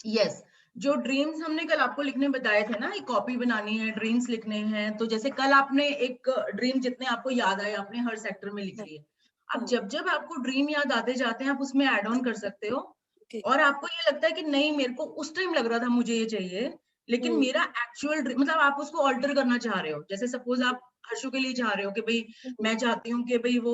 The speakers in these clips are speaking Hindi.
यस, जो ड्रीम्स हमने कल आपको लिखने बताए थे ना, एक कॉपी बनानी है, ड्रीम्स लिखने हैं, तो जैसे कल आपने एक ड्रीम जितने आपको याद आए आपने हर सेक्टर में लिख लिए। अब जब जब आपको ड्रीम याद आते जाते हैं आप उसमें ऐड ऑन कर सकते हो, और आपको ये लगता है कि नहीं मेरे को उस टाइम लग रहा था मुझे ये चाहिए, लेकिन मेरा एक्चुअल ड्रीम मतलब आप उसको ऑल्टर करना चाह रहे हो। जैसे सपोज आप हर्षु के लिए चाह रहे हो कि भाई मैं चाहती हूँ कि भाई वो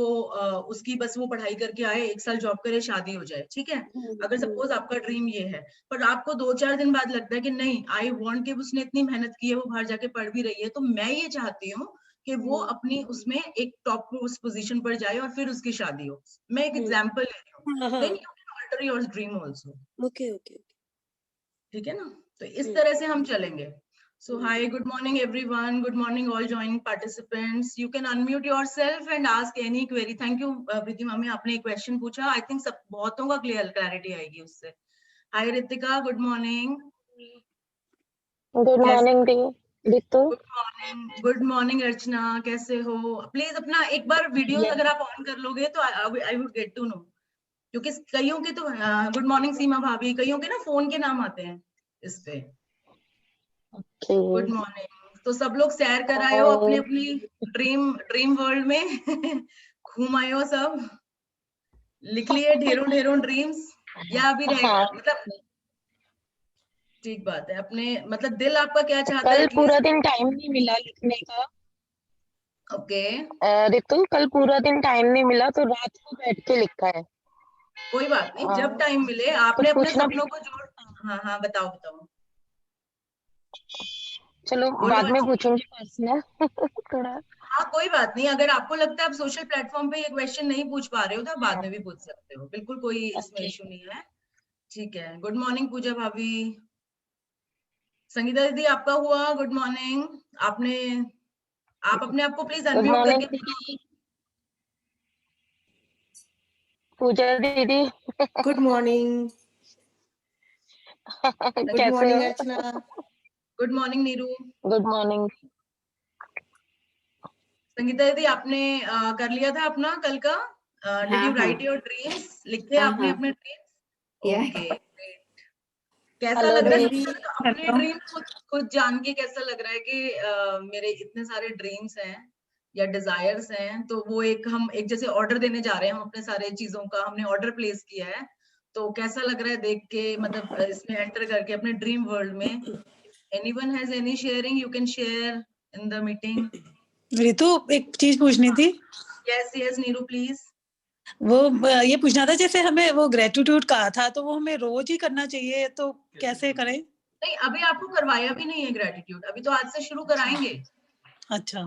उसकी बस वो पढ़ाई करके आए, 1 साल जॉब करे, शादी हो जाए, ठीक है? अगर सपोज आपका ड्रीम ये है, पर आपको 2-4 दिन बाद लगता है कि नहीं आई वांट कि उसने इतनी मेहनत की है, वो बाहर जाके पढ़ भी रही है, तो मैं ये चाहती हूँ कि वो अपनी उसमें एक टॉप उस पोजीशन पर जाए और फिर उसकी शादी हो। मैं एक एग्जांपल ले रही हूँ। Then you can alter your dream also. Okay okay. ठीक है ना? तो इस तरह से हम चलेंगे। So hi, good morning everyone. Good morning all joining participants. You can unmute yourself and ask any query. Thank you प्रीति मामी, आपने एक क्वेश्चन पूछा। आई थिंक सब बहुतों का क्लैरिटी आएगी उससे। Hi Ritika, good morning. Good morning दी रितु। गुड मॉर्निंग अर्चना, कैसे हो? प्लीज अपना एक बार वीडियो अगर आप ऑन कर लोगे तो I would get to know, क्योंकि कईयों के तो गुड मॉर्निंग सीमा भाभी, कईयों के ना फोन के नाम आते हैं इस पे। Good morning. तो सब लोग सैर कर आए हो अपने अपनी ड्रीम वर्ल्ड में घूम आए हो सब, लिख लिए ढेरों ढेरों ड्रीम्स, या अभी रहेगा? मतलब ठीक बात है, अपने मतलब दिल आपका क्या चाहता है? कल पूरा दिन टाइम नहीं मिला लिखने का। ओके, रितु कल पूरा दिन टाइम नहीं मिला तो रात को बैठ के लिखा है। कोई बात नहीं, जब टाइम मिले आपने अपने सपनों को जोड़। हाँ हाँ, बताओ बताओ। चलो बोलो बाद में अच्छा। पूछूंगी पर्सनल थोड़ा। हाँ कोई बात नहीं, अगर आपको लगता है आप सोशल प्लेटफॉर्म पे ये क्वेश्चन नहीं पूछ पा रहे हो तो आप बाद में भी पूछ सकते हो, बिल्कुल कोई इसमें इशू नहीं है। ठीक है, गुड मॉर्निंग पूजा भाभी। संगीता दीदी आपका हुआ, गुड मॉर्निंग। आपने आप अपने आप को प्लीज गुड अनम्यूट मॉर्निंग करके दीदी। पूजा दीदी गुड मॉर्निंग। गुड कैसे मॉर्निंग हो? Archana. Good morning Neeru. Good morning. Sangeeta दीदी आपने कर लिया था अपना कल का? Did you write your dreams? लिखे आपने अपने ड्रीम्स? ओके, कैसा हेलो लग रहा है? दी। सबसे ज्यादा अपने ड्रीम खुद जान के कैसा लग रहा है कि मेरे इतने सारे ड्रीम्स हैं या डिजायर्स हैं, तो वो एक हम एक जैसे ऑर्डर देने जा रहे हैं, हम अपने सारे चीजों का हमने ऑर्डर प्लेस किया है, तो कैसा लग रहा है देख के, मतलब इसमें एंटर करके अपने ड्रीम वर्ल्ड में? Anyone has any sharing you can share in the meeting? Ritu एक चीज पूछनी थी। Yes yes Neeru please. वो ये पूछना था, जैसे हमें वो ग्रेटिट्यूड कहा था तो वो हमें रोज ही करना चाहिए, तो कैसे करें? नहीं, अभी आपको करवाया भी नहीं है ग्रेटिट्यूड, अभी तो आज से शुरू कराएंगे। अच्छा,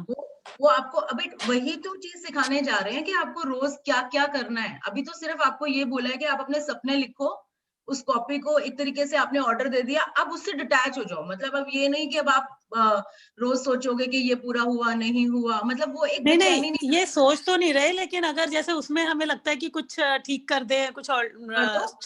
वो आपको अभी वही तो चीज सिखाने जा रहे हैं कि आपको रोज क्या क्या करना है। अभी तो सिर्फ आपको ये बोला है कि आप अपने सपने लिखो, उस कॉपी को एक तरीके से आपने ऑर्डर दे दिया, अब उससे डिटैच हो जाओ। मतलब अब ये नहीं कि अब आप रोज सोचोगे कि ये पूरा हुआ नहीं हुआ, मतलब वो एक नहीं बेचैनी नहीं ये सोच तो नहीं रहे, लेकिन अगर जैसे उसमें हमें लगता है कि कुछ ठीक कर दे, कुछ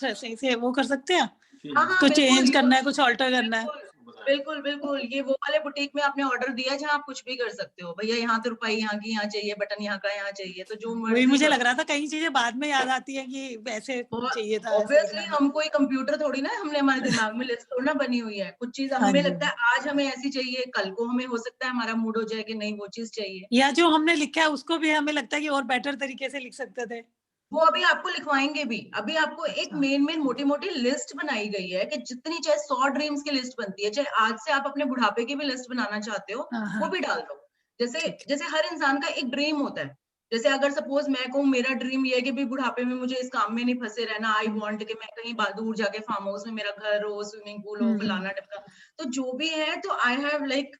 सही से वो कर सकते हैं, हाँ हाँ कुछ बिल्कुल, चेंज करना है, कुछ ऑल्टर करना है। बिल्कुल बिल्कुल, ये वो वाले बुटीक में आपने ऑर्डर दिया जहाँ आप कुछ भी कर सकते हो, भैया यहाँ तो रुपए यहाँ की यहाँ चाहिए, बटन यहाँ का यहाँ चाहिए, तो जो वही मर्जी मुझे करो। लग रहा था कई चीजें बाद में याद आती है कि वैसे चाहिए था, ऐसे ऑब्वियसली लिखना था। हम कोई कंप्यूटर थोड़ी ना, हमने हमारे दिमाग में लिस्ट थोड़ी ना बनी हुई है। कुछ चीज हाँ हमें जी, लगता है आज हमें ऐसी चाहिए, कल को हमें हो सकता है हमारा मूड हो जाए कि नहीं वो चीज चाहिए। या जो हमने लिखा है उसको भी हमें लगता है कि और बेटर तरीके से लिख सकते थे। वो अभी आपको लिखवाएंगे भी। अभी आपको एक मेन मोटी मोटी लिस्ट बनाई गई है कि जितनी चाहे 100 ड्रीम्स की लिस्ट बनती है, चाहे आज से आप अपने बुढ़ापे की भी लिस्ट बनाना चाहते हो वो भी डाल दो। जैसे जैसे हर इंसान का एक ड्रीम होता है। जैसे अगर सपोज मैं कहूँ मेरा ड्रीम ये है कि भी बुढ़ापे में मुझे इस काम में नहीं फंसे रहना, आई वांट कि मैं कहीं दूर जाके फार्म हाउस में मेरा घर हो, स्विमिंग पूल हो, फलाना ढिमका, तो जो भी है, तो आई हैव लाइक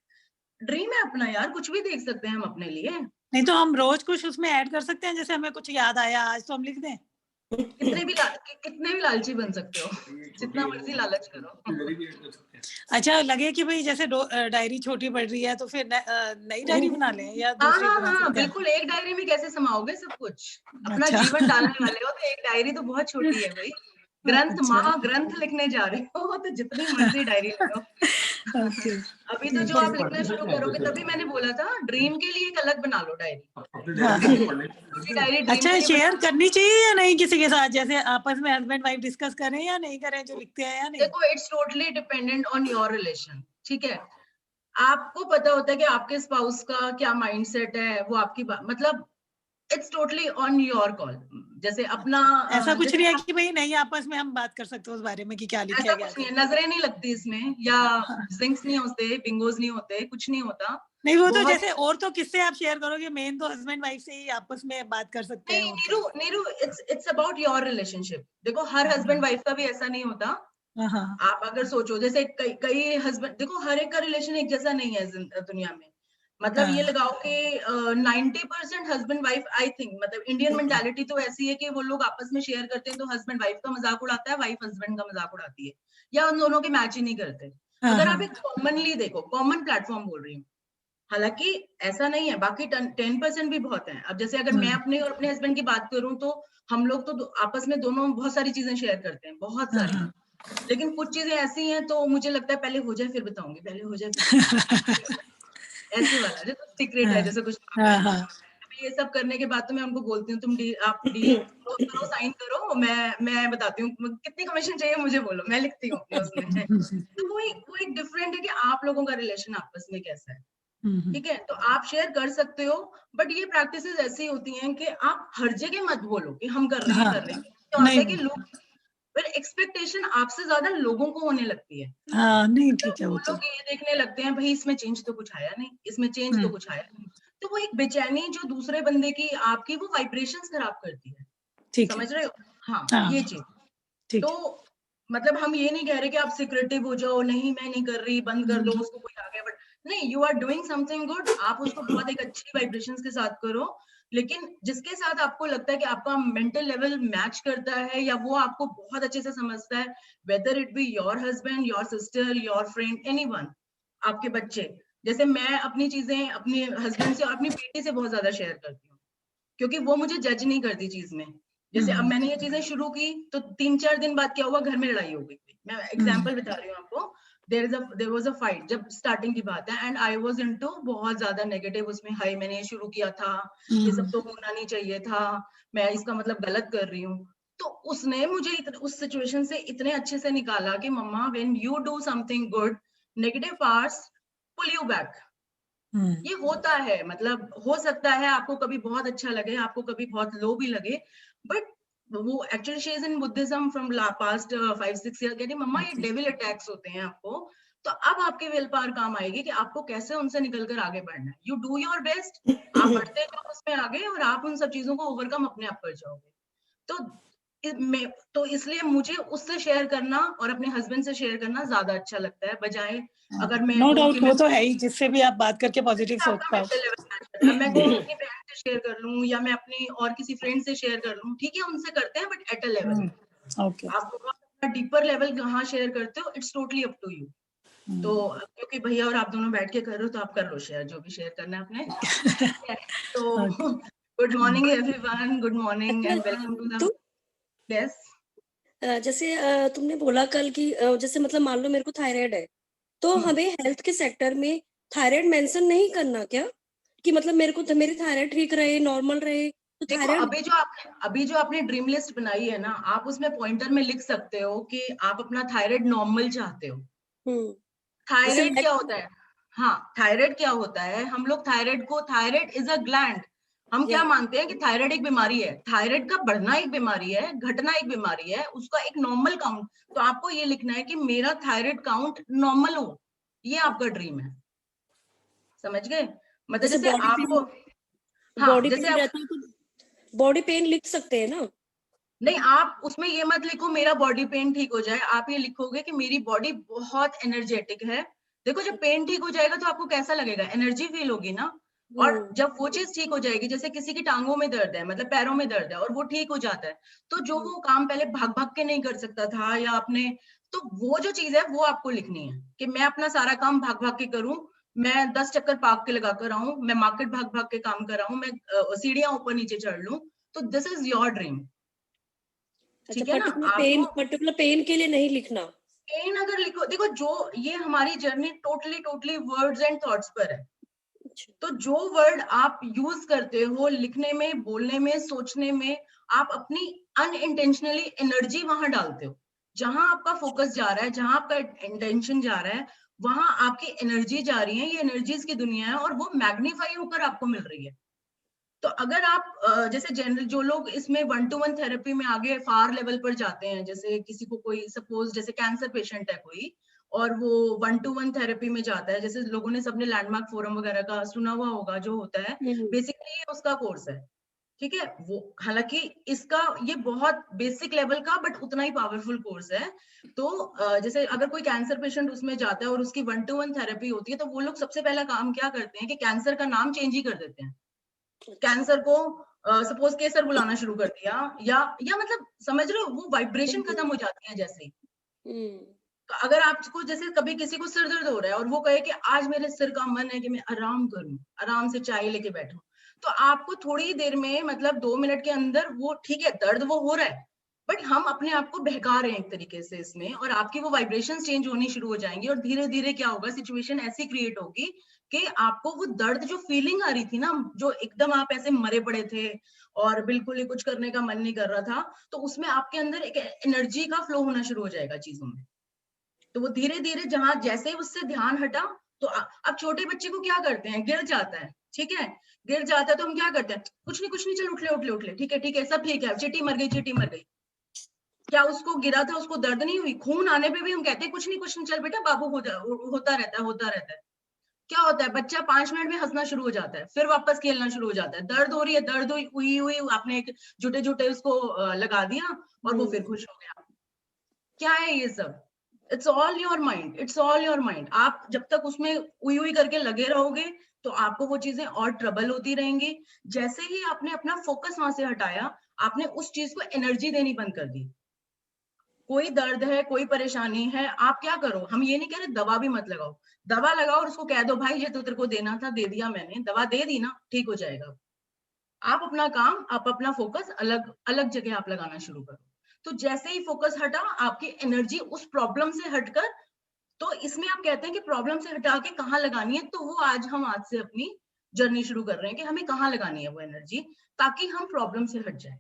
ड्रीम है अपना यार, कुछ भी देख सकते हैं हम अपने लिए। नहीं तो हम रोज कुछ उसमें ऐड कर सकते हैं, जैसे हमें कुछ याद आया आज तो हम लिख दें। कितने भी लालची बन सकते हो, जितना मर्जी लालच करो। अच्छा लगे कि भाई जैसे डायरी छोटी पड़ रही है तो फिर नई डायरी बना लें या हाँ दूसरी हाँ बना हाँ सकते हैं। बिल्कुल, एक डायरी में कैसे समाओगे सब कुछ? अपना अच्छा जीवन डालने वाले हो तो एक डायरी तो बहुत छोटी है भाई। ग्रंथ अच्छा महाग्रंथ लिखने जा रहे हो तो जितनी मर्जी डायरी लगाओ। ओके अभी तो जो आप लिखना शुरू करोगे, तभी मैंने बोला था ड्रीम के लिए एक अलग बना लो डायरी। हाँ। डायरी ड्रीम अच्छा के लिए शेयर बना। करनी चाहिए या नहीं किसी के साथ, जैसे आपस में हस्बैंड वाइफ डिस्कस करें या नहीं करें जो लिखते हैं या नहीं? देखो, it's totally dependent on your relation, ठीक है। आपको पता होता है कि आपके स्पाउस का क्या माइंडसेट है, वो आपकी मतलब it's totally on your call. जैसे अपना ऐसा कुछ जैसे नहीं है कि भाई नहीं आपस में हम बात कर सकते उस बारे में कि क्या लिखे ऐसा क्या कुछ नहीं है, करें? नजरें नहीं लगती इसमें, या हाँ। जिंक्स नहीं होते, बिंगोज नहीं होते, कुछ नहीं होता। नहीं वो तो बहुत जैसे और तो किससे आप शेयर करोगे, मेन तो हस्बैंड वाइफ से ही आपस में बात कर सकते हैं नहीं, और Neeru Neeru, it's about your relationship. देखो, हर हस्बैंड वाइफ का भी ऐसा नहीं होता। हाँ हाँ आप अगर सोचो, जैसे कई कई हस्बैंड, देखो हर एक का रिलेशन एक जैसा नहीं है दुनिया में। मतलब ये हाँ लगाओ कि 90% हस्बैंड वाइफ, आई थिंक, मतलब इंडियन मेंटालिटी तो ऐसी है कि वो लोग आपस में शेयर करते हैं तो हस्बैंड वाइफ का मजाक उड़ाता है, वाइफ हस्बैंड का मजाक उड़ाती है, या उन दोनों के मैच ही नहीं करते। हाँ अगर आप हाँ एक कॉमनली देखो, कॉमन प्लेटफॉर्म बोल रही हूँ, हालांकि ऐसा नहीं है, बाकी 10% भी बहुत है। अब जैसे अगर मैं अपने और अपने हस्बैंड की बात करूं, तो हम लोग तो आपस में दोनों बहुत सारी चीजें शेयर करते हैं, बहुत हाँ सारी। हाँ लेकिन कुछ चीजें ऐसी हैं तो मुझे लगता है पहले हो जाए फिर बताऊंगी, पहले हो जाए फिर बताऊंगी। ऐसे वाला जो सीक्रेट है, हाँ जैसे कुछ काम हाँ है। हाँ अभी ये सब करने के बाद तो मैं उनको बोलती हूँ, तुम आप डील क्लोज करो, साइन करो, मैं बताती हूँ कितनी कमीशन चाहिए, मुझे बोलो, मैं लिखती हूँ अपने उसमें। तो वो एक डिफरेंट है कि आप लोगों का रिलेशन आपस में कैसा है, ठीक है। तो आप शेयर कर सकते हो, बट ये प्रैक्टिसेस ऐसी होती हैं कि आप हर जगह मत बोलो कि हम कर रहे हैं, हाँ कर रहे हैं। क्या होता नहीं है कि लोग, फिर एक्सपेक्टेशन आपसे ज्यादा लोगों को होने लगती है। हाँ नहीं तो ठीक है वो वो तो लोग ये देखने लगते हैं, भाई इसमें चेंज तो कुछ आया नहीं, इसमें चेंज तो कुछ आया नहीं। तो वो एक बेचैनी जो दूसरे बंदे की, आपकी वो वाइब्रेशंस खराब करती है। ठीक है समझ रहे हो? हाँ, हाँ ये चीज। ठीक तो है मतलब हम ये नहीं कह रहे कि आप सिक्रेटिव हो जाओ, नहीं मैं नहीं कर रही, बंद कर दो, उसको कोई आ गया, बट नहीं, you are doing something good. आप उसको बहुत एक अच्छी वाइब्रेशंस के साथ करो, लेकिन जिसके साथ आपको लगता है कि आपका मेंटल लेवल मैच करता है, या वो आपको बहुत अच्छे से समझता है, whether it be your husband, your sister, your friend, anyone, आपके बच्चे। जैसे मैं अपनी चीजें अपने हस्बैंड से और अपनी बेटी से बहुत ज्यादा शेयर करती हूँ, क्योंकि वो मुझे जज नहीं करती चीज में। जैसे अब मैंने ये चीजें शुरू की तो 3-4 दिन बाद क्या हुआ, घर में लड़ाई हो गई। मैं एग्जांपल बता रही हूँ आपको। देयर वाज अ फाइट, जब स्टार्टिंग की बात है, एंड आई वाज इनटू बहुत ज्यादा नेगेटिव उसमें। हाय, मैंने ये शुरू किया था, ये सब तो होना नहीं चाहिए था, मैं इसका मतलब गलत कर रही हूँ। तो उसने मुझे उस सिचुएशन से इतने अच्छे से निकाला कि मम्मा, when you do something good, negative parts pull you back. ये होता है, मतलब हो सकता है आपको कभी बहुत अच्छा लगे, आपको कभी बहुत लो भी लगे, बट वो actually she is in Buddhism from past 5-6 year. कहती मम्मा, ये डेविल अटैक्स होते हैं आपको, तो अब आपकी विल पावर काम आएगी कि आपको कैसे उनसे निकलकर आगे बढ़ना है। यू डू योर बेस्ट, आप बढ़ते जाओ उसमें आगे, और आप उन सब चीजों को ओवरकम अपने आप कर जाओगे। तो तो इसलिए मुझे उससे शेयर करना और अपने हस्बैंड से शेयर करना ज्यादा अच्छा लगता है, बजाय अगर मैं नो कहूँ कि डाउट वो तो है ही, जिससे भी आप बात करके पॉजिटिव सोच आपका पाओ। मेंटल लेवल मैच करता है। मैं कहूँ अपनी बहन से शेयर कर लूँ, या मैं अपनी और किसी फ्रेंड से शेयर कर लूँ, ठीक है, उनसे करते हैं, but at a level. Okay आप बहुत डीपर लेवल कहाँ शेयर करते हो, it's totally up to you. तो क्योंकि भैया और आप दोनों बैठ के कर रहे हो, तो आप कर लो शेयर, जो भी शेयर करना है अपने। तो good morning everyone, good morning अच्छा, एंड वेलकम टू द। तो यस। जैसे तुमने बोला कल कि जैसे मतलब मान लो मेरे को थायराइड है, तो हमें हेल्थ के सेक्टर में थायराइड मेंशन नहीं करना क्या? कि मतलब मेरे को मेरी थायराइड ठीक रहे, नॉर्मल रहे, तो देखो, थायराइड। अभी जो आपने ड्रीम लिस्ट बनाई है ना, आप उसमें पॉइंटर में लिख सकते हो कि आप अपना थायराइड नॉर्मल चाहते हो। जैसे थायराइड क्या होता है? हाँ, थायराइड क्या होता है, हम लोग थायराइड को, थायराइड इज अ ग्लैंड। हम क्या या मानते हैं कि थायराइड एक बीमारी है, थायराइड का बढ़ना एक बीमारी है, घटना एक बीमारी है, उसका एक नॉर्मल काउंट। तो आपको ये लिखना है कि मेरा थायराइड काउंट नॉर्मल हो, ये आपका ड्रीम है। समझ गए? मतलब जैसे जैसे आपको, हाँ, बॉडी जैसे पेन आप, रहता है तो बॉडी पेन लिख सकते हैं ना? नहीं, आप उसमें ये मत लिखो मेरा बॉडी पेन ठीक हो जाए, आप ये लिखोगे कि मेरी बॉडी बहुत एनर्जेटिक है। देखो, जब पेन ठीक हो जाएगा तो आपको कैसा लगेगा, एनर्जी फील होगी ना। और जब वो चीज ठीक हो जाएगी, जैसे किसी की टांगों में दर्द है, मतलब पैरों में दर्द है, और वो ठीक हो जाता है, तो जो वो काम पहले भाग भाग के नहीं कर सकता था, या अपने, तो वो जो चीज है वो आपको लिखनी है कि मैं अपना सारा काम भाग भाग के करूं, मैं 10 चक्कर पार्क के लगाकर आऊं, मैं मार्केट भाग भाग के काम कर रहा हूं, मैं सीढ़ियां ऊपर नीचे चढ़ लूं। तो दिस इज योर ड्रीम। अच्छा, ठीक है ना? आपको पर्टिकुलर पेन के लिए नहीं लिखना। पेन अगर लिखो, देखो जो ये हमारी journey totally words and thoughts पर है। अच्छा। तो जो वर्ड आप यूज करते हो लिखने में, बोलने में, सोचने में, आप अपनी अनइंटेंशनली एनर्जी वहां डालते हो। जहां आपका फोकस जा रहा है, जहां आपका इंटेंशन जा रहा है, वहां आपकी एनर्जी जा रही है। ये एनर्जीज की दुनिया है और वो मैग्नीफाई होकर आपको मिल रही है। तो अगर आप जैसे जनरल जो लोग इसमें 1-to-1 थेरेपी में आगे फार लेवल पर जाते हैं, जैसे किसी को कोई सपोज जैसे कैंसर पेशेंट है कोई, और वो 1-to-1 थेरेपी में जाता है, जैसे लोगों ने सबने लैंडमार्क फोरम वगैरह का सुना हुआ होगा जो होता है, बेसिकली ये उसका कोर्स है। ठीक है, वो हालांकि इसका ये बहुत बेसिक लेवल का बट उतना ही पावरफुल कोर्स है। तो जैसे अगर कोई कैंसर पेशेंट उसमें जाता है और उसकी 1-to-1 थेरेपी होती है, तो वो लोग सबसे पहला काम क्या करते हैं कि कैंसर का नाम चेंज ही कर देते हैं। कैंसर को सपोज केसर बुलाना शुरू कर दिया, या मतलब समझ रहे हो, वो वाइब्रेशन खत्म हो जाती है जैसे ही। तो अगर आपको जैसे कभी किसी को सिर दर्द हो रहा है और वो कहे कि आज मेरे सिर का मन है कि मैं आराम करूं, आराम से चाय लेके बैठूं, तो आपको थोड़ी ही देर में मतलब 2 मिनट के अंदर वो, ठीक है दर्द वो हो रहा है, बट हम अपने आप को बहका रहे हैं एक तरीके से इसमें, और आपकी वो वाइब्रेशंस चेंज होनी शुरू हो जाएंगी, और धीरे धीरे क्या होगा, सिचुएशन ऐसी क्रिएट होगी कि आपको वो दर्द, जो फीलिंग आ रही थी ना, जो एकदम आप ऐसे मरे पड़े थे और बिल्कुल ही कुछ करने का मन नहीं कर रहा था, तो उसमें आपके अंदर एक एनर्जी का फ्लो होना शुरू हो जाएगा चीजों में। तो वो धीरे धीरे जहां जैसे ही उससे ध्यान हटा, तो अब छोटे बच्चे को क्या करते हैं, गिर जाता है, ठीक है, गिर जाता है तो हम क्या करते हैं, कुछ नहीं चल उठ ले, ठीक है सब ठीक है, चींटी मर गई। क्या उसको गिरा था, उसको दर्द नहीं हुई? खून आने पे भी हम कहते हैं कुछ नहीं चल बेटा बाबू, होता रहता है। क्या होता है, बच्चा 5 मिनट में हंसना शुरू हो जाता है, फिर वापस खेलना शुरू हो जाता है। दर्द हो रही है, दर्द हुई, आपने एक जुटे उसको लगा दिया और वो फिर खुश हो गया। क्या है ये सब? It's all your mind, it's all your mind. आप जब तक उसमें उई करके लगे रहोगे तो आपको वो चीजें और ट्रबल होती रहेंगी। जैसे ही आपने अपना फोकस वहां से हटाया, आपने उस चीज को एनर्जी देनी बंद कर दी। कोई दर्द है, कोई परेशानी है, आप क्या करो, हम ये नहीं कह रहे दवा भी मत लगाओ, दवा लगाओ और उसको कह दो भाई ये तो तेरे को देना था, दे दिया मैंने, दवा दे दी ना, ठीक हो जाएगा। आप अपना काम, आप अपना फोकस अलग अलग जगह आप लगाना शुरू करो। तो जैसे ही फोकस हटा, आपकी एनर्जी उस प्रॉब्लम से हटकर, तो इसमें आप कहते हैं कि प्रॉब्लम से हटा के कहाँ लगानी है, तो वो आज से अपनी जर्नी शुरू कर रहे हैं कि हमें कहाँ लगानी है वो एनर्जी, ताकि हम प्रॉब्लम से हट जाए।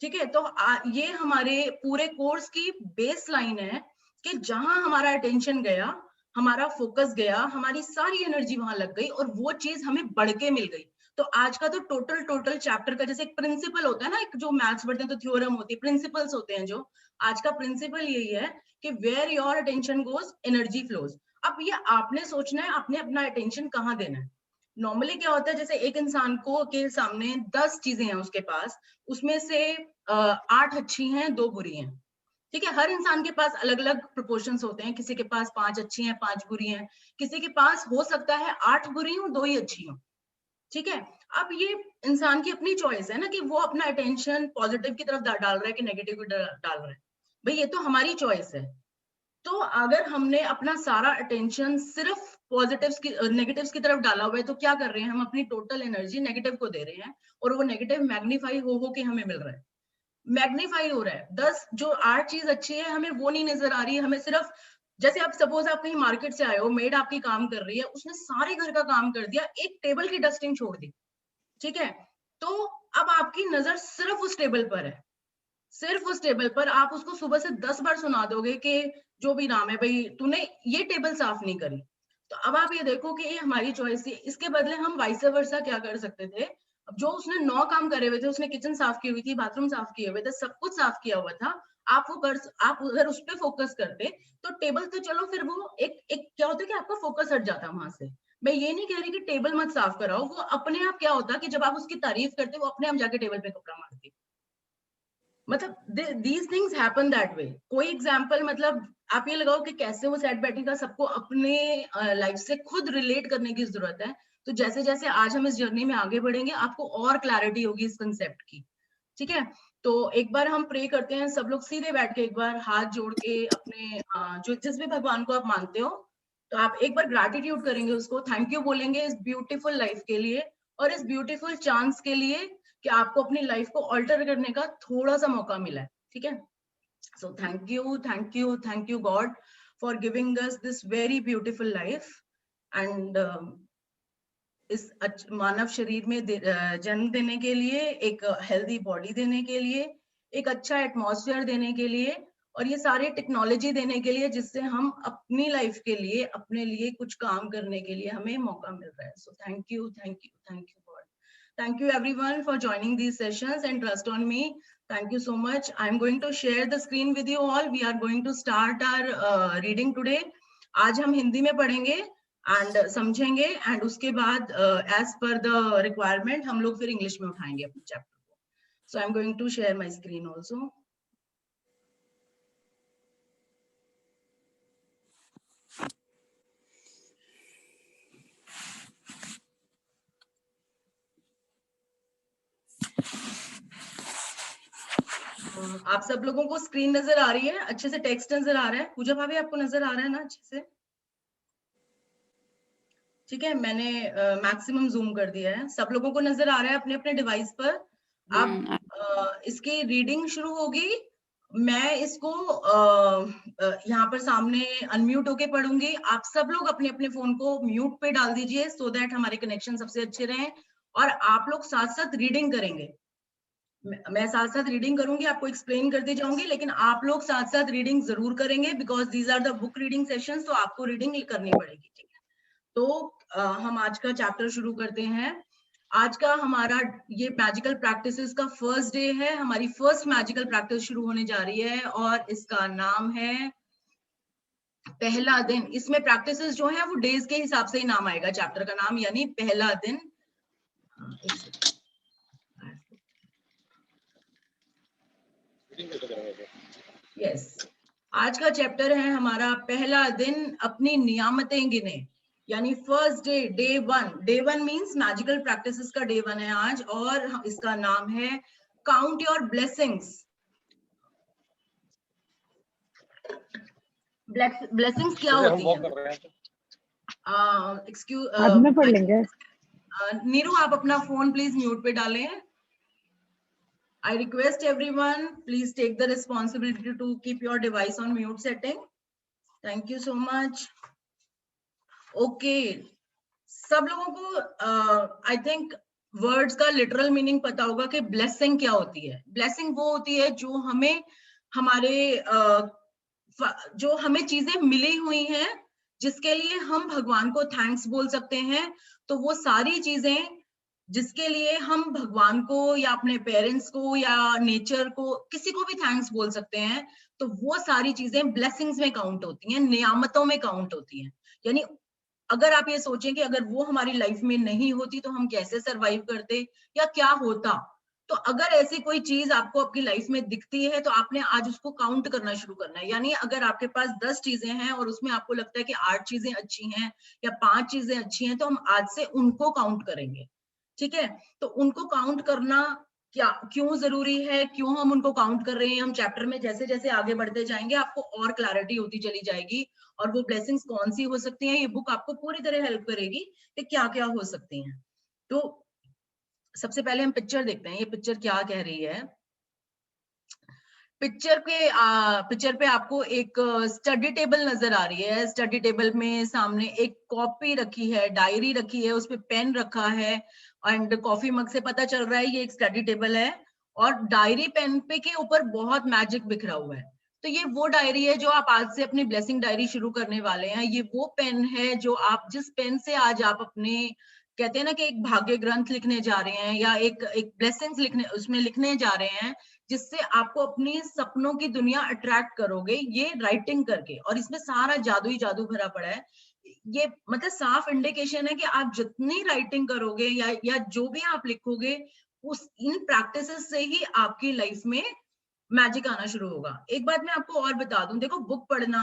ठीक है, तो ये हमारे पूरे कोर्स की बेस लाइन है कि जहां हमारा अटेंशन गया, हमारा फोकस गया, हमारी सारी एनर्जी वहां लग गई और वो चीज हमें बढ़ के मिल गई। तो आज का तो टोटल चैप्टर का जैसे एक प्रिंसिपल होता है ना, एक जो मैथ्स पढ़ते हैं तो थ्योरम होती है, प्रिंसिपल्स होते हैं, जो आज का प्रिंसिपल यही है कि where your attention goes energy flows. अब ये आपने सोचना है, आपने अपना अटेंशन कहाँ देना है। नॉर्मली क्या होता है, जैसे एक इंसान को के सामने 10 चीजें हैं उसके पास, उसमें से 8 अच्छी हैं, 2 बुरी हैं। ठीक है, हर इंसान के पास अलग अलग प्रोपोर्शंस होते हैं, किसी के पास 5 अच्छी हैं, 5 बुरी हैं, किसी के पास हो सकता है 8 बुरी हो, 2 ही अच्छी हो। ठीक है, अब ये इंसान की अपनी चॉइस है ना कि वो अपना अटेंशन पॉजिटिव की तरफ डाल रहा है कि नेगेटिव की तरफ डाल रहा है। भाई ये तो हमारी चॉइस है। तो अगर हमने अपना सारा अटेंशन सिर्फ पॉजिटिव्स की नेगेटिव्स की तरफ डाला हुआ है, तो क्या कर रहे हैं, हम अपनी टोटल एनर्जी नेगेटिव को दे रहे हैं, और वो नेगेटिव मैग्नीफाई हो के हमें मिल रहा है, मैग्नीफाई हो रहा है। 10 जो 8 चीज अच्छी है हमें वो नहीं नजर आ रही है, हमें सिर्फ, जैसे आप सपोज आप कहीं मार्केट से आए हो, मेड आपकी काम कर रही है, उसने सारे घर का काम कर दिया, एक टेबल की डस्टिंग छोड़ दी। ठीक है, तो अब आपकी नजर सिर्फ उस टेबल पर है, सिर्फ उस टेबल पर। आप उसको सुबह से 10 बार सुना दोगे कि जो भी नाम है भाई, तूने ये टेबल साफ नहीं करी। तो अब आप ये देखो कि ये हमारी चॉइस है। इसके बदले हम वाइस वर्सा क्या कर सकते थे, जो उसने 9 काम करे हुए थे, उसने किचन साफ की हुई थी, बाथरूम साफ किए हुए थे, सब कुछ साफ किया हुआ था, आप अगर उस पर फोकस करते तो टेबल तो चलो, फिर वो एक क्या होता है कि आपका फोकस हट जाता वहां से। मैं ये नहीं कह रही कि टेबल मत साफ कराओ, वो अपने आप क्या होता कि जब आप उसकी तारीफ करते, वो अपने आप जाके टेबल पे कपड़ा मारती। मतलब these things happen that way. कोई एग्जांपल, मतलब आप ये लगाओ कि कैसे वो सेट बैठेगा, सबको अपने लाइफ से खुद रिलेट करने की जरूरत है। तो जैसे जैसे आज हम इस जर्नी में आगे बढ़ेंगे, आपको और क्लैरिटी होगी इस कंसेप्ट की। ठीक है, तो एक बार हम प्रे करते हैं, सब लोग सीधे बैठ के एक बार हाथ जोड़ के अपने जो जिस भी भगवान को आप मानते हो, तो आप एक बार ग्रैटिट्यूड करेंगे, उसको थैंक यू बोलेंगे इस ब्यूटीफुल लाइफ के लिए, और इस ब्यूटीफुल चांस के लिए कि आपको अपनी लाइफ को ऑल्टर करने का थोड़ा सा मौका मिला है। ठीक है, So thank you God for giving us this very beautiful life. And इस मानव शरीर में जन्म देने के लिए, एक हेल्दी बॉडी देने के लिए, एक अच्छा एटमॉस्फेयर देने के लिए, और ये सारी टेक्नोलॉजी देने के लिए, जिससे हम अपनी लाइफ के लिए, अपने लिए कुछ काम करने के लिए हमें मौका मिल रहा है. So thank you God. Thank you everyone for joining these sessions and trust on me. Thank you so much. I'm going to share the screen with you all. We are going to start our reading today. आज हम हिंदी में पढ़ेंगे and समझेंगे, and उसके बाद as per the requirement हम लोग फिर इंग्लिश में उठाएंगे अपने चैप्टर को. So I'm going to share my screen also. आप सब लोगों को स्क्रीन नजर आ रही है? अच्छे से टेक्स्ट नजर आ रहा है? पूजा भाभी आपको नजर आ रहा है ना अच्छे से? ठीक है, मैंने मैक्सिमम जूम कर दिया है. सब लोगों को नजर आ रहा है अपने अपने डिवाइस पर? अब इसकी रीडिंग शुरू होगी. मैं इसको यहाँ पर सामने अनम्यूट होके पढ़ूंगी. आप सब लोग अपने अपने फोन को म्यूट पे डाल दीजिए, सो दैट हमारे कनेक्शन सबसे अच्छे रहें. और आप लोग साथ साथ रीडिंग करेंगे. मैं साथ साथ रीडिंग करूंगी, आपको एक्सप्लेन करती जाऊंगी, लेकिन आप लोग साथ साथ रीडिंग जरूर करेंगे, because these are the book reading sessions. तो आपको रीडिंग करनी पड़ेगी. ठीक है, तो हम आज का चैप्टर शुरू करते हैं. आज का हमारा ये मैजिकल प्रैक्टिसेस का फर्स्ट डे है. हमारी फर्स्ट मैजिकल प्रैक्टिस शुरू होने जा रही है, और इसका नाम है पहला दिन. इसमें प्रैक्टिसेस जो है वो डेज के हिसाब से ही नाम आएगा चैप्टर का नाम, यानी पहला दिन. यस, आज का चैप्टर है हमारा पहला दिन अपनी नियामतें गिने, यानी first day, day one. Day one means magical practices का डे वन है आज, और इसका नाम है काउंट योर ब्लेसिंग्स. ब्लेसिंग्स क्या होती है? एक्सक्यूज, बाद में पढ़ लेंगे. नीरू आप अपना फोन प्लीज म्यूट पे डालें. I request everyone, please take the responsibility to keep your device on mute setting. Thank you so much. Okay, सब लोगों को I think words का literal meaning पता होगा कि blessing क्या होती है. Blessing वो होती है जो हमें हमारे जो हमें चीजें मिली हुई हैं, जिसके लिए हम भगवान को थैंक्स बोल सकते हैं. तो वो सारी चीजें जिसके लिए हम भगवान को या अपने पेरेंट्स को या नेचर को, किसी को भी थैंक्स बोल सकते हैं, तो वो सारी चीजें ब्लेसिंग्स में काउंट होती हैं, नियामतों में काउंट होती हैं. यानी अगर आप ये सोचें कि अगर वो हमारी लाइफ में नहीं होती तो हम कैसे सरवाइव करते या क्या होता, तो अगर ऐसी कोई चीज आपको आपकी लाइफ में दिखती है तो आपने आज उसको काउंट करना शुरू करना है. यानी अगर आपके पास 10 चीजें हैं और उसमें आपको लगता है कि 8 चीजें अच्छी हैं या 5 चीजें अच्छी हैं, तो हम आज से उनको काउंट करेंगे. ठीक है, तो उनको काउंट करना क्यों जरूरी है, क्यों हम उनको काउंट कर रहे हैं, हम चैप्टर में जैसे जैसे आगे बढ़ते जाएंगे आपको और क्लैरिटी होती चली जाएगी. और वो ब्लेसिंग्स कौन सी हो सकती हैं, ये बुक आपको पूरी तरह हेल्प करेगी कि क्या क्या हो सकती हैं. तो सबसे पहले हम पिक्चर देखते हैं, ये पिक्चर क्या कह रही है. पिक्चर पे आपको एक स्टडी टेबल नजर आ रही है. स्टडी टेबल में सामने एक कॉपी रखी है, डायरी रखी है, उस पे पेन रखा है, एंड कॉफी मग से पता चल रहा है ये एक स्टडी टेबल है. और डायरी पेन पे के ऊपर बहुत मैजिक बिखरा हुआ है. तो ये वो डायरी है जो आप आज से अपनी ब्लेसिंग डायरी शुरू करने वाले हैं. ये वो पेन है जो आप, जिस पेन से आज आप अपने, कहते हैं ना कि एक भाग्य ग्रंथ लिखने जा रहे हैं या एक ब्लेसिंग्स लिखने, उसमें लिखने जा रहे हैं, जिससे आपको अपनी सपनों की दुनिया अट्रैक्ट करोगे, ये राइटिंग करके. और इसमें सारा जादू ही जादू भरा पड़ा है. ये मतलब साफ इंडिकेशन है कि आप जितनी राइटिंग करोगे या जो भी आप लिखोगे, उस इन प्रैक्टिसेस से ही आपकी लाइफ में मैजिक आना शुरू होगा. एक बात मैं आपको और बता दूं, देखो बुक पढ़ना,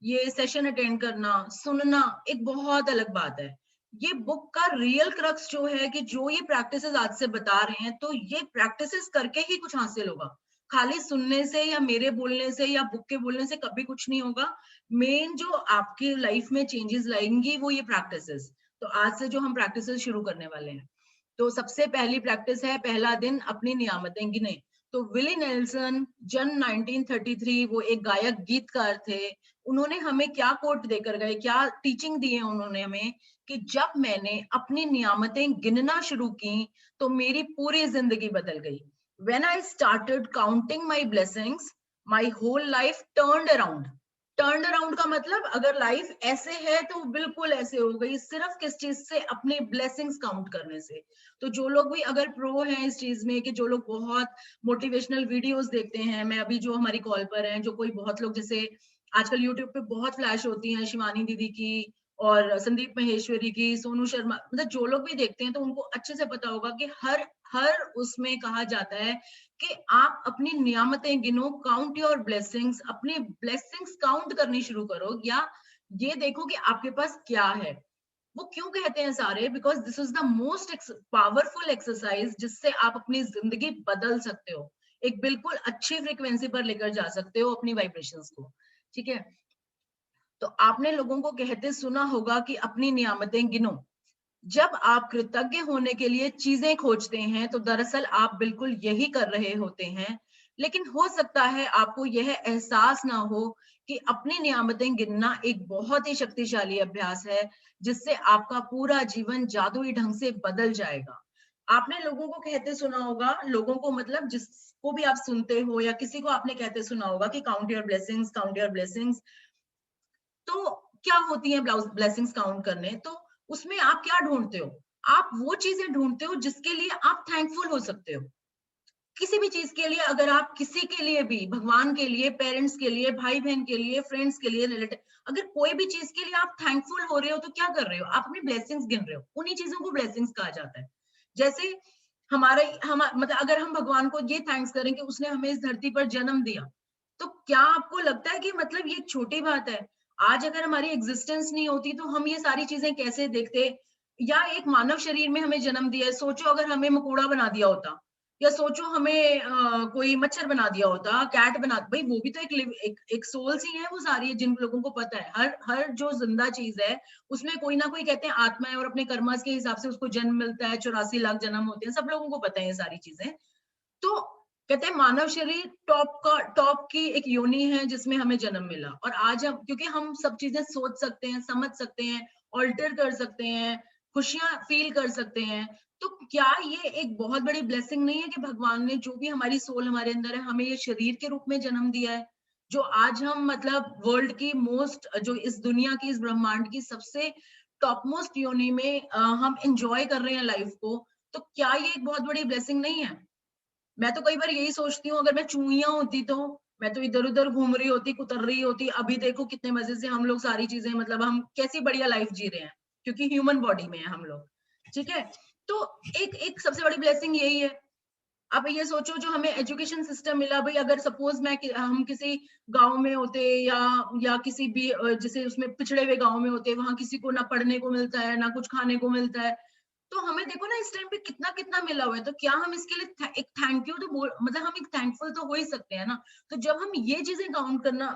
ये सेशन अटेंड करना, सुनना एक बहुत अलग बात है. ये बुक का रियल क्रक्स जो है कि जो ये प्रैक्टिसेस आज से बता रहे हैं, तो ये प्रैक्टिसेस करके ही कुछ हासिल होगा. खाली सुनने से या मेरे बोलने से या बुक के बोलने से कभी कुछ नहीं होगा. मेन जो आपकी लाइफ में चेंजेस लाएंगी वो ये प्रैक्टिसेस. तो आज से जो हम प्रैक्टिसेस शुरू करने वाले हैं, तो सबसे पहली प्रैक्टिस है पहला दिन अपनी नियामतें गिने. तो विली नेल्सन जन 1933 वो एक गायक गीतकार थे, उन्होंने हमें क्या कोट देकर गए, क्या टीचिंग दी है उन्होंने हमें कि जब मैंने अपनी नियामतें गिनना शुरू की तो मेरी पूरी जिंदगी बदल गई। When I started counting my blessings, my whole life turned around. Turn around का मतलब अगर लाइफ ऐसे है तो बिल्कुल ऐसे हो गई, सिर्फ किस चीज से, अपने ब्लेसिंग्स काउंट करने से। तो जो लोग भी अगर प्रो हैं इस चीज में, कि जो लोग बहुत मोटिवेशनल वीडियोस देखते हैं, मैं अभी जो हमारी कॉल पर हैं, जो कोई बहुत लोग, जैसे आजकल यूट्यूब पे बहुत फ्लैश होती हैं शिवानी दीदी की और संदीप महेश्वरी की, सोनू शर्मा, मतलब जो लोग भी देखते हैं तो उनको अच्छे से पता होगा कि हर उसमें कहा जाता है कि आप अपनी नियामतें गिनो, काउंट योर ब्लेसिंग्स, अपनी ब्लेसिंग्स काउंट करनी शुरू करो, या ये देखो कि आपके पास क्या है। वो क्यों कहते हैं सारे, because this is the most powerful exercise जिससे आप अपनी जिंदगी बदल सकते हो, एक बिल्कुल अच्छी फ्रीक्वेंसी पर लेकर जा सकते हो अपनी वाइब्रेशंस को, ठीक है। तो आपने लोगों को कहते सुना होगा कि अपनी नियामतें गिनो। जब आप कृतज्ञ होने के लिए चीजें खोजते हैं तो दरअसल आप बिल्कुल यही कर रहे होते हैं, लेकिन हो सकता है आपको यह एहसास ना हो कि अपनी नियामतें गिनना एक बहुत ही शक्तिशाली अभ्यास है जिससे आपका पूरा जीवन जादुई ढंग से बदल जाएगा। आपने लोगों को कहते सुना होगा, लोगों को मतलब जिसको भी आप सुनते हो या किसी को आपने कहते सुना होगा कि count your blessings, count your blessings. तो क्या होती है ब्लेसिंग्स काउंट करने? तो उसमें आप क्या ढूंढते हो? आप वो चीजें ढूंढते हो जिसके लिए आप थैंकफुल हो सकते हो। किसी भी चीज के लिए, अगर आप किसी के लिए भी, भगवान के लिए, पेरेंट्स के लिए, भाई बहन के लिए, फ्रेंड्स के लिए, रिलेटिव, अगर कोई भी चीज के लिए आप थैंकफुल हो रहे हो तो क्या कर रहे हो? आप अपनी ब्लेसिंग्स गिन रहे हो। उन्हीं चीजों को ब्लेसिंग्स कहा जाता है। जैसे हम मतलब अगर हम भगवान को ये थैंक्स करें कि उसने हमें इस धरती पर जन्म दिया, तो क्या आपको लगता है कि मतलब ये छोटी बात है? आज अगर हमारी एग्जिस्टेंस नहीं होती तो हम ये सारी चीजें कैसे देखते? या एक मानव शरीर में हमें जन्म दिया है, सोचो अगर हमें मकोड़ा बना दिया होता, या सोचो हमें कोई मच्छर बना दिया होता, कैट बना, भाई वो भी तो एक सोल्स ही है वो सारी, जिन लोगों को पता है हर जो जिंदा चीज है उसमें कोई ना कोई, कहते हैं आत्मा है, और अपने कर्मस के हिसाब से उसको जन्म मिलता है, 84 लाख जन्म होते हैं, सब लोगों को पता है ये सारी चीजें। तो कहते हैं मानव शरीर टॉप की एक योनि है जिसमें हमें जन्म मिला, और आज हम, क्योंकि हम सब चीजें सोच सकते हैं, समझ सकते हैं, ऑल्टर कर सकते हैं, खुशियां फील कर सकते हैं, तो क्या ये एक बहुत बड़ी ब्लेसिंग नहीं है कि भगवान ने जो भी हमारी सोल हमारे अंदर है, हमें ये शरीर के रूप में जन्म दिया है, जो आज हम मतलब वर्ल्ड की मोस्ट, जो इस दुनिया की, इस ब्रह्मांड की सबसे टॉप मोस्ट योनि में हम एंजॉय कर रहे हैं लाइफ को। तो क्या ये एक बहुत बड़ी ब्लेसिंग नहीं है? मैं तो कई बार यही सोचती हूँ, अगर मैं चूहियां होती तो मैं तो इधर उधर घूम रही होती, कुतर रही होती। अभी देखो कितने मजे से हम लोग सारी चीजें, मतलब हम कैसी बढ़िया लाइफ जी रहे हैं, क्योंकि ह्यूमन बॉडी में है हम लोग, ठीक है। तो एक एक सबसे बड़ी ब्लेसिंग यही है। अब ये सोचो जो हमें एजुकेशन सिस्टम मिला, भाई अगर सपोज हम किसी गांव में होते, या किसी भी जैसे उसमें पिछड़े हुए गांव में होते, वहां किसी को ना पढ़ने को मिलता है, ना कुछ खाने को मिलता है, तो हमें देखो ना इस टाइम पे कितना कितना मिला हुआ है, तो क्या हम इसके लिए एक थैंक यू तो मतलब हम एक थैंकफुल तो हो ही सकते हैं ना। तो जब हम ये चीजें काउंट करना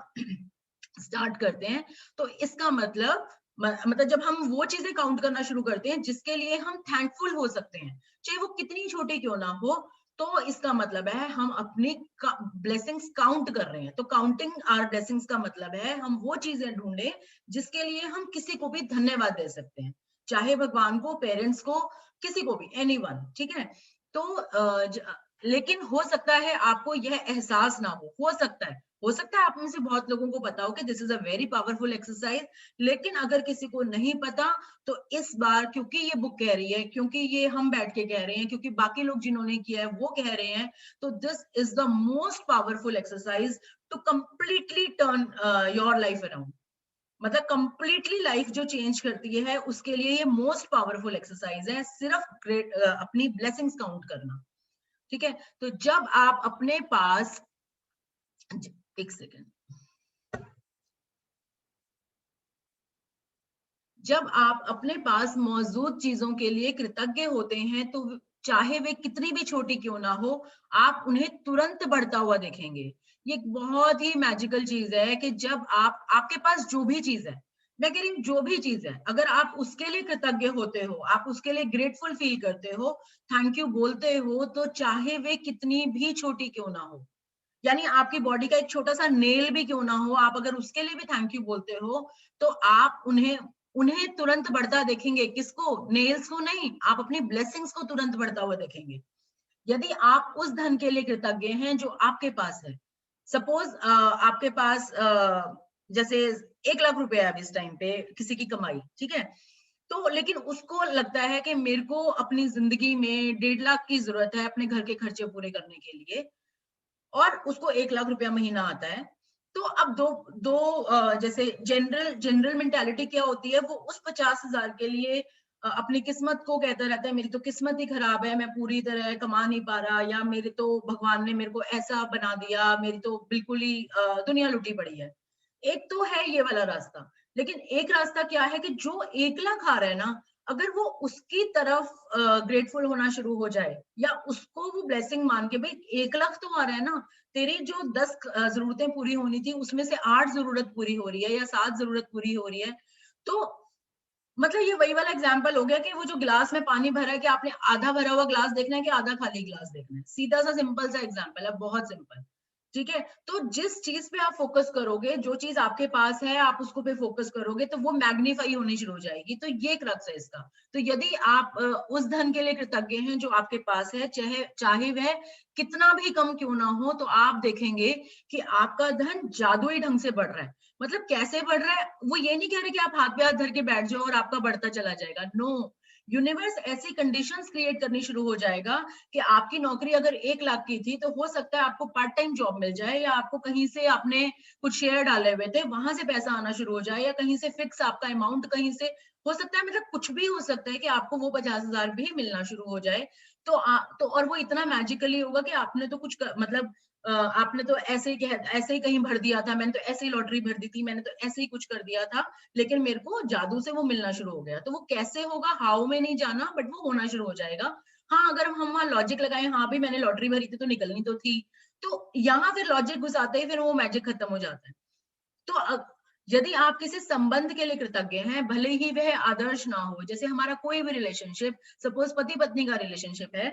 स्टार्ट करते हैं तो इसका मतलब जब हम वो चीजें काउंट करना शुरू करते हैं जिसके लिए हम थैंकफुल हो सकते हैं, चाहे वो कितनी छोटी क्यों ना हो, तो इसका मतलब है हम अपनी ब्लेसिंग्स काउंट कर रहे हैं। तो काउंटिंग आवर ब्लेसिंग्स का मतलब है हम वो चीजें ढूंढें जिसके लिए हम किसी को भी धन्यवाद दे सकते हैं, चाहे भगवान को, पेरेंट्स को, किसी को भी, एनीवन, ठीक है। तो लेकिन हो सकता है आपको यह एहसास ना हो सकता है आप में से बहुत लोगों को पता हो कि this is a very powerful exercise, लेकिन अगर किसी को नहीं पता तो इस बार, क्योंकि ये बुक कह रही है, क्योंकि ये हम बैठ के कह रहे हैं, क्योंकि बाकी लोग जिन्होंने किया है वो कह रहे हैं, तो this is the most powerful exercise to completely turn your life around. मतलब कंप्लीटली लाइफ जो चेंज करती है उसके लिए ये मोस्ट पावरफुल एक्सरसाइज है, सिर्फ अपनी ब्लेसिंग्स काउंट करना, ठीक है। तो जब आप अपने पास, एक सेकेंड, जब आप अपने पास मौजूद चीजों के लिए कृतज्ञ होते हैं तो चाहे वे कितनी भी छोटी क्यों ना हो, आप उन्हें तुरंत बढ़ता हुआ देखेंगे। ये एक बहुत ही मैजिकल चीज है कि जब आपके पास जो भी चीज है, मैं कह रही हूँ जो भी चीज है, अगर आप उसके लिए कृतज्ञ होते हो, आप उसके लिए ग्रेटफुल फील करते हो, थैंक यू बोलते हो, तो चाहे वे कितनी भी छोटी क्यों ना हो, यानी आपकी बॉडी का एक छोटा सा नेल भी क्यों ना हो, आप अगर उसके लिए भी थैंक यू बोलते हो, तो आप उन्हें उन्हें तुरंत बढ़ता देखेंगे। किसको? नेल्स को नहीं, आप अपनी ब्लेसिंग्स को तुरंत बढ़ता हुआ देखेंगे। यदि आप उस धन के लिए कृतज्ञ हैं जो आपके पास है, सपोज आपके पास जैसे 1 लाख रुपए है इस टाइम पे किसी की कमाई, ठीक है, तो लेकिन उसको लगता है कि मेरे को अपनी जिंदगी में 1.5 लाख की जरूरत है अपने घर के खर्चे पूरे करने के लिए, और उसको 1 लाख रुपया महीना आता है। तो अब दो दो जैसे जनरल जनरल मेंटालिटी क्या होती है, वो उस 50,000 के लिए अपनी किस्मत को कहता रहता है, मेरी तो किस्मत ही खराब है, मैं पूरी तरह कमा नहीं पा रहा, या मेरे तो भगवान ने मेरे को ऐसा बना दिया, मेरी तो बिल्कुल ही दुनिया लुटी पड़ी है। एक तो है ये वाला रास्ता, लेकिन एक रास्ता क्या है कि जो 1 लाख आ रहा है ना, अगर वो उसकी तरफ ग्रेटफुल होना शुरू हो जाए, या उसको वो ब्लेसिंग मान के, भाई 1 लाख तो आ रहा है ना, तेरी जो 10 जरूरतें पूरी होनी थी उसमें से 8 जरूरत पूरी हो रही है या 7 जरूरत पूरी हो रही है, तो मतलब ये वही वाला एग्जाम्पल हो गया कि वो जो ग्लास में पानी भरा है, कि आपने आधा भरा हुआ ग्लास देखना है कि आधा खाली ग्लास देखना है। सीधा सा सिंपल सा एग्जाम्पल है, बहुत सिंपल, ठीक है। तो जिस चीज पे आप फोकस करोगे, जो चीज आपके पास है, आप उसको पे फोकस करोगे, तो वो मैग्नीफाई होनी शुरू हो जाएगी। तो ये क्रक्स है इसका। तो यदि आप उस धन के लिए कृतज्ञ हैं जो आपके पास है, चाहे चाहे वह कितना भी कम क्यों ना हो, तो आप देखेंगे कि आपका धन जादुई ढंग से बढ़ रहा है। मतलब कैसे बढ़ रहा है, वो ये नहीं कह रहे कि आप हाथ पे हाथ धर के बैठ जाओ और आपका बढ़ता चला जाएगा। नो, यूनिवर्स ऐसी कंडीशंस क्रिएट करनी शुरू हो जाएगा कि आपकी नौकरी अगर 1 लाख की थी, तो हो सकता है आपको पार्ट टाइम जॉब मिल जाए, या आपको कहीं से आपने कुछ शेयर डाले हुए थे वहां से पैसा आना शुरू हो जाए, या कहीं से फिक्स आपका अमाउंट कहीं से हो सकता है, मतलब कुछ भी हो सकता है कि आपको वो 50,000 भी मिलना शुरू हो जाए। तो और वो इतना मैजिकली होगा कि आपने तो मतलब आपने तो ऐसे ही कहीं भर दिया था, मैंने तो ऐसे ही लॉटरी भर दी थी, मैंने तो ऐसे ही कुछ कर दिया था, लेकिन मेरे को जादू से वो मिलना शुरू हो गया। तो वो कैसे होगा, हाउ में नहीं जाना, बट वो होना शुरू हो जाएगा। हाँ, अगर हम वहां लॉजिक लगाएं, हाँ भी मैंने लॉटरी भरी थी तो निकलनी तो थी, तो यहाँ फिर लॉजिक घुसाते ही फिर वो मैजिक खत्म हो जाता है। तो यदि आप किसी संबंध के लिए कृतज्ञ हैं, भले ही वह आदर्श ना हो, जैसे हमारा कोई भी रिलेशनशिप, सपोज पति पत्नी का रिलेशनशिप है,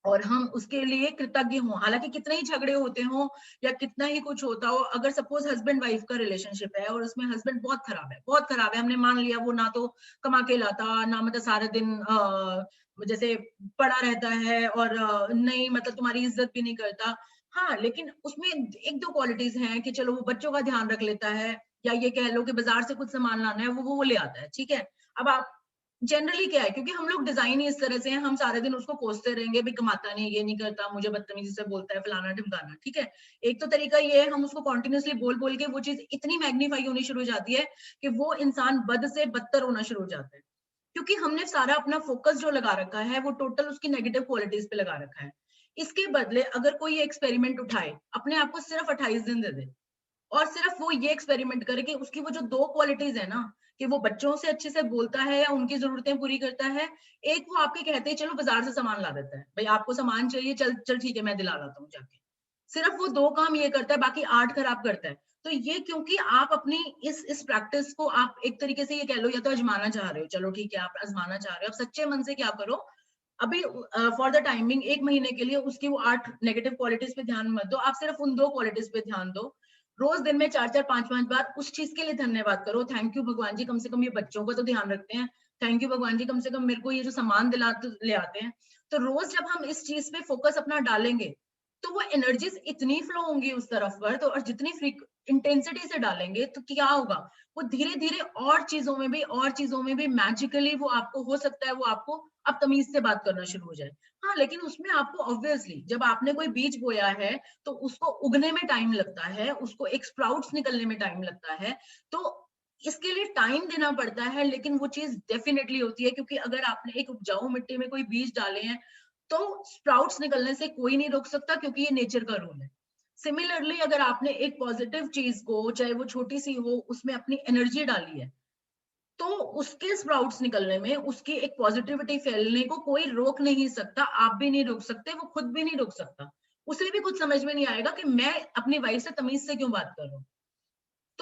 और हम उसके लिए कृतज्ञ हों, हालांकि कितने ही झगड़े होते हो या कितना ही कुछ होता हो, अगर सपोज हस्बैंड वाइफ का रिलेशनशिप है और उसमें हस्बैंड बहुत खराब है, बहुत खराब है, हमने मान लिया वो ना तो कमा के लाता, ना मतलब सारा दिन जैसे पड़ा रहता है, और नहीं मतलब तुम्हारी इज्जत भी नहीं करता। हाँ, लेकिन उसमें 1-2 क्वालिटीज हैं कि चलो वो बच्चों का ध्यान रख लेता है, या ये कह लो कि बाजार से कुछ सामान लाना है, वो ले आता है, ठीक है। अब आप जनरली क्या है, क्योंकि हम लोग डिजाइन ही इस तरह से हैं, हम सारे दिन उसको कोसते रहेंगे, भी कमाता नहीं, ये नहीं करता, मुझे बदतमीजी से बोलता है, फलाना ढिमकाना, ठीक है। एक तो तरीका ये है, हम उसको कॉन्टिन्यूसली बोल बोल के वो चीज इतनी मैग्नीफाई होनी शुरू हो जाती है कि वो इंसान बद से बदतर होना शुरू हो जाता है, क्योंकि हमने सारा अपना फोकस जो लगा रखा है वो टोटल उसकी नेगेटिव क्वालिटीज पे लगा रखा है। इसके बदले अगर कोई एक्सपेरिमेंट उठाए, अपने आप को सिर्फ 28 दिन दे दे, और सिर्फ वो ये एक्सपेरिमेंट करे कि उसकी वो जो 2 क्वालिटीज है ना, कि वो बच्चों से अच्छे से बोलता है या उनकी जरूरतें पूरी करता है, एक वो आपके कहते हैं चलो बाजार से सामान ला देता है, भाई आपको सामान चाहिए, चल चल ठीक है मैं दिला लाता हूँ जाके, सिर्फ वो 2 काम ये करता है, बाकी 8 खराब करता है। तो ये क्योंकि आप अपनी इस प्रैक्टिस को आप एक तरीके से ये कह लो, या तो आजमाना चाह रहे हो, चलो ठीक है आप आजमाना चाह रहे हो, आप सच्चे मन से क्या करो, अभी फॉर द टाइमिंग 1 महीने के लिए उसकी वो 8 नेगेटिव क्वालिटीज पे ध्यान मत दो, आप सिर्फ उन 2 क्वालिटीज पे ध्यान दो। रोज दिन में 4-4 5-5 बार उस चीज के लिए धन्यवाद करो, थैंक यू भगवान जी, कम से कम ये बच्चों को तो ध्यान रखते हैं, थैंक यू भगवान जी, कम से कम मेरे को ये जो सामान ले आते हैं। तो रोज जब हम इस चीज पे फोकस अपना डालेंगे, तो वो एनर्जीज इतनी फ्लो होंगी उस तरफ पर, तो और जितनी इंटेंसिटी से डालेंगे तो क्या होगा, वो धीरे धीरे और चीजों में भी मैजिकली वो आपको, हो सकता है वो आपको अब तमीज से बात करना शुरू हो जाए। हाँ, लेकिन उसमें आपको ऑब्वियसली जब आपने कोई बीज बोया है तो उसको उगने में टाइम लगता है, उसको एक स्प्राउट्स निकलने में टाइम लगता है, तो इसके लिए टाइम देना पड़ता है, लेकिन वो चीज डेफिनेटली होती है, क्योंकि अगर आपने एक उपजाऊ मिट्टी में कोई बीज डाले हैं तो स्प्राउट्स निकलने से कोई नहीं रोक सकता, क्योंकि ये नेचर का रूल है। सिमिलरली अगर आपने एक पॉजिटिव चीज को, चाहे वो छोटी सी हो, उसमें अपनी एनर्जी डाली है, तो उसके स्प्राउट्स निकलने में, उसकी एक पॉजिटिविटी फैलने को कोई रोक नहीं सकता, आप भी नहीं रोक सकते, वो खुद भी नहीं रोक सकता। उसे भी कुछ समझ में नहीं आएगा कि मैं अपनी वाइफ से तमीज से क्यों बात कर रहा हूँ।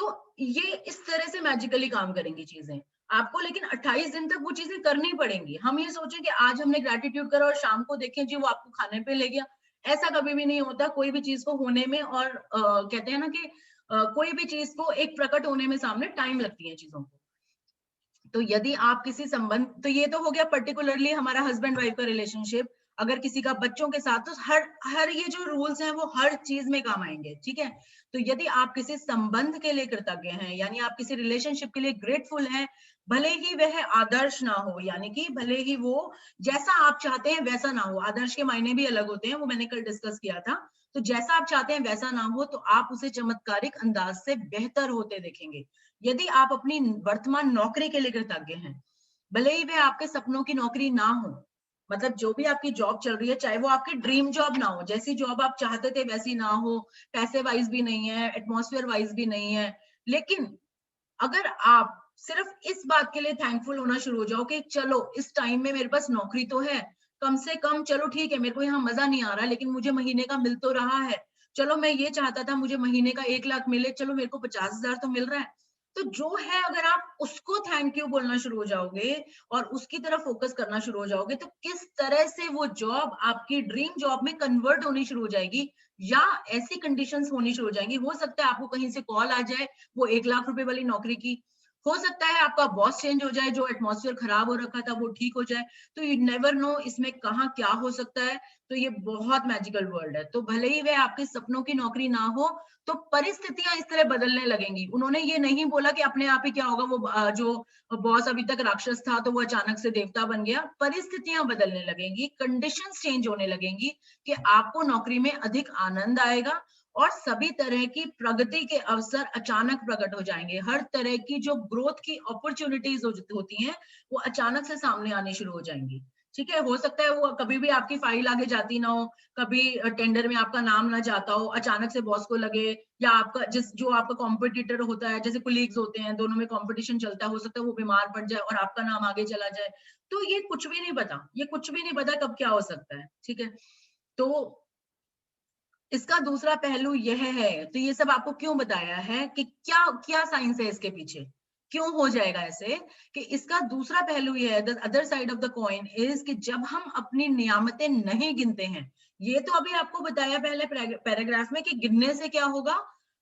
तो ये इस तरह से मैजिकली काम करेंगी चीजें आपको, लेकिन 28 दिन तक वो चीजें करनी पड़ेंगी। हम ये सोचें कि आज हमने ग्रेटिट्यूड करा और शाम को देखें जी वो आपको खाने पे ले गया, ऐसा कभी भी नहीं होता। कोई भी चीज को होने में और कहते हैं ना कि कोई भी चीज को एक प्रकट होने में सामने टाइम लगती है चीजों को। तो यदि आप किसी संबंध, तो ये तो हो गया पर्टिकुलरली हमारा हस्बैंड वाइफ का रिलेशनशिप। अगर किसी का बच्चों के साथ, तो हर ये जो रूल्स हैं वो हर चीज में काम आएंगे, ठीक है। तो यदि आप किसी संबंध के लिए कृतज्ञ हैं, यानी आप किसी रिलेशनशिप के लिए ग्रेटफुल हैं, भले ही वह आदर्श ना हो, यानी कि भले ही वो जैसा आप चाहते हैं वैसा ना हो, आदर्श के मायने भी अलग होते हैं, वो मैंने कल डिस्कस किया था। तो जैसा आप चाहते हैं वैसा ना हो, तो आप उसे चमत्कारिक अंदाज से बेहतर होते देखेंगे। यदि आप अपनी वर्तमान नौकरी के लिए कृतज्ञ हैं, भले ही वह आपके सपनों की नौकरी ना हो, मतलब जो भी आपकी जॉब चल रही है, चाहे वो आपकी ड्रीम जॉब ना हो, जैसी जॉब आप चाहते थे वैसी ना हो, पैसे वाइज भी नहीं है, एटमॉस्फेयर वाइज भी नहीं है, लेकिन अगर आप सिर्फ इस बात के लिए थैंकफुल होना शुरू हो जाओ कि चलो इस टाइम में मेरे पास नौकरी तो है, कम से कम चलो ठीक है, मेरे को यहाँ मजा नहीं आ रहा लेकिन मुझे महीने का मिल तो रहा है, चलो मैं ये चाहता था मुझे महीने का 1 लाख मिले, चलो मेरे को 50,000 तो मिल रहा है। तो जो है, अगर आप उसको थैंक यू बोलना शुरू हो जाओगे और उसकी तरफ फोकस करना शुरू हो जाओगे, तो किस तरह से वो जॉब आपकी ड्रीम जॉब में कन्वर्ट होनी शुरू हो जाएगी, या ऐसी कंडीशंस होनी शुरू हो जाएंगी। हो सकता है आपको कहीं से कॉल आ जाए वो 1 लाख रुपए वाली नौकरी की, हो सकता है आपका बॉस चेंज हो जाए, जो एटमॉस्फेयर खराब हो रखा था वो ठीक हो जाए। तो यू नेवर नो इसमें कहाँ क्या हो सकता है। तो ये बहुत मैजिकल वर्ल्ड है। तो भले ही वह आपके सपनों की नौकरी ना हो, तो परिस्थितियां इस तरह बदलने लगेंगी। उन्होंने ये नहीं बोला कि अपने आप ही क्या होगा, वो जो बॉस अभी तक राक्षस था तो वो अचानक से देवता बन गया। परिस्थितियां बदलने लगेंगी, कंडीशंस चेंज होने लगेंगी कि आपको नौकरी में अधिक आनंद आएगा और सभी तरह की प्रगति के अवसर अचानक प्रकट हो जाएंगे। हर तरह की जो ग्रोथ की अपॉर्चुनिटीज होती हैं वो अचानक से सामने आनी शुरू हो जाएंगी। ठीक है, हो सकता है वो कभी भी आपकी फाइल आगे जाती ना हो, कभी टेंडर में आपका नाम ना जाता हो, अचानक से बॉस को लगे, या आपका जो आपका कॉम्पिटिटर होता है, जैसे कोलीग्स होते हैं, दोनों में कंपटीशन चलता है, हो सकता है वो बीमार पड़ जाए और आपका नाम आगे चला जाए। तो ये कुछ भी नहीं पता, ये कुछ भी नहीं पता कब क्या हो सकता है। ठीक है, तो इसका दूसरा पहलू यह है, तो ये सब आपको क्यों बताया है कि क्या क्या साइंस है इसके पीछे, क्यों हो जाएगा ऐसे, कि इसका दूसरा पहलू यह है, the other side of the coin is, कि जब हम अपनी नियामतें नहीं गिनते हैं, ये तो अभी आपको बताया पहले पैराग्राफ में कि गिनने से क्या होगा,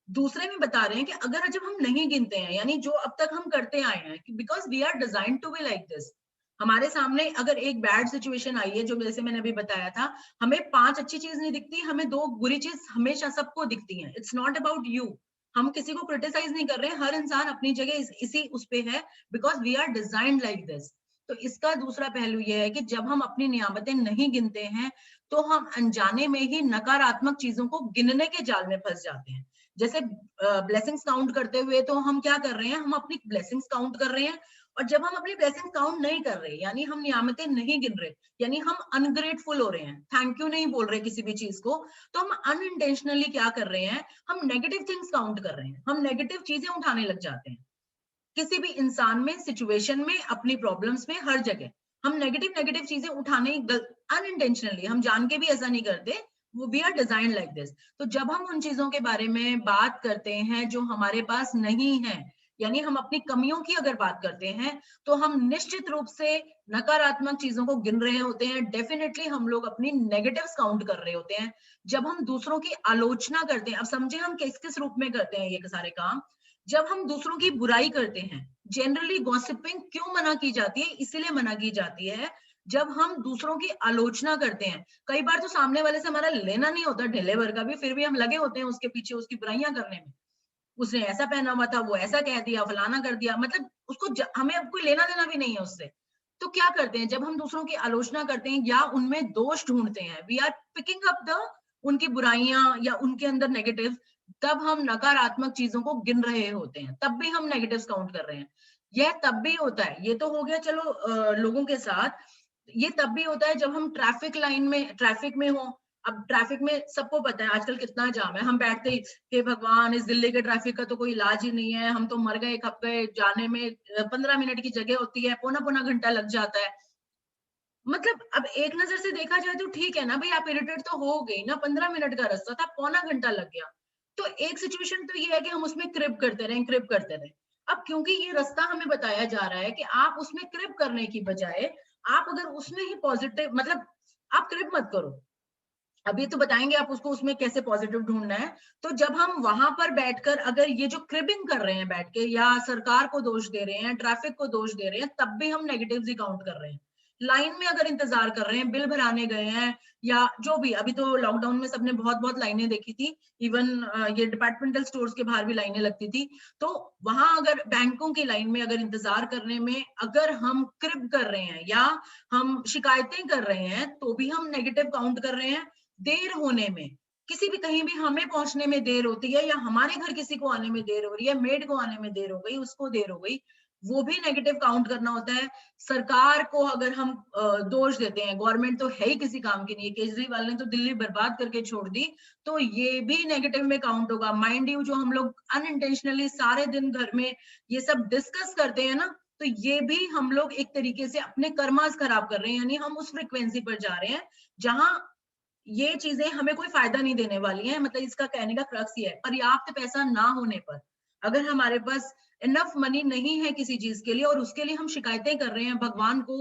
दूसरे में बता रहे हैं कि अगर जब हम नहीं गिनते हैं, यानी जो अब तक हम करते आए हैं, because we are design to be like this. हमारे सामने अगर एक बैड सिचुएशन आई है, जो जैसे मैंने अभी बताया था, हमें 5 अच्छी चीज नहीं दिखती, हमें 2 बुरी चीज हमेशा सबको दिखती है। इट्स नॉट अबाउट यू, हम किसी को क्रिटिसाइज नहीं कर रहे हैं, हर इंसान अपनी जगह इसी उस पे है, because we are designed like this. तो इसका दूसरा पहलू यह है कि जब हम अपनी नियामतें नहीं गिनते हैं, तो हम अनजाने में ही नकारात्मक चीजों को गिनने के जाल में फंस जाते हैं। जैसे ब्लेसिंग्स काउंट करते हुए तो हम क्या कर रहे हैं, हम अपनी ब्लेसिंग्स काउंट कर रहे हैं, और जब हम अपनी ब्लेसिंग काउंट नहीं कर रहे, यानी हम नियामतें नहीं गिन रहे, यानी हम अनग्रेटफुल हो रहे हैं, थैंक यू नहीं बोल रहे किसी भी चीज को, तो हम अनइंटेंशनली क्या कर रहे हैं, हम नेगेटिव थिंग्स काउंट कर रहे हैं, हम नेगेटिव चीजें उठाने लग जाते हैं। किसी भी इंसान में, सिचुएशन में, अपनी प्रॉब्लम्स में, हर जगह हम नेगेटिव नेगेटिव चीजें उठाने अनइंटेंशनली, हम जान के भी ऐसा नहीं करते, वो we are design like this. तो जब हम उन चीजों के बारे में बात करते हैं जो हमारे पास नहीं है, यानी हम अपनी कमियों की अगर बात करते हैं, तो हम निश्चित रूप से नकारात्मक चीजों को गिन रहे होते हैं। डेफिनेटली हम लोग अपनी नेगेटिव्स काउंट कर रहे होते हैं। जब हम दूसरों की आलोचना करते हैं, अब समझे हम किस किस रूप में करते हैं ये सारे काम, जब हम दूसरों की बुराई करते हैं, जनरली गॉसिपिंग क्यों मना की जाती है, इसीलिए मना की जाती है, जब हम दूसरों की आलोचना करते हैं, कई बार तो सामने वाले से हमारा लेना नहीं होता ढिले भर का भी, फिर भी हम लगे होते हैं उसके पीछे उसकी बुराइयां करने में, उसने ऐसा पहना हुआ था, वो ऐसा कह दिया, फलाना कर दिया, मतलब उसको हमें अब कोई लेना देना भी नहीं है उससे। तो क्या करते हैं, जब हम दूसरों की आलोचना करते हैं या उनमें दोष ढूंढते हैं, we are picking up the उनकी बुराइयां या उनके अंदर नेगेटिव, तब हम नकारात्मक चीजों को गिन रहे होते हैं, तब भी हम नेगेटिव्स काउंट कर रहे हैं। यह तब भी होता है, ये तो हो गया चलो लोगों के साथ, ये तब भी होता है जब हम ट्रैफिक लाइन में, ट्रैफिक में हो। अब ट्रैफिक में सबको पता है आजकल कितना जाम है, हम बैठते ही हे भगवान, इस दिल्ली के ट्रैफिक का तो कोई इलाज ही नहीं है, हम तो मर गए, खप गए, जाने में 15 मिनट की जगह होती है, पौना पौना घंटा लग जाता है। मतलब अब एक नजर से देखा जाए तो ठीक है ना भाई, आप इरिटेट तो हो गई ना, 15 मिनट का रास्ता था, पौना घंटा लग गया। तो एक सिचुएशन तो ये है कि हम उसमें क्रिप करते रहें। अब क्योंकि ये रास्ता हमें बताया जा रहा है कि आप उसमें क्रिप करने की बजाय आप अगर उसमें ही पॉजिटिव, मतलब आप क्रिप मत करो, अभी तो बताएंगे आप उसको उसमें कैसे पॉजिटिव ढूंढना है। तो जब हम वहां पर बैठकर अगर ये जो क्रिबिंग कर रहे हैं बैठ के, या सरकार को दोष दे रहे हैं, ट्रैफिक को दोष दे रहे हैं, तब भी हम नेगेटिव्स ही काउंट कर रहे हैं। लाइन में अगर इंतजार कर रहे हैं, बिल भराने गए हैं, या जो भी, अभी तो लॉकडाउन में सबने बहुत बहुत लाइनें देखी थी, इवन ये डिपार्टमेंटल स्टोर्स के बाहर भी लाइनें लगती थी। तो वहां अगर बैंकों की लाइन में अगर इंतजार करने में अगर हम क्रिब कर रहे हैं या हम शिकायतें कर रहे हैं, तो भी हम नेगेटिव काउंट कर रहे हैं। देर होने में, किसी भी कहीं भी हमें पहुंचने में देर होती है, या हमारे घर किसी को आने में देर हो रही है, मेड को आने में देर हो गई, उसको देर हो गई, वो भी नेगेटिव काउंट करना होता है। सरकार को अगर हम दोष देते हैं, गवर्नमेंट तो है ही किसी काम की नहीं है, केजरीवाल ने तो दिल्ली बर्बाद करके छोड़ दी, तो ये भी नेगेटिव में काउंट होगा। माइंड यू, जो हम लोग अनइंटेंशनली सारे दिन घर में ये सब डिस्कस करते हैं ना, तो ये भी हम लोग एक तरीके से अपने कर्मास खराब कर रहे हैं, यानी हम उस फ्रिक्वेंसी पर जा रहे हैं जहां ये चीजें हमें कोई फायदा नहीं देने वाली हैं। मतलब इसका कहने का क्रक्स ये है, पर्याप्त पैसा ना होने पर, अगर हमारे पास इनफ मनी नहीं है किसी चीज के लिए और उसके लिए हम शिकायतें कर रहे हैं भगवान को,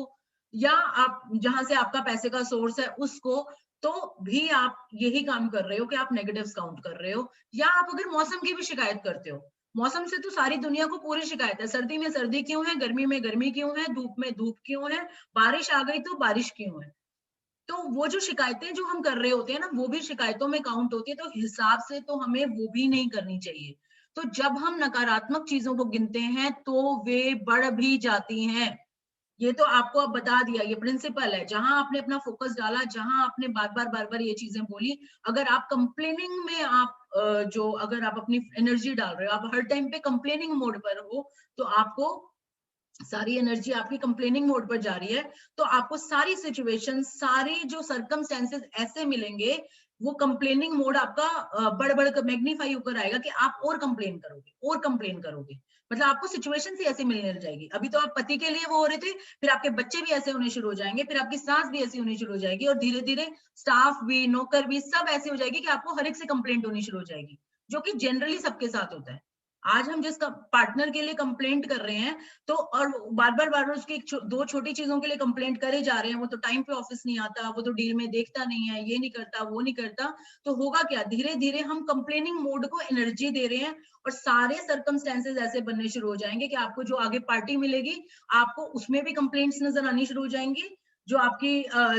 या आप जहां से आपका पैसे का सोर्स है उसको, तो भी आप यही काम कर रहे हो कि आप नेगेटिव्स काउंट कर रहे हो। या आप अगर मौसम की भी शिकायत करते हो, मौसम से तो सारी दुनिया को पूरी शिकायत है, सर्दी में सर्दी क्यों है, गर्मी में गर्मी क्यों है, धूप में धूप क्यों है, बारिश आ गई तो बारिश क्यों है। तो वो जो शिकायतें जो हम कर रहे होते हैं ना, वो भी शिकायतों में काउंट होती है, तो हिसाब से तो हमें वो भी नहीं करनी चाहिए। तो जब हम नकारात्मक चीजों को गिनते हैं तो वे बढ़ भी जाती हैं। ये तो आपको अब बता दिया, ये प्रिंसिपल है। जहां आपने अपना फोकस डाला, जहां आपने बार बार ये चीजें बोली, अगर आप कंप्लेनिंग में आप जो अगर आप अपनी एनर्जी डाल रहे हो, आप हर टाइम पे कंप्लेनिंग मोड पर हो, तो आपको सारी एनर्जी आपकी कंप्लेनिंग मोड पर जा रही है, तो आपको सारी सिचुएशन, सारी जो सर्कमस्टेंसेस ऐसे मिलेंगे, वो कंप्लेनिंग मोड आपका बढ़ बढ़ मैग्नीफाई होकर आएगा कि आप और कंप्लेन करोगे और कंप्लेन करोगे। मतलब आपको सिचुएशन ही ऐसे मिलने लग जाएगी। अभी तो आप पति के लिए वो हो रहे थे, फिर आपके बच्चे भी ऐसे होने शुरू हो जाएंगे, फिर आपकी सास भी ऐसी होनी शुरू हो जाएगी, और धीरे धीरे स्टाफ भी, नौकर भी, सब ऐसे हो जाएगी कि आपको हर एक से कंप्लेंट होनी शुरू हो जाएगी, जो कि जनरली सबके साथ होता है। आज हम जिस पार्टनर के लिए कंप्लेंट कर रहे हैं, तो और बार बार उसकी दो छोटी चीजों के लिए कंप्लेंट करे जा रहे हैं, वो तो टाइम पे ऑफिस नहीं आता, वो तो डील में देखता नहीं है, ये नहीं करता, वो नहीं करता, तो होगा क्या, धीरे धीरे हम कंप्लेनिंग मोड को एनर्जी दे रहे हैं, और सारे सर्कमस्टेंसेस ऐसे बनने शुरू हो जाएंगे कि आपको जो आगे पार्टी मिलेगी, आपको उसमें भी कंप्लेंट्स नजर आनी शुरू हो जाएंगी। जो आपकी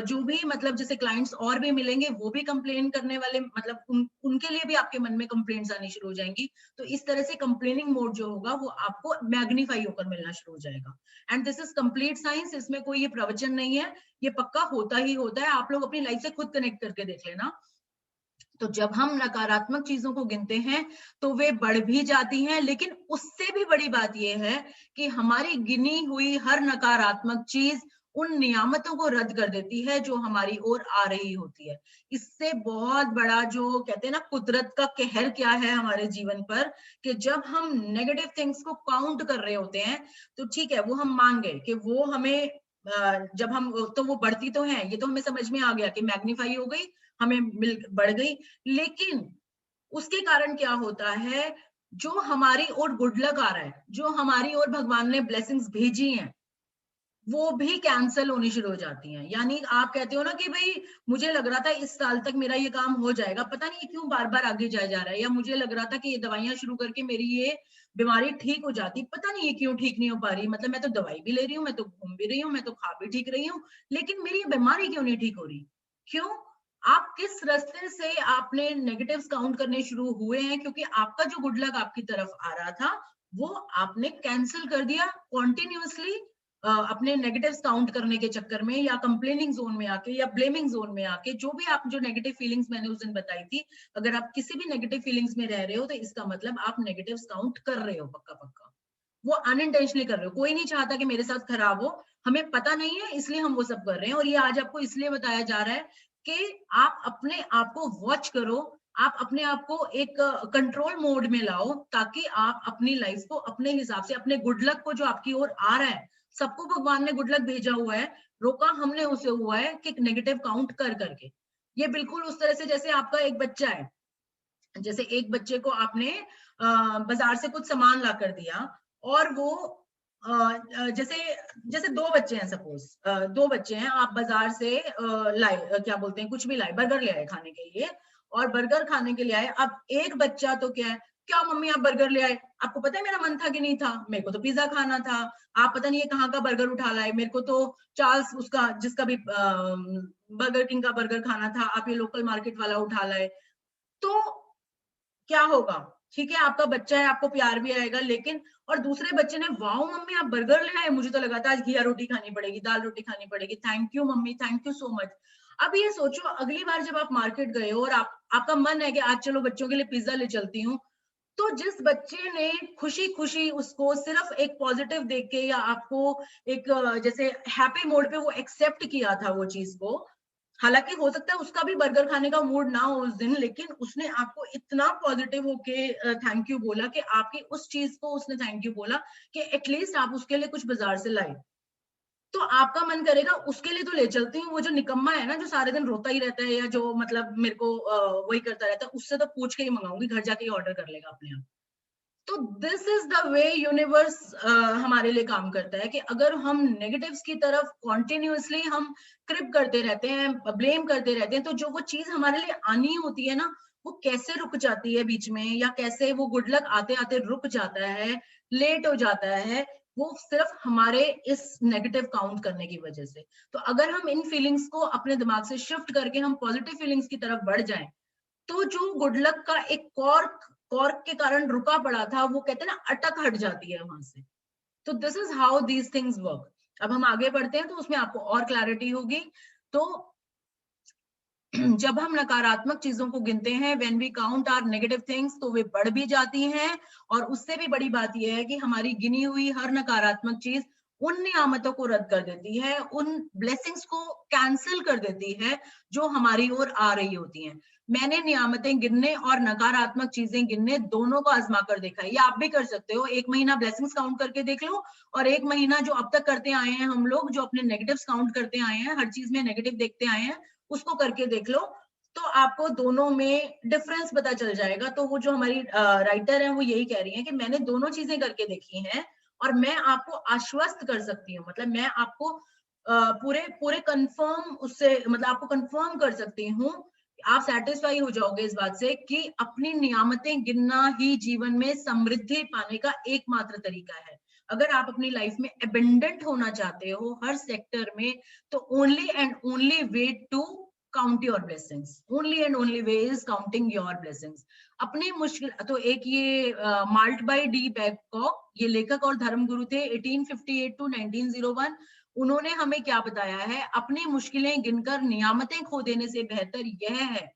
जो भी, मतलब जैसे क्लाइंट्स और भी मिलेंगे, वो भी कंप्लेन करने वाले, मतलब उनके लिए भी आपके मन में कंप्लेंट्स आनी शुरू हो जाएंगी। तो इस तरह से कंप्लेनिंग मोड जो होगा वो आपको मैग्नीफाई होकर मिलना शुरू हो जाएगा। And this is complete science, इसमें कोई ये प्रवचन नहीं है, ये पक्का होता ही होता है। आप लोग अपनी लाइफ से खुद कनेक्ट करके देख लेना। तो जब हम नकारात्मक चीजों को गिनते हैं तो वे बढ़ भी जाती हैं, लेकिन उससे भी बड़ी बात यह है कि हमारी गिनी हुई हर नकारात्मक चीज उन नियामतों को रद्द कर देती है जो हमारी ओर आ रही होती है। इससे बहुत बड़ा, जो कहते हैं ना, कुदरत का कहर क्या है हमारे जीवन पर, कि जब हम नेगेटिव थिंग्स को काउंट कर रहे होते हैं, तो ठीक है, वो हम मान गए कि वो हमें जब हम, तो वो बढ़ती तो है, ये तो हमें समझ में आ गया कि मैग्नीफाई हो गई, हमें मिल बढ़ गई। लेकिन उसके कारण क्या होता है, जो हमारी ओर गुड लक आ रहा है, जो हमारी ओर भगवान ने ब्लेसिंग्स भेजी हैं, वो भी कैंसिल होनी शुरू हो जाती हैं। यानी आप कहते हो ना कि भाई मुझे लग रहा था इस साल तक मेरा ये काम हो जाएगा, पता नहीं क्यों बार बार आगे जाया जा रहा है, या मुझे लग रहा था कि ये दवाइयां शुरू करके मेरी ये बीमारी ठीक हो जाती, पता नहीं ये क्यों ठीक नहीं हो पा रही। मतलब मैं तो दवाई भी ले रही हूँ, मैं तो घूम भी रही हूँ, मैं तो खा भी ठीक रही हूँ, लेकिन मेरी ये बीमारी क्यों नहीं ठीक हो रही। क्यों? आप किस रास्ते से आपने नेगेटिव्स काउंट करने शुरू हुए हैं, क्योंकि आपका जो गुड लक आपकी तरफ आ रहा था वो आपने कैंसिल कर दिया कॉन्टिन्यूअसली, अपने नेगेटिव्स काउंट करने के चक्कर में, या कंप्लेनिंग जोन में आके, या ब्लेमिंग जोन में आके, जो भी आप, जो नेगेटिव फीलिंग्स मैंने उस दिन बताई थी, अगर आप किसी भी नेगेटिव फीलिंग्स में रह रहे हो तो इसका मतलब आप नेगेटिव्स काउंट कर रहे हो, पक्का पक्का। वो अनइंटेंशनली कर रहे हो, कोई नहीं चाहता कि मेरे साथ खराब हो, हमें पता नहीं है इसलिए हम वो सब कर रहे हैं। और ये आज आपको इसलिए बताया जा रहा है कि आप अपने आप को वॉच करो, आप अपने आप को एक कंट्रोल मोड में लाओ, ताकि आप अपनी लाइफ को अपने हिसाब से, अपने गुड लक को जो आपकी ओर आ रहा है, सबको भगवान ने गुड लक भेजा हुआ है, रोका हमने उसे हुआ है कि नेगेटिव काउंट कर करके। ये बिल्कुल उस तरह से जैसे आपका एक बच्चा है, जैसे एक बच्चे को आपने बाजार से कुछ सामान ला कर दिया, और वो जैसे जैसे दो बच्चे हैं, सपोज दो बच्चे हैं, आप बाजार से लाए, क्या बोलते हैं, कुछ भी लाए, बर्गर ले आए खाने के लिए, और बर्गर खाने के लिए आए। अब एक बच्चा तो क्या है, क्या मम्मी आप बर्गर ले आए, आपको पता है मेरा मन था कि नहीं था, मेरे को तो पिज्जा खाना था, आप पता नहीं ये कहाँ का बर्गर उठा लाए, मेरे को तो चार्ल्स उसका जिसका भी बर्गर किंग का बर्गर खाना था, आप ये लोकल मार्केट वाला उठा लाए। तो क्या होगा, ठीक है आपका बच्चा है, आपको प्यार भी आएगा, लेकिन और दूसरे बच्चे ने, वाओ मम्मी आप बर्गर ले आए, मुझे तो लगा था आज घिया रोटी खानी पड़ेगी, दाल रोटी खानी पड़ेगी, thank you mummy, thank you so much. अब ये सोचो, अगली बार जब आप मार्केट गए हो और आपका मन है कि आज चलो बच्चों के लिए पिज्जा ले चलती हूँ, तो जिस बच्चे ने खुशी खुशी उसको सिर्फ एक पॉजिटिव देख के, या आपको एक जैसे हैप्पी मोड पे वो एक्सेप्ट किया था वो चीज को, हालांकि हो सकता है उसका भी बर्गर खाने का मूड ना हो उस दिन, लेकिन उसने आपको इतना पॉजिटिव होके थैंक यू बोला कि आपकी उस चीज को उसने थैंक यू बोला कि एटलीस्ट आप उसके लिए कुछ बाजार से लाए, तो आपका मन करेगा उसके लिए तो ले चलती हूँ, वो जो निकम्मा है ना जो सारे दिन रोता ही रहता है, या जो मतलब मेरे को वही करता रहता है, उससे तो पूछ के ही मंगाऊंगी, घर जाके ही ऑर्डर कर लेगा अपने आप। तो this is the way universe हमारे लिए काम करता है, कि अगर हम नेगेटिव्स की तरफ कॉन्टिन्यूअसली हम क्रिप करते रहते हैं, ब्लेम करते रहते हैं, तो जो वो चीज हमारे लिए आनी होती है ना, वो कैसे रुक जाती है बीच में, या कैसे वो गुड लक आते आते रुक जाता है, लेट हो जाता है, वो सिर्फ हमारे इस नेगेटिव काउंट करने की वजह से। तो अगर हम इन फीलिंग्स को अपने दिमाग से शिफ्ट करके हम पॉजिटिव फीलिंग्स की तरफ बढ़ जाएं, तो जो गुड लक का एक कॉर्क कॉर्क के कारण रुका पड़ा था, वो कहते हैं ना अटक हट जाती है वहां से। तो this is how these things work. अब हम आगे बढ़ते हैं तो उसमें आपको और क्लैरिटी होगी। तो जब हम नकारात्मक चीजों को गिनते हैं, when we count our negative things, तो वे बढ़ भी जाती हैं, और उससे भी बड़ी बात यह है कि हमारी गिनी हुई हर नकारात्मक चीज उन नियामतों को रद्द कर देती है, उन ब्लेसिंग्स को कैंसिल कर देती है जो हमारी ओर आ रही होती हैं। मैंने नियामतें गिनने और नकारात्मक चीजें गिनने दोनों को आजमा कर देखा है, ये आप भी कर सकते हो। एक महीना ब्लेसिंग्स काउंट करके देख लो, और एक महीना जो अब तक करते आए हैं हम लोग, जो अपने नेगेटिव्स काउंट करते आए हैं, हर चीज में नेगेटिव देखते आए हैं, उसको करके देख लो, तो आपको दोनों में डिफरेंस पता चल जाएगा। तो वो जो हमारी राइटर है वो यही कह रही है कि मैंने दोनों चीजें करके देखी हैं, और मैं आपको आश्वस्त कर सकती हूँ, मतलब मैं आपको पूरे पूरे कंफर्म उससे, मतलब आपको कंफर्म कर सकती हूँ, आप सेटिस्फाई हो जाओगे इस बात से कि अपनी नियामतें गिनना ही जीवन में समृद्धि पाने का एकमात्र तरीका है। अगर आप अपनी लाइफ में एबंडेंट होना चाहते हो हर सेक्टर में, तो only and only way to count your blessings, only and only way is counting your blessings. अपनी मुश्किल, तो एक ये माल्ट बाय डी बैकॉक, ये लेखक और धर्मगुरु थे 1858 टू 1901। उन्होंने हमें क्या बताया है, अपनी मुश्किलें गिनकर नियामतें खो देने से बेहतर यह है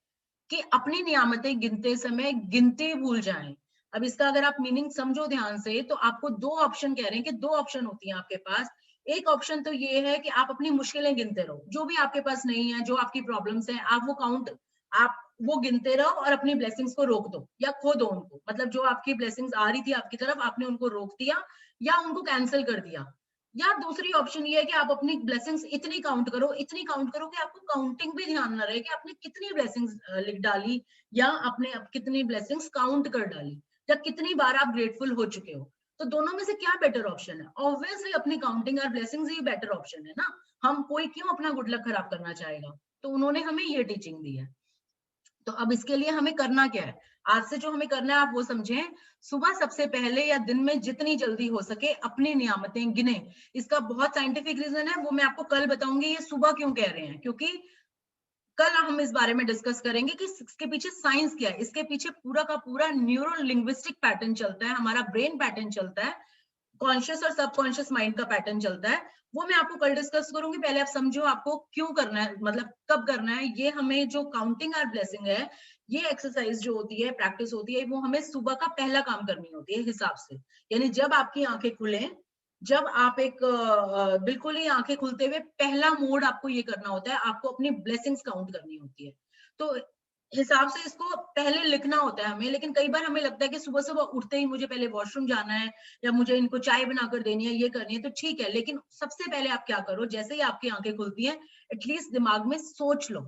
कि अपनी नियामतें गिनते समय गिनती भूल जाएं। अब इसका अगर आप मीनिंग समझो ध्यान से, तो आपको दो ऑप्शन कह रहे हैं कि दो ऑप्शन होती हैं आपके पास। एक ऑप्शन तो ये है कि आप अपनी मुश्किलें गिनते रहो, जो भी आपके पास नहीं है, जो आपकी प्रॉब्लम्स हैं, आप वो काउंट, आप वो गिनते रहो और अपनी ब्लेसिंग्स को रोक दो या खो दो उनको। मतलब जो आपकी ब्लेसिंग्स आ रही थी आपकी तरफ, आपने उनको रोक दिया या उनको कैंसिल कर दिया। या दूसरी ऑप्शन ये है कि आप अपनी ब्लेसिंग्स इतनी काउंट करो, इतनी काउंट करो कि आपको काउंटिंग भी ध्यान ना रहे कि आपने कितनी ब्लेसिंग्स लिख डाली, या आपने कितनी ब्लेसिंग्स काउंट कर डाली, या कितनी बार आप ग्रेटफुल हो चुके हो। तो दोनों में से क्या बेटर ऑप्शन है? ऑब्वियसली अपनी काउंटिंग और ब्लेसिंग्स ही बेटर ऑप्शन है ना। हम कोई क्यों अपना गुड लक खराब करना चाहेगा? तो उन्होंने हमें ये टीचिंग दी है। तो अब इसके लिए हमें करना क्या है? आज से जो हमें करना है आप वो समझें। सुबह सबसे पहले या दिन में जितनी जल्दी हो सके अपनी नियामतें गिने। इसका बहुत साइंटिफिक रीजन है, वो मैं आपको कल बताऊंगी ये सुबह क्यों कह रहे हैं, क्योंकि कल हम इस बारे में डिस्कस करेंगे कि इसके पीछे साइंस क्या है। इसके पीछे पूरा का पूरा न्यूरो लिंग्विस्टिक पैटर्न चलता है, हमारा ब्रेन पैटर्न चलता है, कॉन्शियस और सबकॉन्शियस माइंड का पैटर्न चलता है। वो मैं आपको कल डिस्कस करूंगी। पहले आप समझो आपको क्यों करना है, मतलब कब करना है। ये हमें जो काउंटिंग और ब्लेसिंग है, ये एक्सरसाइज जो होती है, प्रैक्टिस होती है, वो हमें सुबह का पहला काम करनी होती है हिसाब से। यानी जब आपकी आंखें खुले, जब आप एक बिल्कुल ही आंखें खुलते हुए पहला मोड आपको ये करना होता है, आपको अपनी ब्लेसिंग्स काउंट करनी होती है। तो हिसाब से इसको पहले लिखना होता है हमें। लेकिन कई बार हमें लगता है कि सुबह सुबह उठते ही मुझे पहले वॉशरूम जाना है, या मुझे इनको चाय बनाकर देनी है, ये करनी है, तो ठीक है। लेकिन सबसे पहले आप क्या करो, जैसे ही आपकी आंखें खुलती हैं, एटलीस्ट दिमाग में सोच लो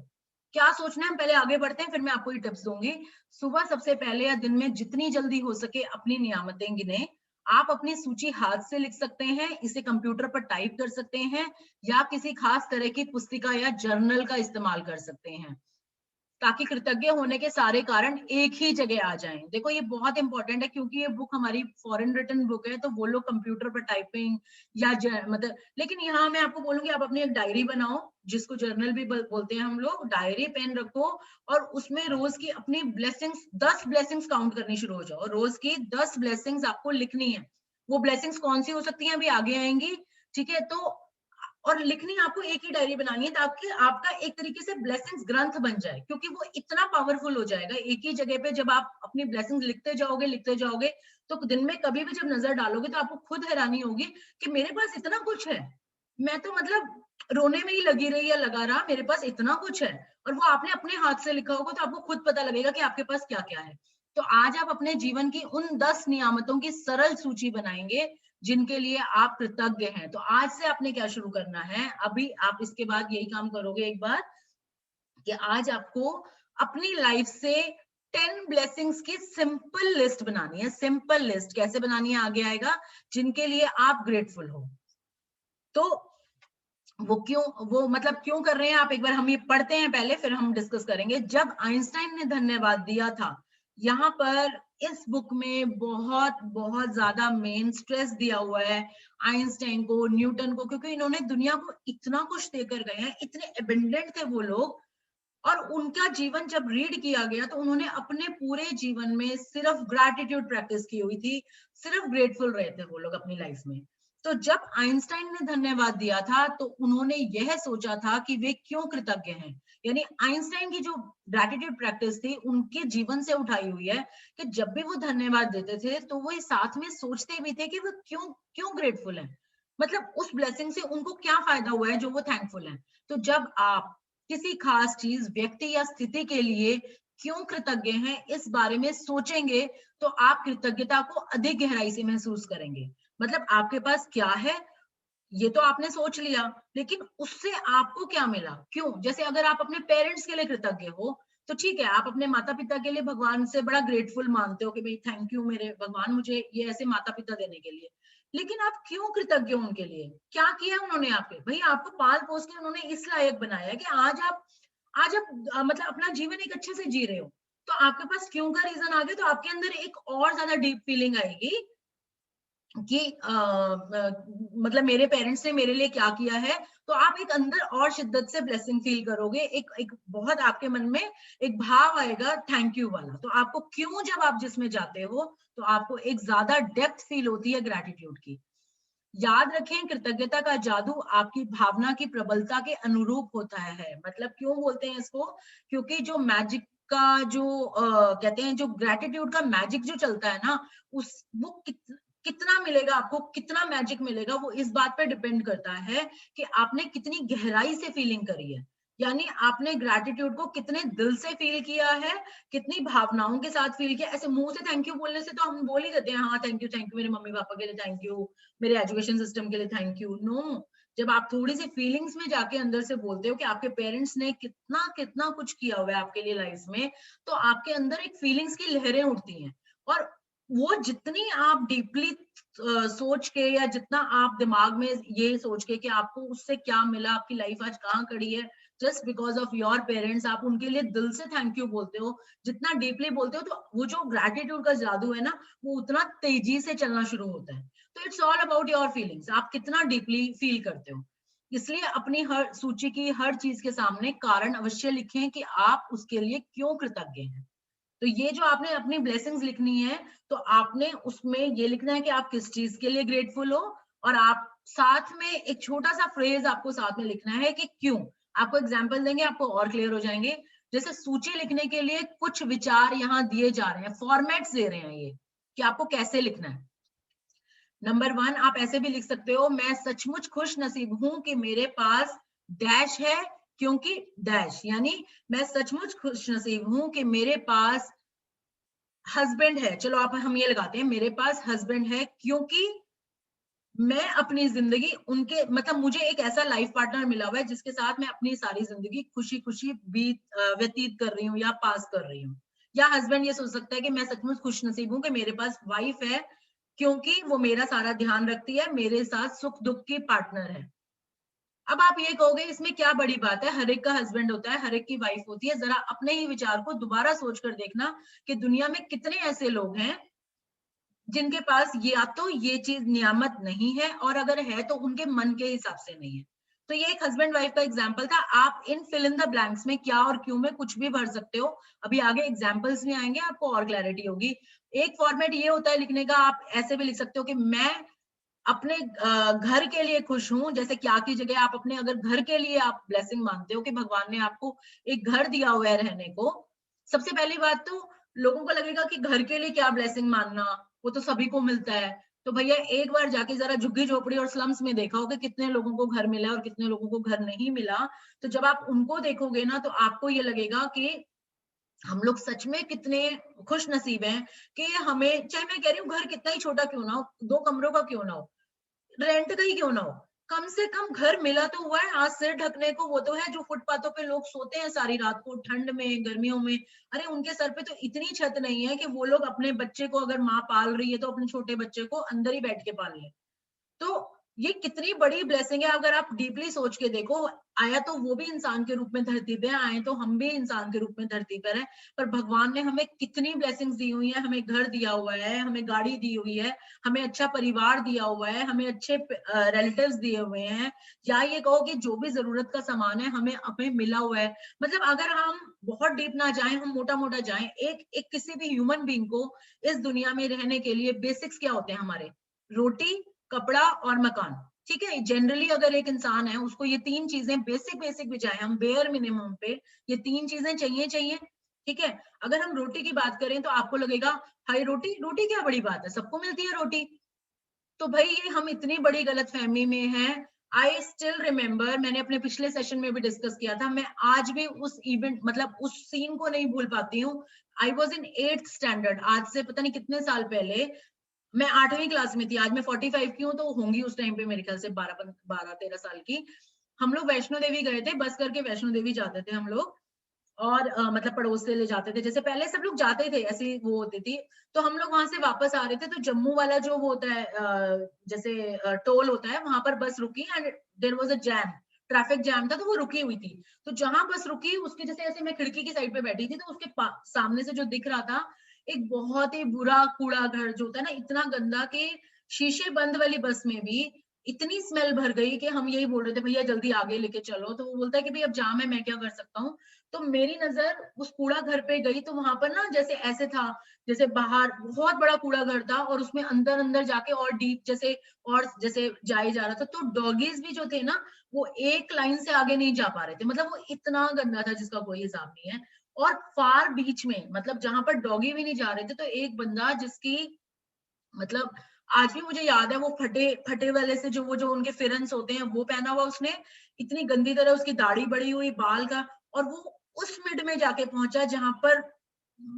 क्या सोचना है, हम पहले आगे बढ़ते हैं, फिर मैं आपको ये टिप्स दूंगी। सुबह सबसे पहले या दिन में जितनी जल्दी हो सके अपनी नियामतें गिने। आप अपनी सूची हाथ से लिख सकते हैं, इसे कंप्यूटर पर टाइप कर सकते हैं, या किसी खास तरह की पुस्तिका या जर्नल का इस्तेमाल कर सकते हैं, ताकि कृतज्ञ होने के सारे कारण एक ही जगह आ जाएं। देखो ये बहुत इंपॉर्टेंट है, क्योंकि ये बुक हमारी फॉरेन रिटन बुक है, तो वो लोग कंप्यूटर पर टाइपिंग या मतलब, लेकिन यहाँ मैं आपको बोलूंगी आप अपनी एक डायरी बनाओ, जिसको जर्नल भी बोलते हैं हम लोग। डायरी पेन रखो और उसमें रोज की अपनी ब्लेसिंग्स, 10 ब्लेसिंग्स काउंट करनी शुरू हो जाओ। रोज की 10 ब्लेसिंग्स आपको लिखनी है। वो ब्लेसिंग्स कौन सी हो सकती हैं अभी आगे आएंगी, ठीक है। तो और लिखनी आपको एक ही डायरी बनानी है, ताकि आपका एक तरीके से ब्लेसिंग्स ग्रंथ बन जाए, क्योंकि वो इतना पावरफुल हो जाएगा। एक ही जगह पे जब आप अपनी ब्लेसिंग्स लिखते जाओगे, तो दिन में कभी भी जब नजर डालोगे तो आपको खुद हैरानी होगी कि मेरे पास इतना कुछ है। मैं तो मतलब रोने में ही लगी रही या लगा रहा, मेरे पास इतना कुछ है। और वो आपने अपने हाथ से लिखा होगा, तो आपको खुद पता लगेगा कि आपके पास क्या क्या है। तो आज आप अपने जीवन की उन 10 नियामतों की सरल सूची बनाएंगे जिनके लिए आप कृतज्ञ हैं। तो आज से आपने क्या शुरू करना है, अभी आप इसके बाद यही काम करोगे एक बार, कि आज आपको अपनी लाइफ से 10 ब्लेसिंग्स की सिंपल लिस्ट बनानी है। सिंपल लिस्ट कैसे बनानी है आगे आएगा, जिनके लिए आप ग्रेटफुल हो। तो वो मतलब क्यों कर रहे हैं आप, एक बार हम ये पढ़ते हैं पहले, फिर हम डिस्कस करेंगे। जब आइंस्टाइन ने धन्यवाद दिया था, यहाँ पर इस बुक में बहुत बहुत ज्यादा मेन स्ट्रेस दिया हुआ है आइंस्टाइन को, न्यूटन को, क्योंकि इन्होंने दुनिया को इतना कुछ देकर गए हैं, इतने एबेंडेंट थे वो लोग। और उनका जीवन जब रीड किया गया तो उन्होंने अपने पूरे जीवन में सिर्फ ग्रैटिट्यूड प्रैक्टिस की हुई थी, सिर्फ ग्रेटफुल रहे थे वो लोग अपनी लाइफ में। तो जब आइंस्टाइन ने धन्यवाद दिया था, तो उन्होंने यह सोचा था कि वे क्यों कृतज्ञ हैं। यानी आइंस्टाइन की जो ग्रैटिट्यूड प्रैक्टिस थी उनके जीवन से उठाई हुई है, कि जब भी वो धन्यवाद देते थे तो वो साथ में सोचते भी थे कि वो क्यों क्यों ग्रेटफुल है, मतलब उस ब्लेसिंग से उनको क्या फायदा हुआ है जो वो थैंकफुल है। तो जब आप किसी खास चीज, व्यक्ति या स्थिति के लिए क्यों कृतज्ञ हैं इस बारे में सोचेंगे, तो आप कृतज्ञता को अधिक गहराई से महसूस करेंगे। मतलब आपके पास क्या है ये तो आपने सोच लिया, लेकिन उससे आपको क्या मिला, क्यों। जैसे अगर आप अपने पेरेंट्स के लिए कृतज्ञ हो, तो ठीक है, आप अपने माता पिता के लिए भगवान से बड़ा ग्रेटफुल मानते हो कि भाई थैंक यू मेरे भगवान मुझे ये ऐसे माता पिता देने के लिए। लेकिन आप क्यों कृतज्ञ हो उनके लिए, क्या किया उन्होंने आपके, भाई आपको पाल पोस के उन्होंने इस लायक बनाया कि आज आप मतलब अपना जीवन एक अच्छे से जी रहे हो। तो आपके पास क्यों का रीजन आ गया, तो आपके अंदर एक और ज्यादा डीप फीलिंग आएगी कि मतलब मेरे पेरेंट्स ने मेरे लिए क्या किया है। तो आप एक अंदर और शिद्दत से ब्लेसिंग फील करोगे, एक बहुत आपके मन में एक भाव आएगा थैंक यू वाला। तो आपको क्यों, जब आप जिसमें जाते हो तो आपको एक ज्यादा डेप्थ फील होती है ग्रैटिट्यूड की। याद रखें, कृतज्ञता का जादू आपकी भावना की प्रबलता के अनुरूप होता है। मतलब क्यों बोलते हैं इसको, क्योंकि जो मैजिक का जो कहते हैं, जो ग्रैटिट्यूड का मैजिक जो चलता है ना, वो कितना मिलेगा आपको, कितना मैजिक मिलेगा, वो इस बात पे डिपेंड करता है कि आपने कितनी गहराई से फीलिंग करी है। यानी आपने ग्रैटिट्यूड को कितने दिल से फील किया है, कितनी भावनाओं के साथ फील किया। ऐसे मुंह से थैंक यू बोलने से तो हम बोल ही देते हैं, हाँ थैंक यू मेरे मम्मी पापा के लिए थैंक यू, मेरे एजुकेशन सिस्टम के लिए थैंक यू। नो, जब आप थोड़ी सी फीलिंग्स में जाके अंदर से बोलते हो कि आपके पेरेंट्स ने कितना कितना कुछ किया हुआ है आपके लिए लाइफ में, तो आपके अंदर एक फीलिंग्स की लहरें उठती हैं। और वो जितनी आप डीपली सोच के, या जितना आप दिमाग में ये सोच के कि आपको उससे क्या मिला, आपकी लाइफ आज कहाँ खड़ी है, just because of your parents, आप उनके लिए दिल से थैंक यू बोलते हो, जितना डीपली बोलते हो, तो वो जो ग्रैटिट्यूड का जादू है ना, वो उतना तेजी से चलना शुरू होता है। तो it's all about your feelings, आप कितना डीपली फील करते हो। इसलिए अपनी हर सूची की हर चीज के सामने कारण अवश्य लिखें कि आप उसके लिए क्यों कृतज्ञ हैं। तो ये जो आपने अपनी ब्लेसिंग्स लिखनी है, तो आपने उसमें ये लिखना है कि आप किस चीज के लिए ग्रेटफुल हो, और आप साथ में एक छोटा सा फ्रेज आपको साथ में लिखना है कि क्यों। आपको एग्जांपल देंगे, आपको और क्लियर हो जाएंगे। जैसे सूची लिखने के लिए कुछ विचार यहाँ दिए जा रहे हैं, फॉर्मेट्स दे रहे हैं ये, कि आपको कैसे लिखना है। नंबर 1 आप ऐसे भी लिख सकते हो, मैं सचमुच खुश नसीब हूं कि मेरे पास डैश है, क्योंकि डैश, यानी मैं सचमुच खुश नसीब हूं कि मेरे पास हस्बैंड है। चलो आप हम ये लगाते हैं, मेरे पास हस्बैंड है क्योंकि मैं अपनी जिंदगी उनके मतलब मुझे एक ऐसा लाइफ पार्टनर मिला हुआ है जिसके साथ मैं अपनी सारी जिंदगी खुशी खुशी व्यतीत कर रही हूँ या पास कर रही हूँ। या हस्बैंड ये सोच सकता है कि मैं सचमुच खुश नसीब हूँ कि मेरे पास वाइफ है, क्योंकि वो मेरा सारा ध्यान रखती है, मेरे साथ सुख दुख की पार्टनर है। अब आप ये कहोगे इसमें क्या बड़ी बात है, हर एक का हस्बैंड होता है, हर एक की वाइफ होती है। जरा अपने ही विचार को दोबारा सोच कर देखना कि दुनिया में कितने ऐसे लोग हैं जिनके पास या तो ये चीज नियामत नहीं है, और अगर है तो उनके मन के हिसाब से नहीं है। तो ये एक हस्बैंड वाइफ का एग्जाम्पल था। आप इन फिल इन द ब्लैंक्स में क्या और क्यों में कुछ भी भर सकते हो। अभी आगे एग्जाम्पल्स में आएंगे, आपको और क्लैरिटी होगी। एक फॉर्मेट ये होता है लिखने का, आप ऐसे भी लिख सकते हो कि मैं अपने घर के लिए खुश हूं। जैसे क्या की जगह आप अपने अगर घर के लिए आप ब्लेसिंग मानते हो कि भगवान ने आपको एक घर दिया हुआ है रहने को, सबसे पहली बात तो लोगों को लगेगा कि घर के लिए क्या ब्लेसिंग मानना, वो तो सभी को मिलता है। तो भैया एक बार जाके जरा झुग्गी झोपड़ी और स्लम्स में देखा होगा कितने लोगों को घर मिला और कितने लोगों को घर नहीं मिला। तो जब आप उनको देखोगे ना तो आपको ये लगेगा कि हम लोग सच में कितने खुश नसीब हैं कि हमें, चाहे मैं कह रही हूँ घर कितना ही छोटा क्यों ना हो, 2 कमरों का क्यों ना हो, रेंट का ही क्यों ना हो, कम से कम घर मिला तो हुआ है। आज सिर ढकने को वो तो है जो फुटपाथों पे लोग सोते हैं सारी रात को ठंड में गर्मियों में, अरे उनके सर पे तो इतनी छत नहीं है कि वो लोग अपने बच्चे को, अगर माँ पाल रही है तो अपने छोटे बच्चे को अंदर ही बैठ के पाल ले। तो ये कितनी बड़ी ब्लेसिंग है अगर आप डीपली सोच के देखो। आया तो वो भी इंसान के रूप में धरती पे, आए तो हम भी इंसान के रूप में धरती पर है। पर भगवान ने हमें कितनी ब्लेसिंग्स दी हुई है, हमें घर दिया हुआ है, हमें गाड़ी दी हुई है, हमें अच्छा परिवार दिया हुआ है, हमें अच्छे रिलेटिव्स दिए हुए हैं, या ये कहो कि जो भी जरूरत का सामान है हमें हमें मिला हुआ है। मतलब अगर हम बहुत डीप ना जाएं, हम मोटा मोटा जाएं, एक एक किसी भी ह्यूमन बीइंग को इस दुनिया में रहने के लिए बेसिक्स क्या होते हैं हमारे, रोटी, कपड़ा और मकान। ठीक है, जनरली अगर एक इंसान है उसको ये 3 चीजें बेसिक बेसिक भी चाहे हम बेयर मिनिमम पे, ये 3 चीजें चाहिए चाहिए। ठीक है, अगर हम रोटी की बात करें तो आपको लगेगा हाई रोटी, रोटी क्या बड़ी बात है, सबको मिलती है रोटी। तो भाई ये हम इतनी बड़ी गलत फहमी में हैं। आई स्टिल रिमेम्बर, मैंने अपने पिछले सेशन में भी डिस्कस किया था, मैं आज भी उस इवेंट मतलब उस सीन को नहीं भूल पाती हूँ। I was in 8th standard, आज से पता नहीं कितने साल पहले। मैं 8वीं क्लास में थी, आज मैं 45 की हूँ तो होंगी उस टाइम पे मेरे ख्याल से 12-13 साल की। हम लोग वैष्णो देवी गए थे, बस करके वैष्णो देवी जाते थे हम लोग। और मतलब पड़ोस से ले जाते थे, जैसे पहले सब लोग जाते थे ऐसी वो होती थी। तो हम लोग वहां से वापस आ रहे थे तो जम्मू वाला जो वो होता है जैसे टोल होता है, वहां पर बस रुकी and there was a jam, traffic jam था तो वो रुकी हुई थी। तो जहां बस रुकी उसके जैसे ऐसे मैं खिड़की की साइड पे बैठी थी तो उसके सामने से जो दिख रहा था एक बहुत ही बुरा कूड़ा घर जो होता है ना, इतना गंदा कि शीशे बंद वाली बस में भी इतनी स्मेल भर गई कि हम यही बोल रहे थे भैया जल्दी आगे लेके चलो। तो वो बोलता है कि भाई अब जाम है, मैं क्या कर सकता हूँ। तो मेरी नजर उस कूड़ा घर पे गई तो वहां पर ना जैसे ऐसे था, जैसे बाहर बहुत बड़ा कूड़ा घर था और उसमें अंदर अंदर जाके और डीप जैसे और जैसे जाए जा रहा था। तो डॉगीज भी जो थे ना वो एक लाइन से आगे नहीं जा पा रहे थे, मतलब वो इतना गंदा था जिसका कोई हिसाब नहीं है। और फार बीच में मतलब जहां पर डॉगी भी नहीं जा रहे थे तो एक बंदा जिसकी मतलब आज भी मुझे याद है, वो फटे फटे वाले से जो उनके फिरन्स होते हैं वो पहना हुआ उसने, इतनी गंदी तरह उसकी दाढ़ी बड़ी हुई बाल का। और वो उस मिड में जाके पहुंचा जहां पर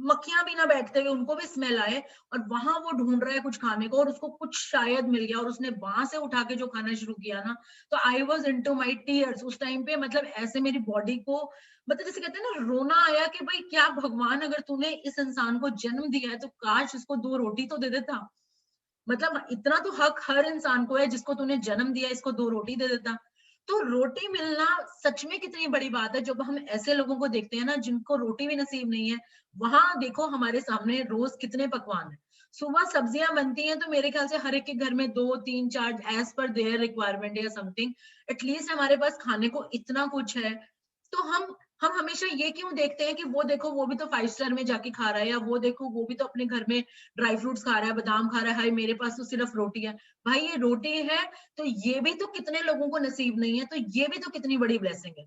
मक्खियां भी ना बैठते हुए उनको भी स्मेल आए, और वहां वो ढूंढ रहा है कुछ खाने को और उसको कुछ शायद मिल गया और उसने वहां से उठा के जो खाना शुरू किया ना, तो I was into my tears उस टाइम पे। मतलब ऐसे मेरी बॉडी को मतलब जैसे कहते हैं ना रोना आया कि भाई क्या भगवान, अगर तूने इस इंसान को जन्म दिया है तो काश इसको 2 रोटी तो दे देता। मतलब इतना तो हक हर इंसान को है, जिसको तूने जन्म दिया इसको 2 रोटी दे देता। तो रोटी मिलना सच में कितनी बड़ी बात है। जब हम ऐसे लोगों को देखते हैं ना जिनको रोटी भी नसीब नहीं है, वहां देखो हमारे सामने रोज कितने पकवान है। सुबह सब्जियां बनती हैं तो मेरे ख्याल से हर एक के घर में 2-3-4 एज पर देयर रिक्वायरमेंट या समथिंग, एटलीस्ट हमारे पास खाने को इतना कुछ है। तो हम हमेशा ये क्यों देखते हैं कि वो देखो वो भी तो 5 स्टार में जाके खा रहा है, या वो देखो वो भी तो अपने घर में ड्राई फ्रूट्स खा रहा है, बादाम खा रहा है, हाय मेरे पास तो सिर्फ रोटी है। भाई ये रोटी है तो ये भी तो कितने लोगों को नसीब नहीं है, तो ये भी तो कितनी बड़ी ब्लेसिंग है।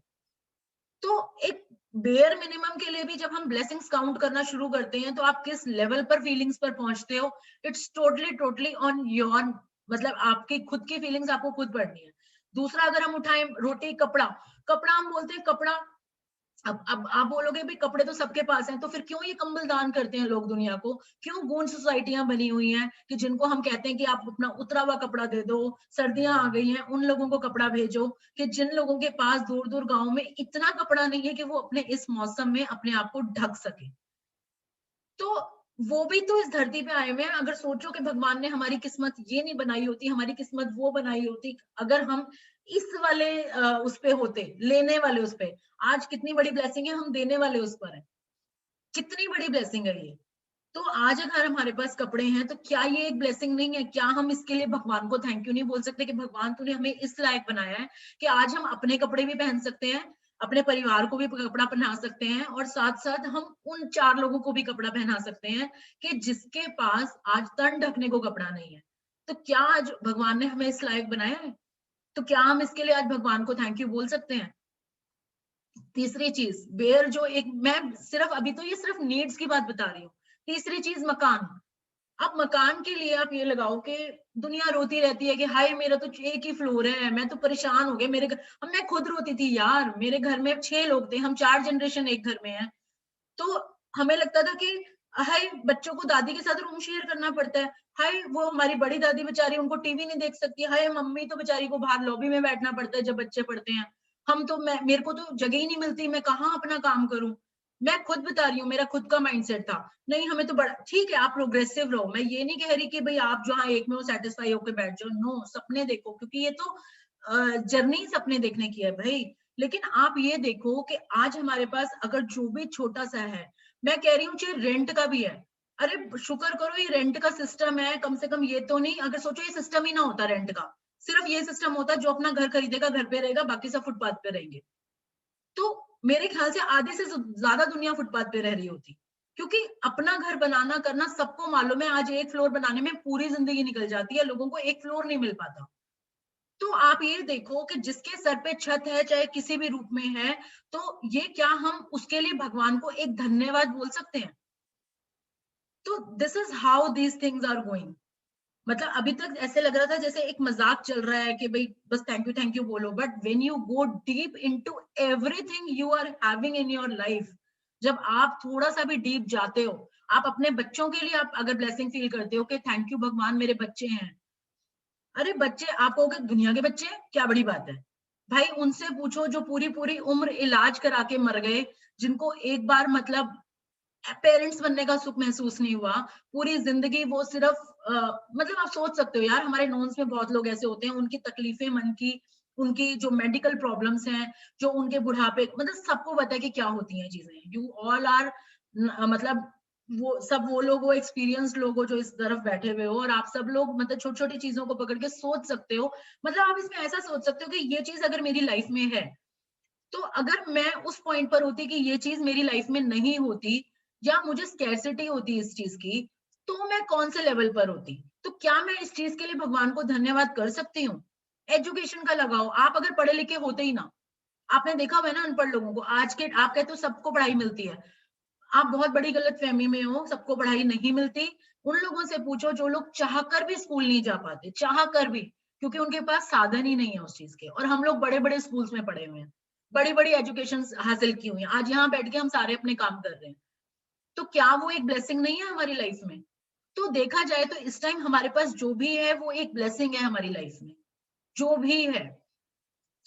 तो एक बेयर मिनिमम के लिए भी जब हम ब्लेसिंग्स काउंट करना शुरू करते हैं तो आप किस लेवल पर फीलिंग्स पर पहुंचते हो, it's totally totally on your, मतलब आपकी खुद की फीलिंग्स आपको खुद पढ़नी है। दूसरा अगर हम उठाएं रोटी, कपड़ा, कपड़ा हम बोलते हैं कपड़ा अब आप बोलोगे भाई कपड़े तो सबके पास हैं, तो फिर क्यों ये कंबल दान करते हैं लोग दुनिया को? क्यों गूंज सोसाइटियां बनी हुई हैं कि जिनको हम कहते हैं कि आप अपना उतरा हुआ कपड़ा दे दो, सर्दियां आ गई हैं उन लोगों को कपड़ा भेजो, कि जिन लोगों के पास दूर दूर गांव में इतना कपड़ा नहीं है कि वो अपने इस मौसम में अपने आप को ढक सके। तो वो भी तो इस धरती पे आए हुए हैं। अगर सोचो कि भगवान ने हमारी किस्मत ये नहीं बनाई होती, हमारी किस्मत वो बनाई होती, अगर हम इस वाले उस पे होते, लेने वाले उस पे, आज कितनी बड़ी ब्लेसिंग है, हम देने वाले उस पर है, कितनी बड़ी ब्लेसिंग है ये। तो आज अगर हमारे पास कपड़े हैं तो क्या ये एक ब्लेसिंग नहीं है? क्या हम इसके लिए भगवान को थैंक यू नहीं बोल सकते कि भगवान तूने हमें इस लायक बनाया है कि आज हम अपने कपड़े भी पहन सकते हैं, अपने परिवार को भी कपड़ा पहना सकते हैं, और साथ साथ हम उन 4 लोगों को भी कपड़ा पहना सकते हैं कि जिसके पास आज तन ढकने को कपड़ा नहीं है। तो क्या आज भगवान ने हमें इस लायक बनाया है? तो क्या हम इसके लिए आज भगवान को थैंक यू बोल सकते हैं? तीसरी चीज, बेयर जो एक, मैं सिर्फ अभी तो ये सिर्फ नीड्स की बात बता रही हूँ। तीसरी चीज, मकान। अब मकान के लिए आप ये लगाओ कि दुनिया रोती रहती है कि हाय मेरा तो एक ही फ्लोर है, मैं तो परेशान हो गया मेरे घर। अब मैं खुद रोती थी यार, मेरे घर में 6 लोग थे, हम 4 जनरेशन एक घर में हैं। तो हमें लगता था कि हाय बच्चों को दादी के साथ रूम शेयर करना पड़ता है, हाय वो हमारी बड़ी दादी बेचारी उनको टीवी नहीं देख सकती, हाय मम्मी तो बेचारी को बाहर लॉबी में बैठना पड़ता है जब बच्चे पढ़ते हैं, हम तो मेरे को तो जगह ही नहीं मिलती, मैं कहाँ अपना काम करूं। मैं खुद बता रही हूँ, मेरा खुद का माइंडसेट था। नहीं हमें तो बड़ा ठीक है, आप प्रोग्रेसिव रहो, मैं ये नहीं कह रही कि भाई आप जहाँ एक में हो सेटिस्फाई होकर बैठ जाओ, नो, सपने देखो, क्योंकि ये तो जर्नी सपने देखने की है भाई। लेकिन आप ये देखो कि आज हमारे पास अगर जो भी छोटा सा है, मैं कह रही हूँ चाहे रेंट का भी है, अरे शुक्र करो ये रेंट का सिस्टम है, कम से कम ये तो नहीं, अगर सोचो ये सिस्टम ही ना होता रेंट का, सिर्फ ये सिस्टम होता, जो अपना घर खरीदेगा घर पे रहेगा, बाकी सब फुटपाथ पे रहेंगे, तो मेरे ख्याल से आधे से ज्यादा दुनिया फुटपाथ पे रह रही होती। क्योंकि अपना घर बनाना करना सबको मालूम है, आज एक फ्लोर बनाने में पूरी जिंदगी निकल जाती है, लोगों को एक फ्लोर नहीं मिल पाता। तो आप ये देखो कि जिसके सर पे छत है, चाहे किसी भी रूप में है, तो ये क्या हम उसके लिए भगवान को एक धन्यवाद बोल सकते हैं? तो this is how these things are going. मतलब अभी तक ऐसे लग रहा था जैसे एक मजाक चल रहा है कि भाई बस थैंक यू बोलो, but when you go deep into everything you are having in your life, जब आप थोड़ा सा भी डीप जाते हो, आप अपने बच्चों के लिए आप अगर ब्लेसिंग फील करते हो कि थैंक यू भगवान मेरे बच्चे हैं, अरे बच्चे आप कहोगे दुनिया के बच्चे हैं, क्या बड़ी बात है? भाई उनसे पूछो जो पूरी पूरी उम्र इलाज करा के मर गए, जिनको एक बार मतलब पेरेंट्स बनने का सुख महसूस नहीं हुआ, पूरी जिंदगी वो सिर्फ मतलब आप सोच सकते हो यार, हमारे नॉन्स में बहुत लोग ऐसे होते हैं, उनकी तकलीफें मन की, उनकी जो मेडिकल प्रॉब्लम्स हैं, जो उनके बुढ़ापे, मतलब सबको पता है कि क्या होती हैं चीजें, यू ऑल आर मतलब वो लोग, वो एक्सपीरियंस लोग हो जो इस तरफ बैठे हुए हो, और आप सब लोग मतलब छोटी छोटी चीजों को पकड़ के सोच सकते हो। मतलब आप इसमें ऐसा सोच सकते हो कि ये चीज अगर मेरी लाइफ में है, तो अगर मैं उस पॉइंट पर होती कि ये चीज मेरी लाइफ में नहीं होती, या मुझे स्कैरसिटी होती इस चीज की, तो मैं कौन से लेवल पर होती? तो क्या मैं इस चीज के लिए भगवान को धन्यवाद कर सकती हूँ? एजुकेशन का लगाओ, आप अगर पढ़े लिखे होते ही ना, आपने देखा हुआ है ना अनपढ़ लोगों को, आज के आप कहते हो सबको पढ़ाई मिलती है, आप बहुत बड़ी गलतफहमी में हो, सबको पढ़ाई नहीं मिलती। उन लोगों से पूछो जो लोग चाह कर भी स्कूल नहीं जा पाते, चाह कर भी, क्योंकि उनके पास साधन ही नहीं है उस चीज के, और हम लोग बड़े बड़े स्कूल्स में पढ़े हुए हैं, बड़ी बड़ी एजुकेशन हासिल की हुई है, आज यहाँ बैठ के हम सारे अपने काम कर रहे हैं। तो क्या वो एक ब्लेसिंग नहीं है हमारी लाइफ में? तो देखा जाए तो इस टाइम हमारे पास जो भी है वो एक ब्लेसिंग है हमारी लाइफ में, जो भी है।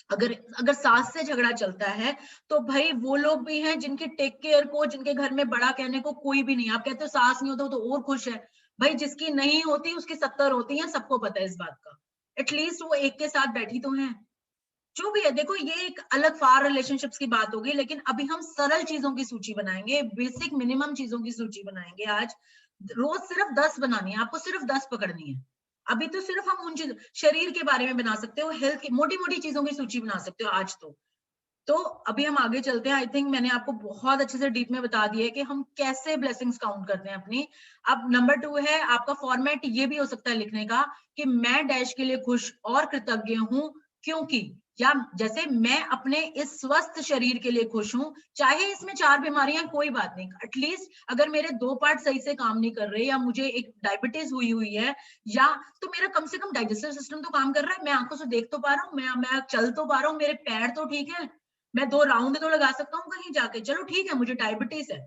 अगर अगर सास से झगड़ा चलता है, तो भाई वो लोग भी हैं जिनकी टेक केयर को, जिनके घर में बड़ा कहने को कोई भी नहीं, आप कहते हो सास नहीं होता तो और खुश है, भाई जिसकी नहीं होती उसकी 70 होती है, सबको पता है इस बात का, एटलीस्ट वो एक के साथ बैठी तो है। जो भी है, देखो ये एक अलग फार रिलेशनशिप्स की बात होगी, लेकिन अभी हम सरल चीजों की सूची बनाएंगे, बेसिक मिनिमम चीजों की सूची बनाएंगे आज। रोज सिर्फ 10 बनानी है आपको, सिर्फ 10 पकड़नी है। अभी तो सिर्फ हम उन चीजों, शरीर के बारे में बना सकते हो, हेल्थ की मोटी मोटी चीजों की सूची बना सकते हो आज तो अभी हम आगे चलते हैं। आई थिंक मैंने आपको बहुत अच्छे से डीप में बता दिया है कि हम कैसे ब्लेसिंग्स काउंट करते हैं अपनी। अब नंबर 2 है आपका फॉर्मेट, ये भी हो सकता है लिखने का कि मैं डैश के लिए खुश और कृतज्ञ हूं क्योंकि, या जैसे मैं अपने इस स्वस्थ शरीर के लिए खुश हूं, चाहे इसमें 4 बीमारियां, कोई बात नहीं, एटलीस्ट अगर मेरे 2 पार्ट सही से काम नहीं कर रहे, या मुझे एक डायबिटीज हुई है, या तो मेरा कम से कम डाइजेस्टिव सिस्टम तो काम कर रहा है, मैं आंखों से देख तो पा रहा हूँ, मैं चल तो पा रहा हूँ, मेरे पैर तो ठीक है, मैं 2 राउंड तो लगा सकता हूँ कहीं जाके, चलो ठीक है मुझे डायबिटीज है,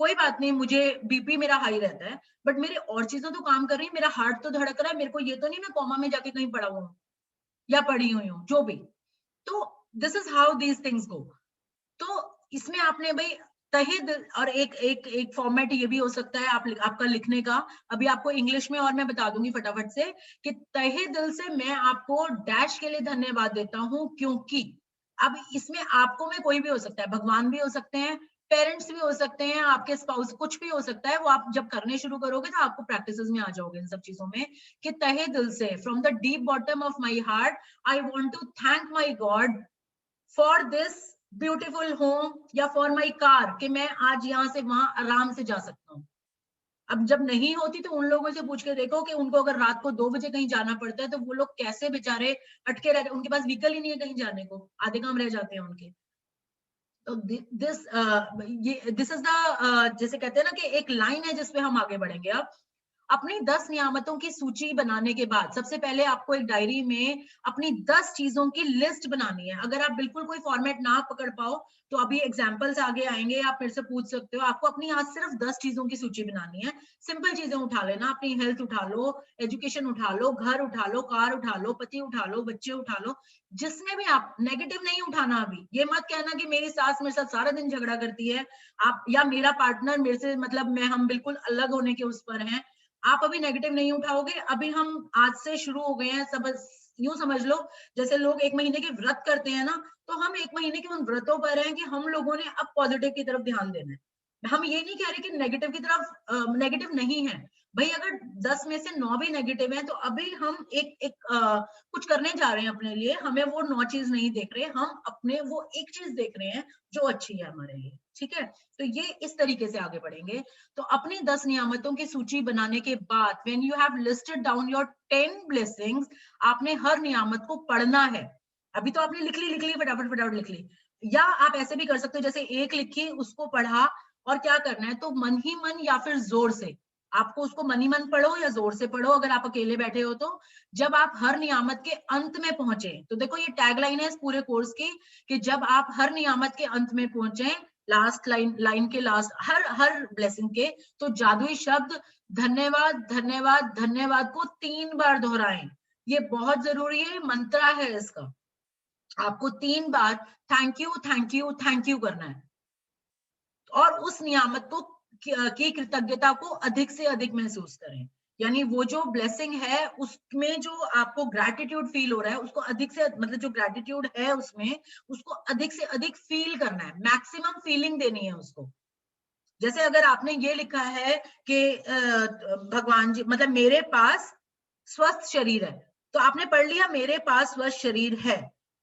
कोई बात नहीं, मुझे बीपी मेरा हाई रहता है, बट मेरे और चीजें तो काम कर रही है, मेरा हार्ट तो धड़क रहा है, मेरे को ये तो नहीं मैं कोमा में जाके कहीं पड़ा हुआ हूँ या पड़ी हुई हूँ, जो भी। तो this is how these things go. तो इसमें आपने भाई तहे दिल, और एक फॉर्मेट ये भी हो सकता है आपका लिखने का, अभी आपको इंग्लिश में और मैं बता दूंगी फटाफट से, कि तहे दिल से मैं आपको डैश के लिए धन्यवाद देता हूँ, क्योंकि अब इसमें आपको में कोई भी हो सकता है, भगवान भी हो सकते हैं, पेरेंट्स भी हो सकते हैं, आपके स्पाउस, कुछ भी हो सकता है, वो आप जब करने शुरू करोगे तो आपको प्रैक्टिसेस में आ जाओगे इन सब चीजों में, कि तहे दिल से, from the deep bottom of my heart, I want to thank my God for this beautiful home या फॉर माई कार, कि मैं आज यहाँ से वहां आराम से जा सकता हूँ। अब जब नहीं होती तो उन लोगों से पूछ के देखो कि उनको अगर रात को 2 बजे कहीं जाना पड़ता है तो वो लोग कैसे बेचारे अटके रहते, उनके पास व्हीकल ही नहीं है कहीं जाने को, आधे काम रह जाते हैं उनके। तो दिस इज द, जैसे कहते हैं ना कि एक लाइन है जिसपे हम आगे बढ़ेंगे। अब अपनी 10 नियामतों की सूची बनाने के बाद सबसे पहले आपको एक डायरी में अपनी 10 चीजों की लिस्ट बनानी है। अगर आप बिल्कुल कोई फॉर्मेट ना पकड़ पाओ तो अभी एग्जांपल्स आगे आएंगे, आप मेरे से पूछ सकते हो। आपको अपनी आज सिर्फ 10 चीजों की सूची बनानी है। सिंपल चीजें उठा लेना, अपनी हेल्थ उठा लो, एजुकेशन उठा लो, घर उठा लो, कार उठा लो, पति उठा लो, बच्चे उठा लो, जिसमें भी आप नेगेटिव नहीं उठाना। अभी ये मत कहना कि मेरी सास मेरे साथ सारा दिन झगड़ा करती है, आप, या मेरा पार्टनर मेरे से, मतलब मैं, हम बिल्कुल अलग होने के उस पर हैं। आप अभी नेगेटिव नहीं उठाओगे। अभी हम आज से शुरू हो गए हैं, सब यूं समझ लो जैसे लोग 1 महीने के व्रत करते हैं ना, तो हम 1 महीने के उन व्रतों पर हैं कि हम लोगों ने अब पॉजिटिव की तरफ ध्यान देना है। हम ये नहीं कह रहे कि नेगेटिव की तरफ, नेगेटिव नहीं है भाई, अगर 10 में से 9 भी नेगेटिव है तो अभी हम कुछ करने जा रहे हैं अपने लिए, हमें वो 9 चीज नहीं देख रहे, हम अपने वो एक चीज देख रहे हैं जो अच्छी है हमारे लिए, ठीक है। तो ये इस तरीके से आगे बढ़ेंगे। तो अपनी 10 नियामतों की सूची बनाने के बाद, when you have listed down your 10 blessings, आपने हर नियामत को पढ़ना है। अभी तो आपने लिख ली फटाफट फटाफट लिख ली, या आप ऐसे भी कर सकते हो, जैसे एक लिखी उसको पढ़ा, और क्या करना है तो मन ही मन या फिर जोर से, आपको उसको मन ही मन पढ़ो या जोर से पढ़ो अगर आप अकेले बैठे हो तो। जब आप हर नियामत के अंत में पहुंचे, तो देखो ये टैगलाइन है इस पूरे कोर्स की, कि जब आप हर नियामत के अंत में पहुंचे, लास्ट लाइन के लास्ट, हर ब्लेसिंग के, तो जादुई शब्द धन्यवाद धन्यवाद धन्यवाद को 3 बार दोहराएं। ये बहुत जरूरी है, मंत्रा है इसका। आपको 3 बार thank you thank you thank you करना है, और उस नियामत को की कृतज्ञता को अधिक से अधिक महसूस करें। यानी वो जो ब्लेसिंग है उसमें जो आपको ग्रैटिट्यूड फील हो रहा है, उसको अधिक से, मतलब जो ग्रैटिट्यूड है उसमें, उसको अधिक से अधिक फील करना है, मैक्सिमम फीलिंग देनी है उसको। जैसे अगर आपने ये लिखा है कि भगवान जी, मतलब मेरे पास स्वस्थ शरीर है, तो आपने पढ़ लिया मेरे पास स्वस्थ शरीर है,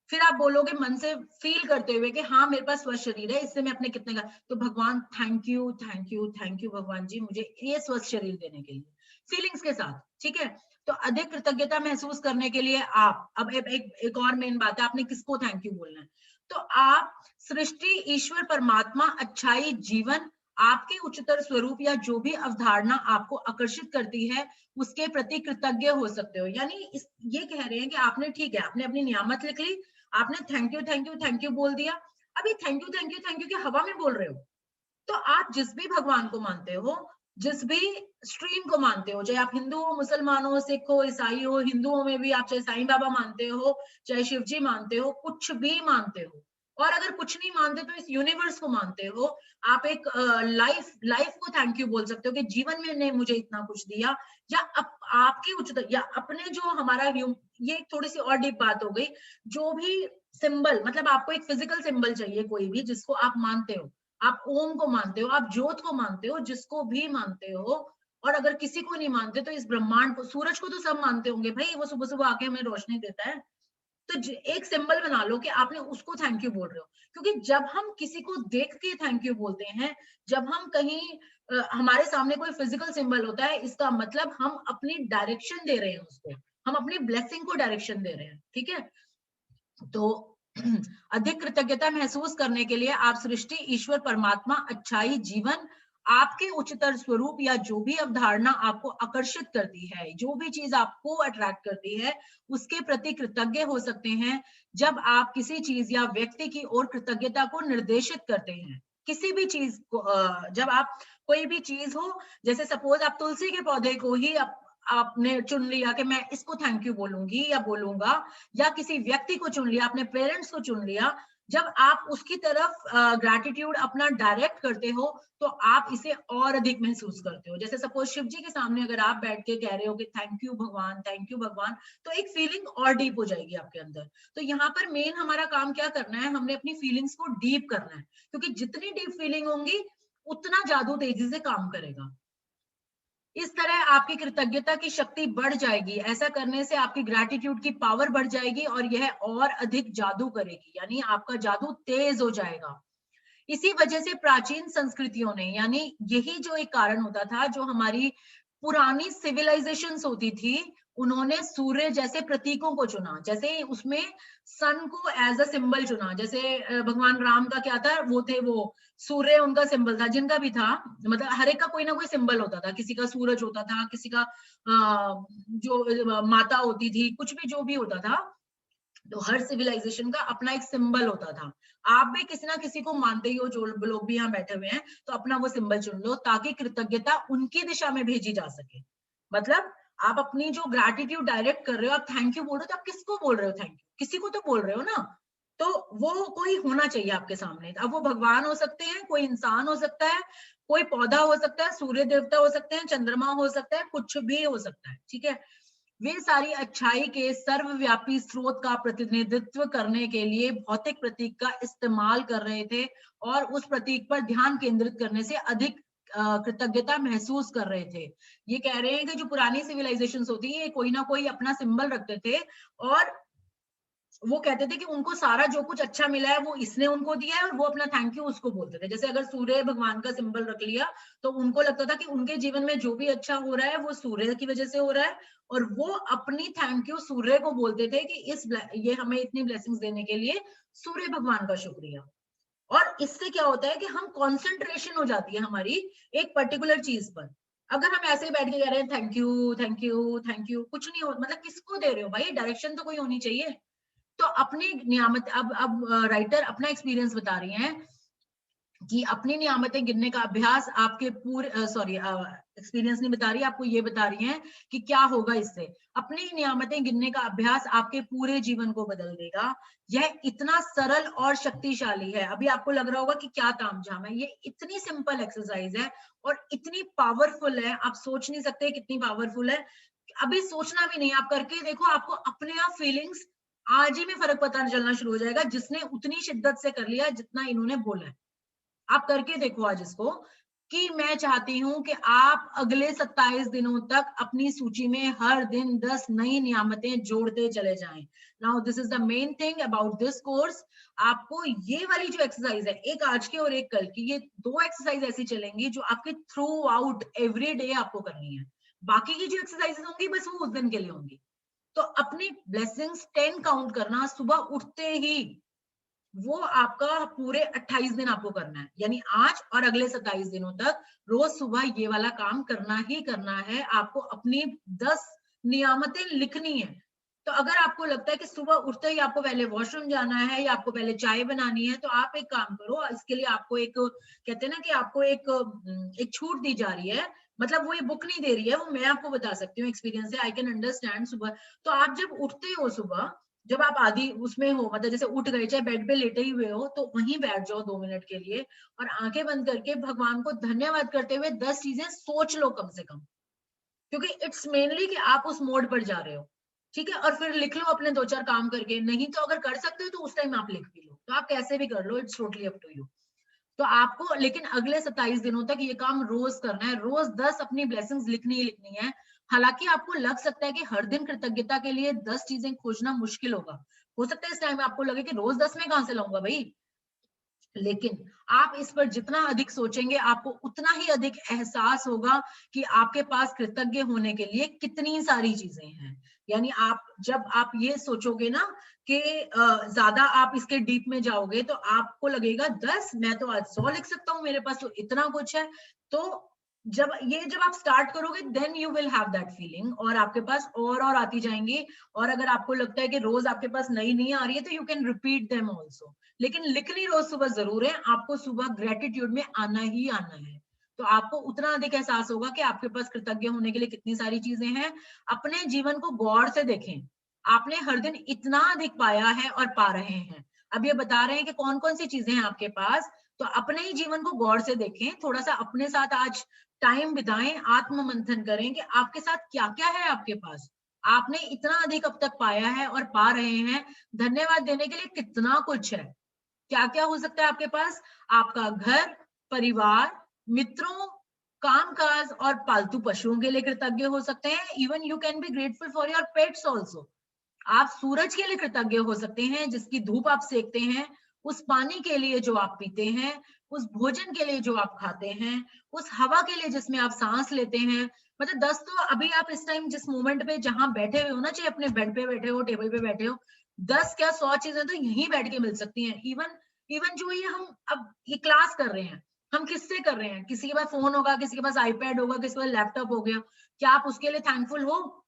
फिर आप बोलोगे मन से फील करते हुए कि हाँ मेरे पास स्वस्थ शरीर है, इससे मैं अपने कितने का, तो भगवान thank you thank you thank you भगवान जी मुझे ये स्वस्थ शरीर देने के लिए, फीलिंग्स के साथ, ठीक है। तो अधिक कृतज्ञता महसूस करने के लिए आप, अब एक और मेन बात है, आपने किसको थैंक यू बोलना है, तो आप सृष्टि, ईश्वर, परमात्मा, अच्छाई, जीवन, आपके उच्चतर स्वरूप या जो भी अवधारणा आपको आकर्षित करती है उसके प्रति कृतज्ञ हो सकते हो। यानी ये कह रहे हैं कि आपने, ठीक है, आपने अपनी नियामत लिख ली, आपने thank you thank you thank you बोल दिया, अभी thank you thank you thank you की हवा में बोल रहे हो। तो आप जिस भी भगवान को मानते हो, जिस भी स्ट्रीम को मानते हो, चाहे आप हिंदू हो, मुसलमान हो, सिख हो, ईसाई हो, हिंदुओं में भी आप चाहे साईं बाबा मानते हो, चाहे शिव जी मानते हो, कुछ भी मानते हो, और अगर कुछ नहीं मानते तो इस यूनिवर्स को मानते हो, आप एक लाइफ को थैंक यू बोल सकते हो कि जीवन में ने मुझे इतना कुछ दिया, या आपकी उच्चता, या अपने जो हमारा, ये थोड़ी सी और डीप बात हो गई, जो भी सिंबल, मतलब आपको एक फिजिकल सिंबल चाहिए कोई भी जिसको आप मानते हो, आप ओम को मानते हो, आप ज्योत को मानते हो, जिसको भी मानते हो, और अगर किसी को नहीं मानते तो इस ब्रह्मांड को, सूरज को तो सब मानते होंगे भाई, वो सुबह सुबह आके हमें रोशनी देता है, तो एक सिंबल बना लो कि आपने उसको थैंक यू बोल रहे हो। क्योंकि जब हम किसी को देख के थैंक यू बोलते हैं, जब हम कहीं हमारे सामने कोई फिजिकल सिंबल होता है, इसका मतलब हम अपनी डायरेक्शन दे रहे हैं उसको, हम अपनी ब्लेसिंग को डायरेक्शन दे रहे हैं, ठीक है। तो अधिक कृतज्ञता महसूस करने के लिए आप सृष्टि, ईश्वर, परमात्मा, अच्छाई, जीवन, आपके उच्चतर स्वरूप या जो भी अवधारणा आपको आकर्षित करती है, जो भी चीज आपको अट्रैक्ट करती है, उसके प्रति कृतज्ञ हो सकते हैं जब आप किसी चीज या व्यक्ति की ओर कृतज्ञता को निर्देशित करते हैं। किसी भी चीज को जब आप कोई भी चीज हो, जैसे सपोज आप तुलसी के पौधे को ही आपने चुन लिया कि मैं इसको थैंक यू बोलूंगी या बोलूंगा, या किसी व्यक्ति को चुन लिया, अपने पेरेंट्स को चुन लिया, जब आप उसकी तरफ ग्रैटिट्यूड अपना डायरेक्ट करते हो तो आप इसे और अधिक महसूस करते हो। जैसे सपोज शिव जी के सामने अगर आप बैठ के कह रहे हो कि थैंक यू भगवान, थैंक यू भगवान, तो एक फीलिंग और डीप हो जाएगी आपके अंदर। तो यहाँ पर मेन हमारा काम क्या करना है, हमने अपनी फीलिंग्स को डीप करना है, क्योंकि जितनी डीप फीलिंग होंगी उतना जादू तेजी से काम करेगा। इस तरह आपकी कृतज्ञता की शक्ति बढ़ जाएगी। ऐसा करने से आपकी ग्रैटिट्यूड की पावर बढ़ जाएगी और यह और अधिक जादू करेगी, यानी आपका जादू तेज हो जाएगा। इसी वजह से प्राचीन संस्कृतियों ने, यानी यही जो एक कारण होता था, जो हमारी पुरानी सिविलाइजेशंस होती थी, उन्होंने सूर्य जैसे प्रतीकों को चुना। जैसे उसमें सन को एज अ सिंबल चुना। जैसे भगवान राम का क्या था, वो थे, वो सूर्य उनका सिंबल था। जिनका भी था, मतलब हर एक का कोई ना कोई सिंबल होता था। किसी का सूरज होता था, किसी का जो माता होती थी, कुछ भी जो भी होता था, तो हर सिविलाइजेशन का अपना एक सिंबल होता था। आप भी किसी ना किसी को मानते ही हो, जो लोग भी यहाँ बैठे हुए हैं, तो अपना वो सिंबल चुन लो ताकि कृतज्ञता उनकी दिशा में भेजी जा सके। मतलब आप अपनी जो ग्रैटिट्यूड डायरेक्ट कर रहे हो, आप थैंक यू बोल रहे हो, तो आप किसको बोल रहे हो थैंक यू? किसी को तो बोल रहे हो ना। तो वो कोई होना चाहिए आपके सामने। अब वो भगवान हो सकते हैं, कोई इंसान हो सकता है, कोई पौधा हो सकता है, सूर्य देवता हो सकते हैं, चंद्रमा हो सकता है, कुछ भी हो सकता है, ठीक है। वे सारी अच्छाई के सर्वव्यापी स्रोत का प्रतिनिधित्व करने के लिए भौतिक प्रतीक का इस्तेमाल कर रहे थे और उस प्रतीक पर ध्यान केंद्रित करने से अधिक कृतज्ञता महसूस कर रहे थे। ये कह रहे हैं कि जो पुरानी सिविलाइजेशंस होती है, कोई ना कोई अपना सिंबल रखते थे और वो कहते थे कि उनको सारा जो कुछ अच्छा मिला है वो इसने उनको दिया है, और वो अपना थैंक यू उसको बोलते थे। जैसे अगर सूर्य भगवान का सिंबल रख लिया, तो उनको लगता था कि उनके जीवन में जो भी अच्छा हो रहा है वो सूर्य की वजह से हो रहा है, और वो अपनी थैंक यू सूर्य को बोलते थे कि ये हमें इतनी ब्लेसिंग्स देने के लिए सूर्य भगवान का शुक्रिया। और इससे क्या होता है कि हम कॉन्सेंट्रेशन हो जाती है हमारी एक पर्टिकुलर चीज पर। अगर हम ऐसे ही बैठ के कह रहे हैं thank you thank you thank you, कुछ नहीं हो, मतलब किसको दे रहे हो भाई? डायरेक्शन तो कोई होनी चाहिए। तो अपनी नियामत, अब राइटर अपना एक्सपीरियंस बता रही हैं कि अपनी नियामतें गिनने का अभ्यास आपके पूरे एक्सपीरियंस नहीं बता रही, आपको ये बता रही हैं कि क्या होगा इससे। अपनी नियामतें गिनने का अभ्यास आपके पूरे जीवन को बदल देगा। यह इतना सरल और शक्तिशाली है। अभी आपको लग रहा होगा कि क्या तामझाम है, ये इतनी सिंपल एक्सरसाइज है और इतनी पावरफुल है, आप सोच नहीं सकते कितनी पावरफुल है। अभी सोचना भी नहीं, आप करके देखो, आपको अपने आप फीलिंग्स आज ही में फर्क पता चलना शुरू हो जाएगा, जिसने उतनी शिद्दत से कर लिया जितना इन्होंने बोला है। आप करके देखो आज इसको, कि मैं चाहती हूं कि आप अगले 27 दिनों तक अपनी सूची में हर दिन 10 नई नियामतें जोड़ते चले जाएं। Now this is the main thing about this course. आपको ये वाली जो एक्सरसाइज है, एक आज की और एक कल की, ये दो एक्सरसाइज ऐसी चलेंगी जो आपके थ्रू आउट एवरी डे आपको करनी है। बाकी की जो एक्सरसाइजेस होंगी बस वो उस दिन के लिए होंगी। तो अपनी ब्लेसिंग्स 10 काउंट करना सुबह उठते ही, वो आपका पूरे 28 दिन आपको करना है, यानी आज और अगले 27 दिनों तक रोज सुबह ये वाला काम करना ही करना है। आपको अपनी 10 नियामतें लिखनी है। तो अगर आपको लगता है कि सुबह उठते ही आपको पहले वॉशरूम जाना है या आपको पहले चाय बनानी है, तो आप एक काम करो, इसके लिए आपको एक, कहते हैं ना कि आपको एक छूट दी जा रही है। मतलब वो ये बुक नहीं दे रही है, वो मैं आपको बता सकती हूँ एक्सपीरियंस से, आई कैन अंडरस्टैंड। सुबह तो आप जब उठते हो, सुबह जब आप आदि उसमें हो, मतलब जैसे उठ गए, चाहे बेड पे लेटे ही हुए हो, तो वहीं बैठ जाओ 2 मिनट के लिए और आंखें बंद करके भगवान को धन्यवाद करते हुए 10 चीजें सोच लो कम से कम, क्योंकि इट्स मेनली कि आप उस मोड पर जा रहे हो, ठीक है। और फिर लिख लो अपने 2-4 काम करके, नहीं तो अगर कर सकते हो तो उस टाइम आप लिख भी लो, तो आप कैसे भी कर लो, it's totally up to you. तो आपको लेकिन अगले 27 दिनों तक ये काम रोज करना है, रोज 10 अपनी ब्लेसिंग्स लिखनी ही लिखनी है। हालांकि आपको लग सकता है कि हर दिन कृतज्ञता के लिए 10 चीजें खोजना मुश्किल होगा, हो सकता है इस टाइम आपको लगे कि रोज 10 में कहां से लाऊंगा भाई, लेकिन आप इस पर जितना अधिक सोचेंगे आपको उतना ही अधिक एहसास होगा कि आपके पास कृतज्ञ होने के लिए कितनी सारी चीजें हैं। यानी आप जब आप ये सोचोगे ना कि ज्यादा आप इसके डीप में जाओगे तो आपको लगेगा 10, मैं तो आज 100 लिख सकता हूँ, मेरे पास तो इतना कुछ है। तो जब आप स्टार्ट करोगे then you will have that feeling, और आपके पास और आती जाएंगी। और अगर आपको लगता है कि रोज आपके पास नई नहीं आ रही है तो you can repeat them also, लेकिन लिखनी रोज सुबह जरूर है। आपको सुबह ग्रेटिट्यूड में आना ही आना है, तो आपको उतना अधिक एहसास होगा कि आपके पास कृतज्ञ होने के लिए कितनी सारी चीजें हैं। अपने जीवन को गौर से देखें, आपने हर दिन इतना अधिक पाया है और पा रहे हैं। अब ये बता रहे हैं कि कौन कौन सी चीजें हैं आपके पास, तो अपने ही जीवन को गौर से देखें, थोड़ा सा अपने साथ आज टाइम बिताएं, आत्म मंथन करें कि आपके साथ क्या क्या है आपके पास। आपने इतना अधिक अब तक पाया है और पा रहे हैं, धन्यवाद देने के लिए कितना कुछ है। क्या क्या हो सकता है आपके पास? आपका घर, परिवार, मित्रों, कामकाज और पालतू पशुओं के लिए कृतज्ञ हो सकते हैं। Even you can be grateful for your pets also. आप सूरज के लिए कृतज्ञ हो सकते हैं जिसकी धूप आप सेकते हैं, उस पानी के लिए जो आप पीते हैं, उस भोजन के लिए जो आप खाते हैं, उस हवा के लिए जिसमें आप सांस लेते हैं। मतलब 10 तो अभी आप इस टाइम जिस मोमेंट पे जहां बैठे हुए हो ना, चाहे अपने बेड पे बैठे हो, टेबल पे बैठे हो, 10 क्या 100 चीजें तो यहीं बैठ के मिल सकती हैं। इवन इवन जो ये हम अब ये क्लास कर रहे हैं, हम किससे कर रहे हैं? किसी के पास फोन होगा, किसी के पास आईपैड होगा, किसी के पास लैपटॉप हो गया। क्या आप उसके लिए थैंकफुल हो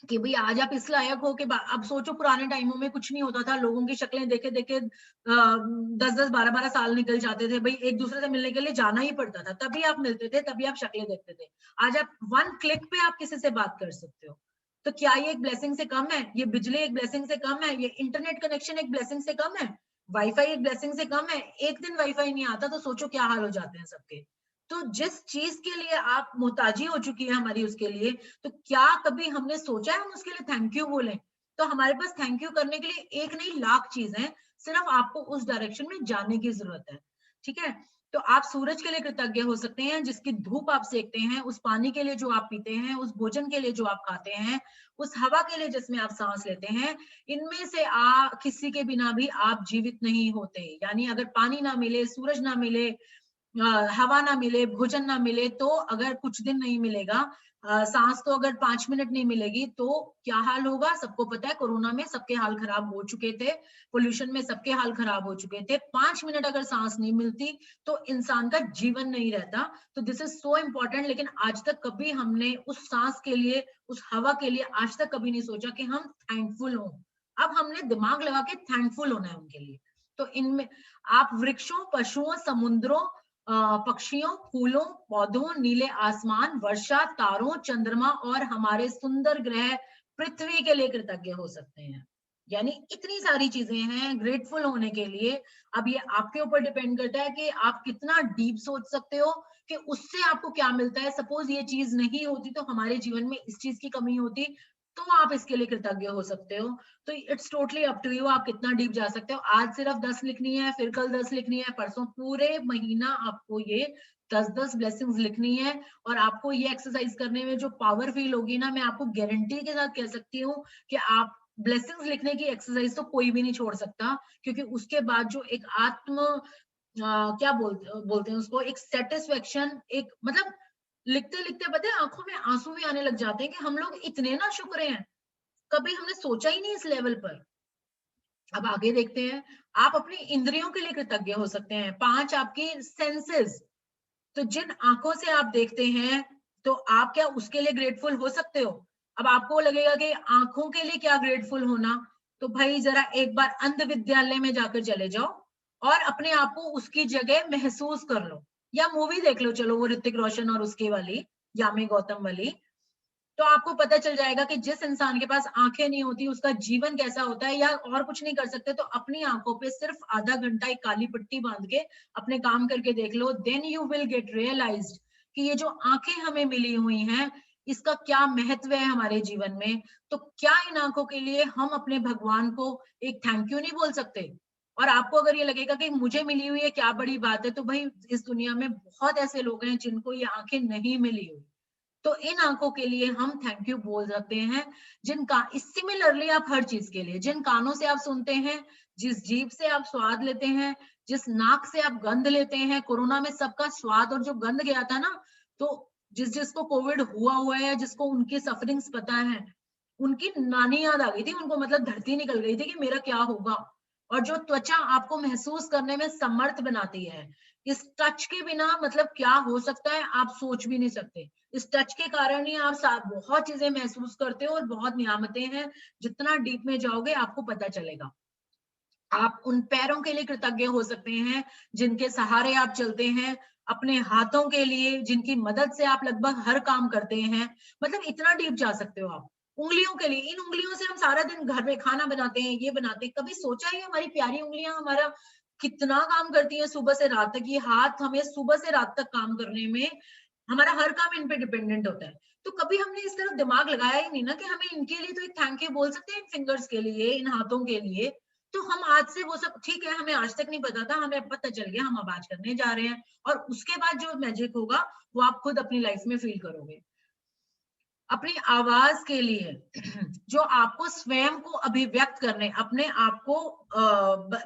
कि भाई आज आप इस लायक हो कि अब सोचो पुराने टाइमों में कुछ नहीं होता था, लोगों की शक्लें देखे देखे 10-10 12-12 साल निकल जाते थे। भाई एक दूसरे से मिलने के लिए जाना ही पड़ता था, तभी आप मिलते थे, तभी आप शक्लें देखते थे। आज आप 1 क्लिक पे आप किसी से बात कर सकते हो। तो क्या ये एक ब्लेसिंग से कम है? ये बिजली एक ब्लेसिंग से कम है? ये इंटरनेट कनेक्शन एक ब्लेसिंग से कम है? वाईफाई एक ब्लेसिंग से कम है? एक दिन वाईफाई नहीं आता तो सोचो क्या हाल हो जाते हैं सबके। तो जिस चीज के लिए आप मोहताजी हो चुकी है हमारी उसके लिए, तो क्या कभी हमने सोचा है हम उसके लिए थैंक यू बोलें? तो हमारे पास थैंक यू करने के लिए एक नहीं लाख चीजें हैं, सिर्फ आपको उस डायरेक्शन में जाने की जरूरत है। ठीक है? तो आप सूरज के लिए कृतज्ञ हो सकते हैं जिसकी धूप आप सेकते हैं, उस पानी के लिए जो आप पीते हैं, उस भोजन के लिए जो आप खाते हैं, उस हवा के लिए जिसमें आप सांस लेते हैं। इनमें से किसी के बिना भी आप जीवित नहीं होते। यानी अगर पानी ना मिले, सूरज ना मिले, हवा ना मिले, भोजन ना मिले, तो अगर कुछ दिन नहीं मिलेगा, सांस तो अगर 5 मिनट नहीं मिलेगी तो क्या हाल होगा? सबको पता है, कोरोना में सबके हाल खराब हो चुके थे, पोल्यूशन में सबके हाल खराब हो चुके थे। 5 मिनट अगर सांस नहीं मिलती तो इंसान का जीवन नहीं रहता। तो दिस इज सो इम्पोर्टेंट। लेकिन आज तक कभी हमने उस सांस के लिए, उस हवा के लिए आज तक कभी नहीं सोचा कि हम थैंकफुल हों। अब हमने दिमाग लगा के थैंकफुल होना है उनके लिए। तो इनमें आप वृक्षों, पशुओं, समुद्रों, पक्षियों, फूलों, पौधों, नीले आसमान, वर्षा, तारों, चंद्रमा और हमारे सुंदर ग्रह पृथ्वी के लिए कृतज्ञ हो सकते हैं। यानी इतनी सारी चीजें हैं ग्रेटफुल होने के लिए। अब ये आपके ऊपर डिपेंड करता है कि आप कितना डीप सोच सकते हो कि उससे आपको क्या मिलता है। सपोज ये चीज नहीं होती तो हमारे जीवन में इस चीज की कमी होती, तो आप इसके लिए कृतज्ञ हो सकते हो। तो it's totally up to you, आप कितना डीप जा सकते हो। आज सिर्फ 10 लिखनी है, फिर कल 10 लिखनी है, परसों पूरे महीना आपको ये 10-10 ब्लेसिंग्स लिखनी है। और आपको ये एक्सरसाइज करने में जो पावर फील होगी ना, मैं आपको गारंटी के साथ कह सकती हूँ कि आप ब्लेसिंग्स लिखने की एक्सरसाइज तो कोई भी नहीं छोड़ सकता। क्योंकि उसके बाद जो एक क्या बोलते हैं उसको, एक सेटिस्फेक्शन, एक मतलब लिखते लिखते पता है आंखों में आंसू भी आने लग जाते हैं कि हम लोग इतने ना शुक्र हैं, कभी हमने सोचा ही नहीं इस लेवल पर। अब आगे देखते हैं। आप अपनी इंद्रियों के लिए कृतज्ञ हो सकते हैं। 5 आपकी सेंसेस, तो जिन आंखों से आप देखते हैं, तो आप क्या उसके लिए ग्रेटफुल हो सकते हो? अब आपको लगेगा कि आंखों के लिए क्या ग्रेटफुल होना, तो भाई जरा एक बार अंध विद्यालय में जाकर चले जाओ और अपने आप को उसकी जगह महसूस कर लो, या मूवी देख लो, चलो वो ऋतिक रोशन और उसके वाली, यामी गौतम वाली। तो आपको पता चल जाएगा कि जिस इंसान के पास आंखें नहीं होती उसका जीवन कैसा होता है। या और कुछ नहीं कर सकते तो अपनी आंखों पे सिर्फ आधा घंटा एक काली पट्टी बांध के अपने काम करके देख लो। Then you will get realized कि ये जो आंखें हमें मिली हुई हैं, इसका क्या महत्व है हमारे जीवन में। तो क्या इन आंखों के लिए हम अपने भगवान को एक थैंक यू नहीं बोल सकते? और आपको अगर ये लगेगा कि मुझे मिली हुई है क्या बड़ी बात है, तो भाई इस दुनिया में बहुत ऐसे लोग हैं जिनको ये आंखें नहीं मिली हुई। तो इन आंखों के लिए हम थैंक यू बोल सकते हैं। सिमिलरली आप हर चीज के लिए, जिन कानों से आप सुनते हैं, जिस जीभ से आप स्वाद लेते हैं, जिस नाक से आप गंध लेते हैं, कोरोना में सबका स्वाद और जो गंध गया था ना, तो जिसको कोविड हुआ है, जिसको उनकी सफरिंग्स पता है, उनकी नानी याद आ गई थी उनको, मतलब धरती निकल गई थी कि मेरा क्या होगा। और जो त्वचा आपको महसूस करने में समर्थ बनाती है, इस टच के बिना मतलब क्या हो सकता है आप सोच भी नहीं सकते। इस टच के कारण ही आप बहुत चीजें महसूस करते हो और बहुत नियामतें हैं, जितना डीप में जाओगे आपको पता चलेगा। आप उन पैरों के लिए कृतज्ञ हो सकते हैं जिनके सहारे आप चलते हैं, अपने हाथों के लिए जिनकी मदद से आप लगभग हर काम करते हैं, मतलब इतना डीप जा सकते हो आप। उंगलियों के लिए, इन उंगलियों से हम सारा दिन घर में खाना बनाते हैं, ये बनाते हैं, कभी सोचा है हमारी प्यारी उंगलियां हमारा कितना काम करती हैं सुबह से रात तक। ये हाथ हमें सुबह से रात तक काम करने में, हमारा हर काम इन पे डिपेंडेंट होता है। तो कभी हमने इस तरफ दिमाग लगाया ही नहीं ना कि हमें इनके लिए तो एक थैंक यू बोल सकते हैं, इन फिंगर्स के लिए, इन हाथों के लिए। तो हम आज से वो सब ठीक है, हमें आज तक नहीं पता था, हमें पता चल गया, हम अब आज करने जा रहे हैं, और उसके बाद जो मैजिक होगा वो आप खुद अपनी लाइफ में फील करोगे। अपनी आवाज के लिए जो आपको स्वयं को अभिव्यक्त करने, अपने आप को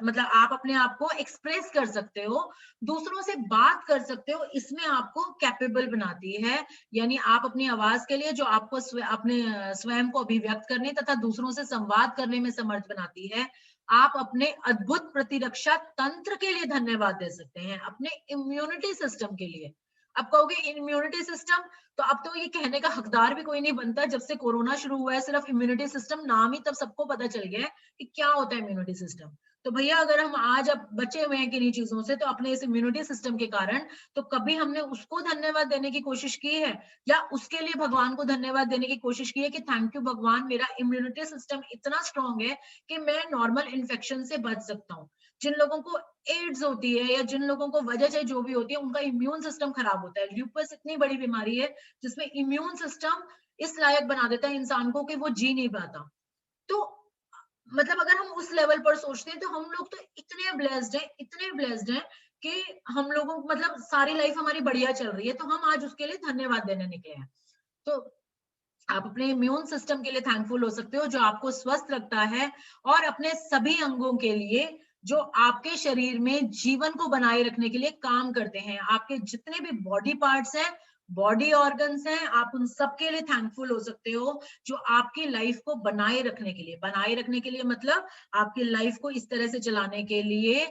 मतलब आप अपने आप को एक्सप्रेस कर सकते हो, दूसरों से बात कर सकते हो, इसमें आपको कैपेबल बनाती है। यानी आप अपनी आवाज के लिए जो आपको अपने स्वयं को अभिव्यक्त करने तथा दूसरों से संवाद करने में समर्थ बनाती है। आप अपने अद्भुत प्रतिरक्षा तंत्र के लिए धन्यवाद दे सकते हैं, अपने इम्यूनिटी सिस्टम के लिए। अब कहोगे इम्यूनिटी सिस्टम, तो अब तो ये कहने का हकदार भी कोई नहीं बनता। जब से कोरोना शुरू हुआ है सिर्फ इम्यूनिटी सिस्टम नाम ही तब सबको पता चल गया है कि क्या होता है इम्यूनिटी सिस्टम। तो भैया अगर हम आज अब बचे हुए हैं किन्हीं चीजों से, तो अपने इस इम्यूनिटी सिस्टम के कारण, तो कभी हमने उसको धन्यवाद देने की कोशिश की है, या उसके लिए भगवान को धन्यवाद देने की कोशिश की है कि थैंक यू भगवान, मेरा इम्यूनिटी सिस्टम इतना स्ट्रांग है कि मैं नॉर्मल इन्फेक्शन से बच सकता हूँ। जिन लोगों को एड्स होती है या जिन लोगों को वजह चाहे जो भी होती है, उनका इम्यून सिस्टम खराब होता है। ल्यूपस इतनी बड़ी बीमारी है जिसमें इम्यून सिस्टम इस लायक बना देता है इंसान को कि वो जी नहीं पाता। तो मतलब अगर हम उस लेवल पर सोचते हैं तो हम लोग तो इतने ब्लेस्ड हैं, इतने ब्लेस्ड हैं कि हम लोगों को मतलब सारी लाइफ हमारी बढ़िया चल रही है, तो हम आज उसके लिए धन्यवाद देने निकले हैं। तो आप अपने इम्यून सिस्टम के लिए थैंकफुल हो सकते हो जो आपको स्वस्थ रखता है, और अपने सभी अंगों के लिए जो आपके शरीर में जीवन को बनाए रखने के लिए काम करते हैं। आपके जितने भी बॉडी पार्ट्स हैं, बॉडी ऑर्गन्स हैं, आप उन सब के लिए थैंकफुल हो सकते हो जो आपकी लाइफ को बनाए रखने के लिए, बनाए रखने के लिए मतलब आपकी लाइफ को इस तरह से चलाने के लिए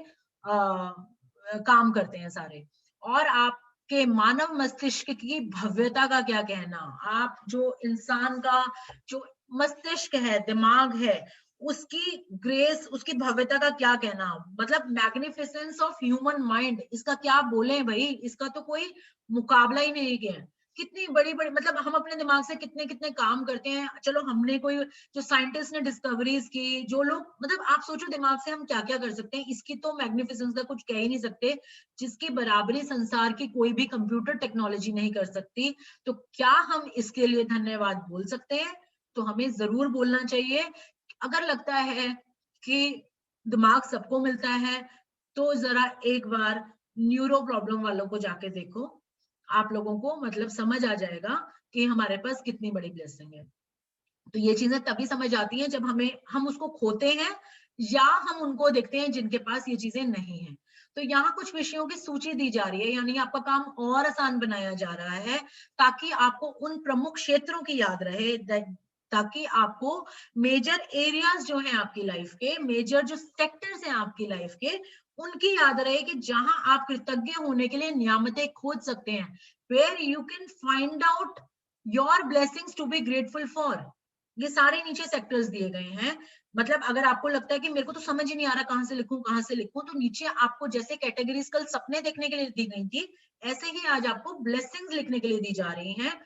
काम करते हैं सारे। और आप के मानव मस्तिष्क की भव्यता का क्या कहना। आप जो इंसान का जो मस्तिष्क है, दिमाग है, उसकी ग्रेस, उसकी भव्यता का क्या कहना, मतलब मैग्निफिसेंस ऑफ ह्यूमन माइंड, इसका क्या बोले भाई, इसका तो कोई मुकाबला ही नहीं है। कितनी बड़ी बड़ी, मतलब हम अपने दिमाग से कितने कितने काम करते हैं। चलो हमने कोई, जो साइंटिस्ट ने डिस्कवरीज की, जो लोग, मतलब आप सोचो दिमाग से हम क्या क्या कर सकते हैं, इसकी तो मैग्निफिसेंस का कुछ कह ही नहीं सकते, जिसकी बराबरी संसार की कोई भी कंप्यूटर टेक्नोलॉजी नहीं कर सकती। तो क्या हम इसके लिए धन्यवाद बोल सकते हैं? तो हमें जरूर बोलना चाहिए। अगर लगता है कि दिमाग सबको मिलता है, तो जरा एक बार न्यूरो प्रॉब्लम वालों को जाके देखो, आप लोगों को मतलब समझ आ जाएगा कि हमारे पास कितनी बड़ी ब्लेसिंग है। तो ये चीजें तभी समझ आती हैं जब हम उसको खोते हैं, या हम उनको देखते हैं जिनके पास ये चीजें नहीं है। तो यहाँ कुछ विषयों की सूची दी जा रही है, यानी आपका काम और आसान बनाया जा रहा है, ताकि आपको उन प्रमुख क्षेत्रों की याद रहे, ताकि आपको मेजर एरियाज जो हैं आपकी लाइफ के, मेजर जो सेक्टर्स हैं आपकी लाइफ के, उनकी याद रहे कि जहां आप कृतज्ञ होने के लिए नियामतें खोज सकते हैं, where you can find out your blessings to be grateful for. ये सारे नीचे सेक्टर्स दिए गए हैं। मतलब अगर आपको लगता है कि मेरे को तो समझ ही नहीं आ रहा कहां से लिखूं कहां से लिखूं, तो नीचे आपको जैसे कैटेगरीज कल सपने देखने के लिए दी गई थी, ऐसे ही आज आपको ब्लेसिंग्स लिखने के लिए दी जा रही हैं।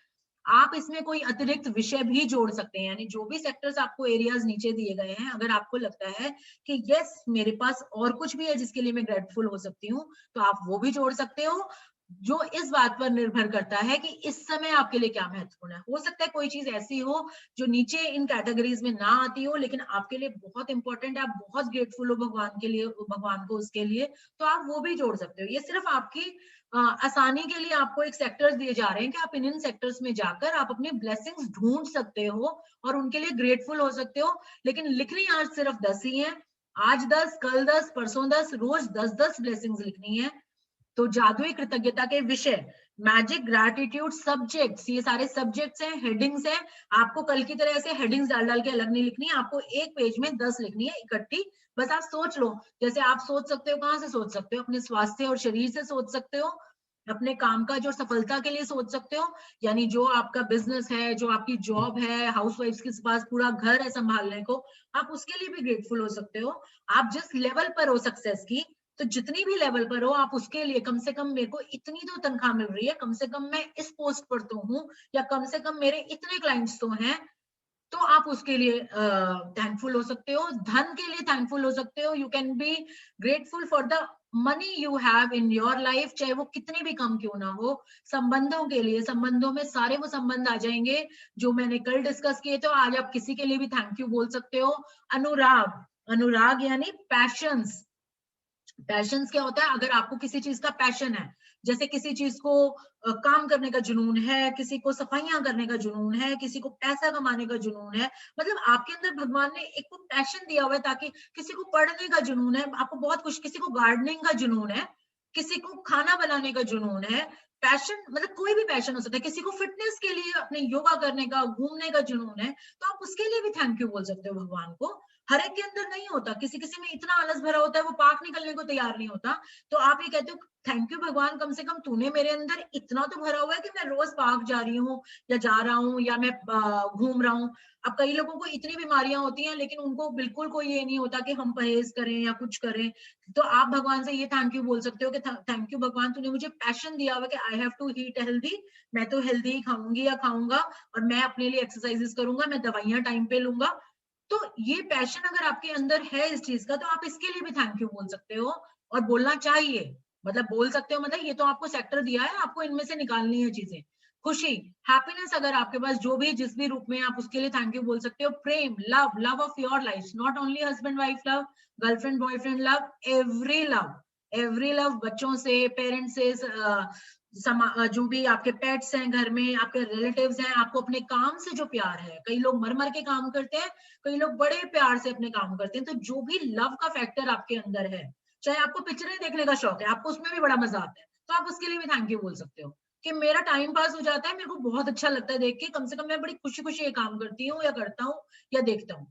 आप इसमें कोई अतिरिक्त विषय भी जोड़ सकते हैं, यानी जो भी सेक्टर्स आपको एरियाज नीचे दिए गए हैं, अगर आपको लगता है कि यस मेरे पास और कुछ भी है जिसके लिए मैं ग्रेटफुल हो सकती हूँ, तो आप वो भी जोड़ सकते हो। जो इस बात पर निर्भर करता है कि इस समय आपके लिए क्या महत्वपूर्ण है। हो सकता है कोई चीज ऐसी हो जो नीचे इन कैटेगरीज में ना आती हो, लेकिन आपके लिए बहुत इंपॉर्टेंट है, आप बहुत ग्रेटफुल हो भगवान के लिए, भगवान को उसके लिए, तो आप वो भी जोड़ सकते हो। ये सिर्फ आपकी आसानी के लिए आपको एक सेक्टर्स दिए जा रहे हैं कि आप इन सेक्टर्स में जाकर आप अपनी ब्लेसिंग्स ढूंढ सकते हो और उनके लिए ग्रेटफुल हो सकते हो। लेकिन लिखनी आज सिर्फ 10 ही है, आज 10, कल 10, परसों 10, रोज 10-10 ब्लेसिंग्स लिखनी है। तो जादुई कृतज्ञता के विषय, मैजिक ग्रैटिट्यूड सब्जेक्ट्स, ये सारे सब्जेक्ट्स हैं, हेडिंग्स हैं। आपको कल की तरह ऐसे हेडिंग्स डाल डाल के अलग नहीं लिखनी है, आपको एक पेज में 10 लिखनी है इकट्ठी। बस आप सोच लो, जैसे आप सोच सकते हो, कहाँ से सोच सकते हो, अपने स्वास्थ्य और शरीर से सोच सकते हो, अपने काम का जो सफलता के लिए सोच सकते हो, यानी जो आपका बिजनेस है, जो आपकी जॉब है, हाउसवाइफ्स के पास पूरा घर है संभालने को, आप उसके लिए भी ग्रेटफुल हो सकते हो। आप जिस लेवल पर हो सक्सेस की, तो जितनी भी लेवल पर हो आप उसके लिए, कम से कम मेरे को इतनी तो तनख्वाह मिल रही है, कम से कम मैं इस पोस्ट पर तो हूँ, या कम से कम मेरे इतने क्लाइंट्स तो हैं, तो आप उसके लिए थैंकफुल हो सकते हो। धन के लिए थैंकफुल हो सकते हो। You can be grateful for the money you have in your life, चाहे वो कितने भी कम क्यों ना हो। संबंधों के लिए, संबंधों में सारे वो संबंध आ जाएंगे जो मैंने कल डिस्कस किए, तो आज आप किसी के लिए भी थैंक यू बोल सकते हो। अनुराग, अनुराग यानी पैशंस। पैशंस क्या होता है, अगर आपको किसी चीज का पैशन है, जैसे किसी चीज को काम करने का जुनून है, किसी को सफाइयां करने का जुनून है, किसी को पैसा कमाने का जुनून है, मतलब आपके अंदर भगवान ने एक को पैशन दिया हुआ है, ताकि किसी को पढ़ने का जुनून है, आपको बहुत कुछ, किसी को गार्डनिंग का जुनून है, किसी को खाना बनाने का जुनून है। पैशन मतलब कोई भी पैशन हो सकता है, किसी को फिटनेस के लिए अपने योगा करने का, घूमने का जुनून है, तो आप उसके लिए भी थैंक यू बोल सकते हो भगवान को। हर एक के अंदर नहीं होता, किसी किसी में इतना आलस भरा होता है वो पार्क निकलने को तैयार नहीं होता, तो आप ये कहते हो थैंक यू भगवान, कम से कम तूने मेरे अंदर इतना तो भरा हुआ है कि मैं रोज पार्क जा रही हूँ, या जा रहा हूँ, या मैं घूम रहा हूँ। अब कई लोगों को इतनी बीमारियां होती हैं, लेकिन उनको बिल्कुल कोई ये नहीं होता कि हम परहेज करें या कुछ करें, तो आप भगवान से ये थैंक यू बोल सकते हो कि थैंक यू भगवान, तूने मुझे पैशन दिया हुआ कि I have to eat healthy, मैं तो हेल्दी ही खाऊंगी या खाऊंगा, और मैं अपने लिए एक्सरसाइजेस करूंगा, मैं दवाइयां टाइम पे लूंगा। तो ये पैशन अगर आपके अंदर है इस चीज का, तो आप इसके लिए भी थैंक यू बोल सकते हो, और बोलना चाहिए। मतलब बोल सकते हो, मतलब ये तो आपको सेक्टर दिया है, आपको इनमें से निकालनी है चीजें। खुशी, हैप्पीनेस, अगर आपके पास जो भी जिस भी रूप में, आप उसके लिए थैंक यू बोल सकते हो। प्रेम, love, love of your life, not only husband wife love, girlfriend boyfriend love, every love, every love, बच्चों से, पेरेंट्स से, जो भी आपके पेट्स हैं घर में, आपके रिलेटिव्स हैं, आपको अपने काम से जो प्यार है, कई लोग मर मर के काम करते हैं, कई लोग बड़े प्यार से अपने काम करते हैं, तो जो भी लव का फैक्टर आपके अंदर है, चाहे आपको पिक्चरें देखने का शौक है, आपको उसमें भी बड़ा मजा आता है, तो आप उसके लिए भी थैंक यू बोल सकते हो कि मेरा टाइम पास हो जाता है, मेरे को बहुत अच्छा लगता है देख के, कम से कम मैं बड़ी खुशी खुशी ये काम करती हूँ या करता हूँ या देखता हूँ,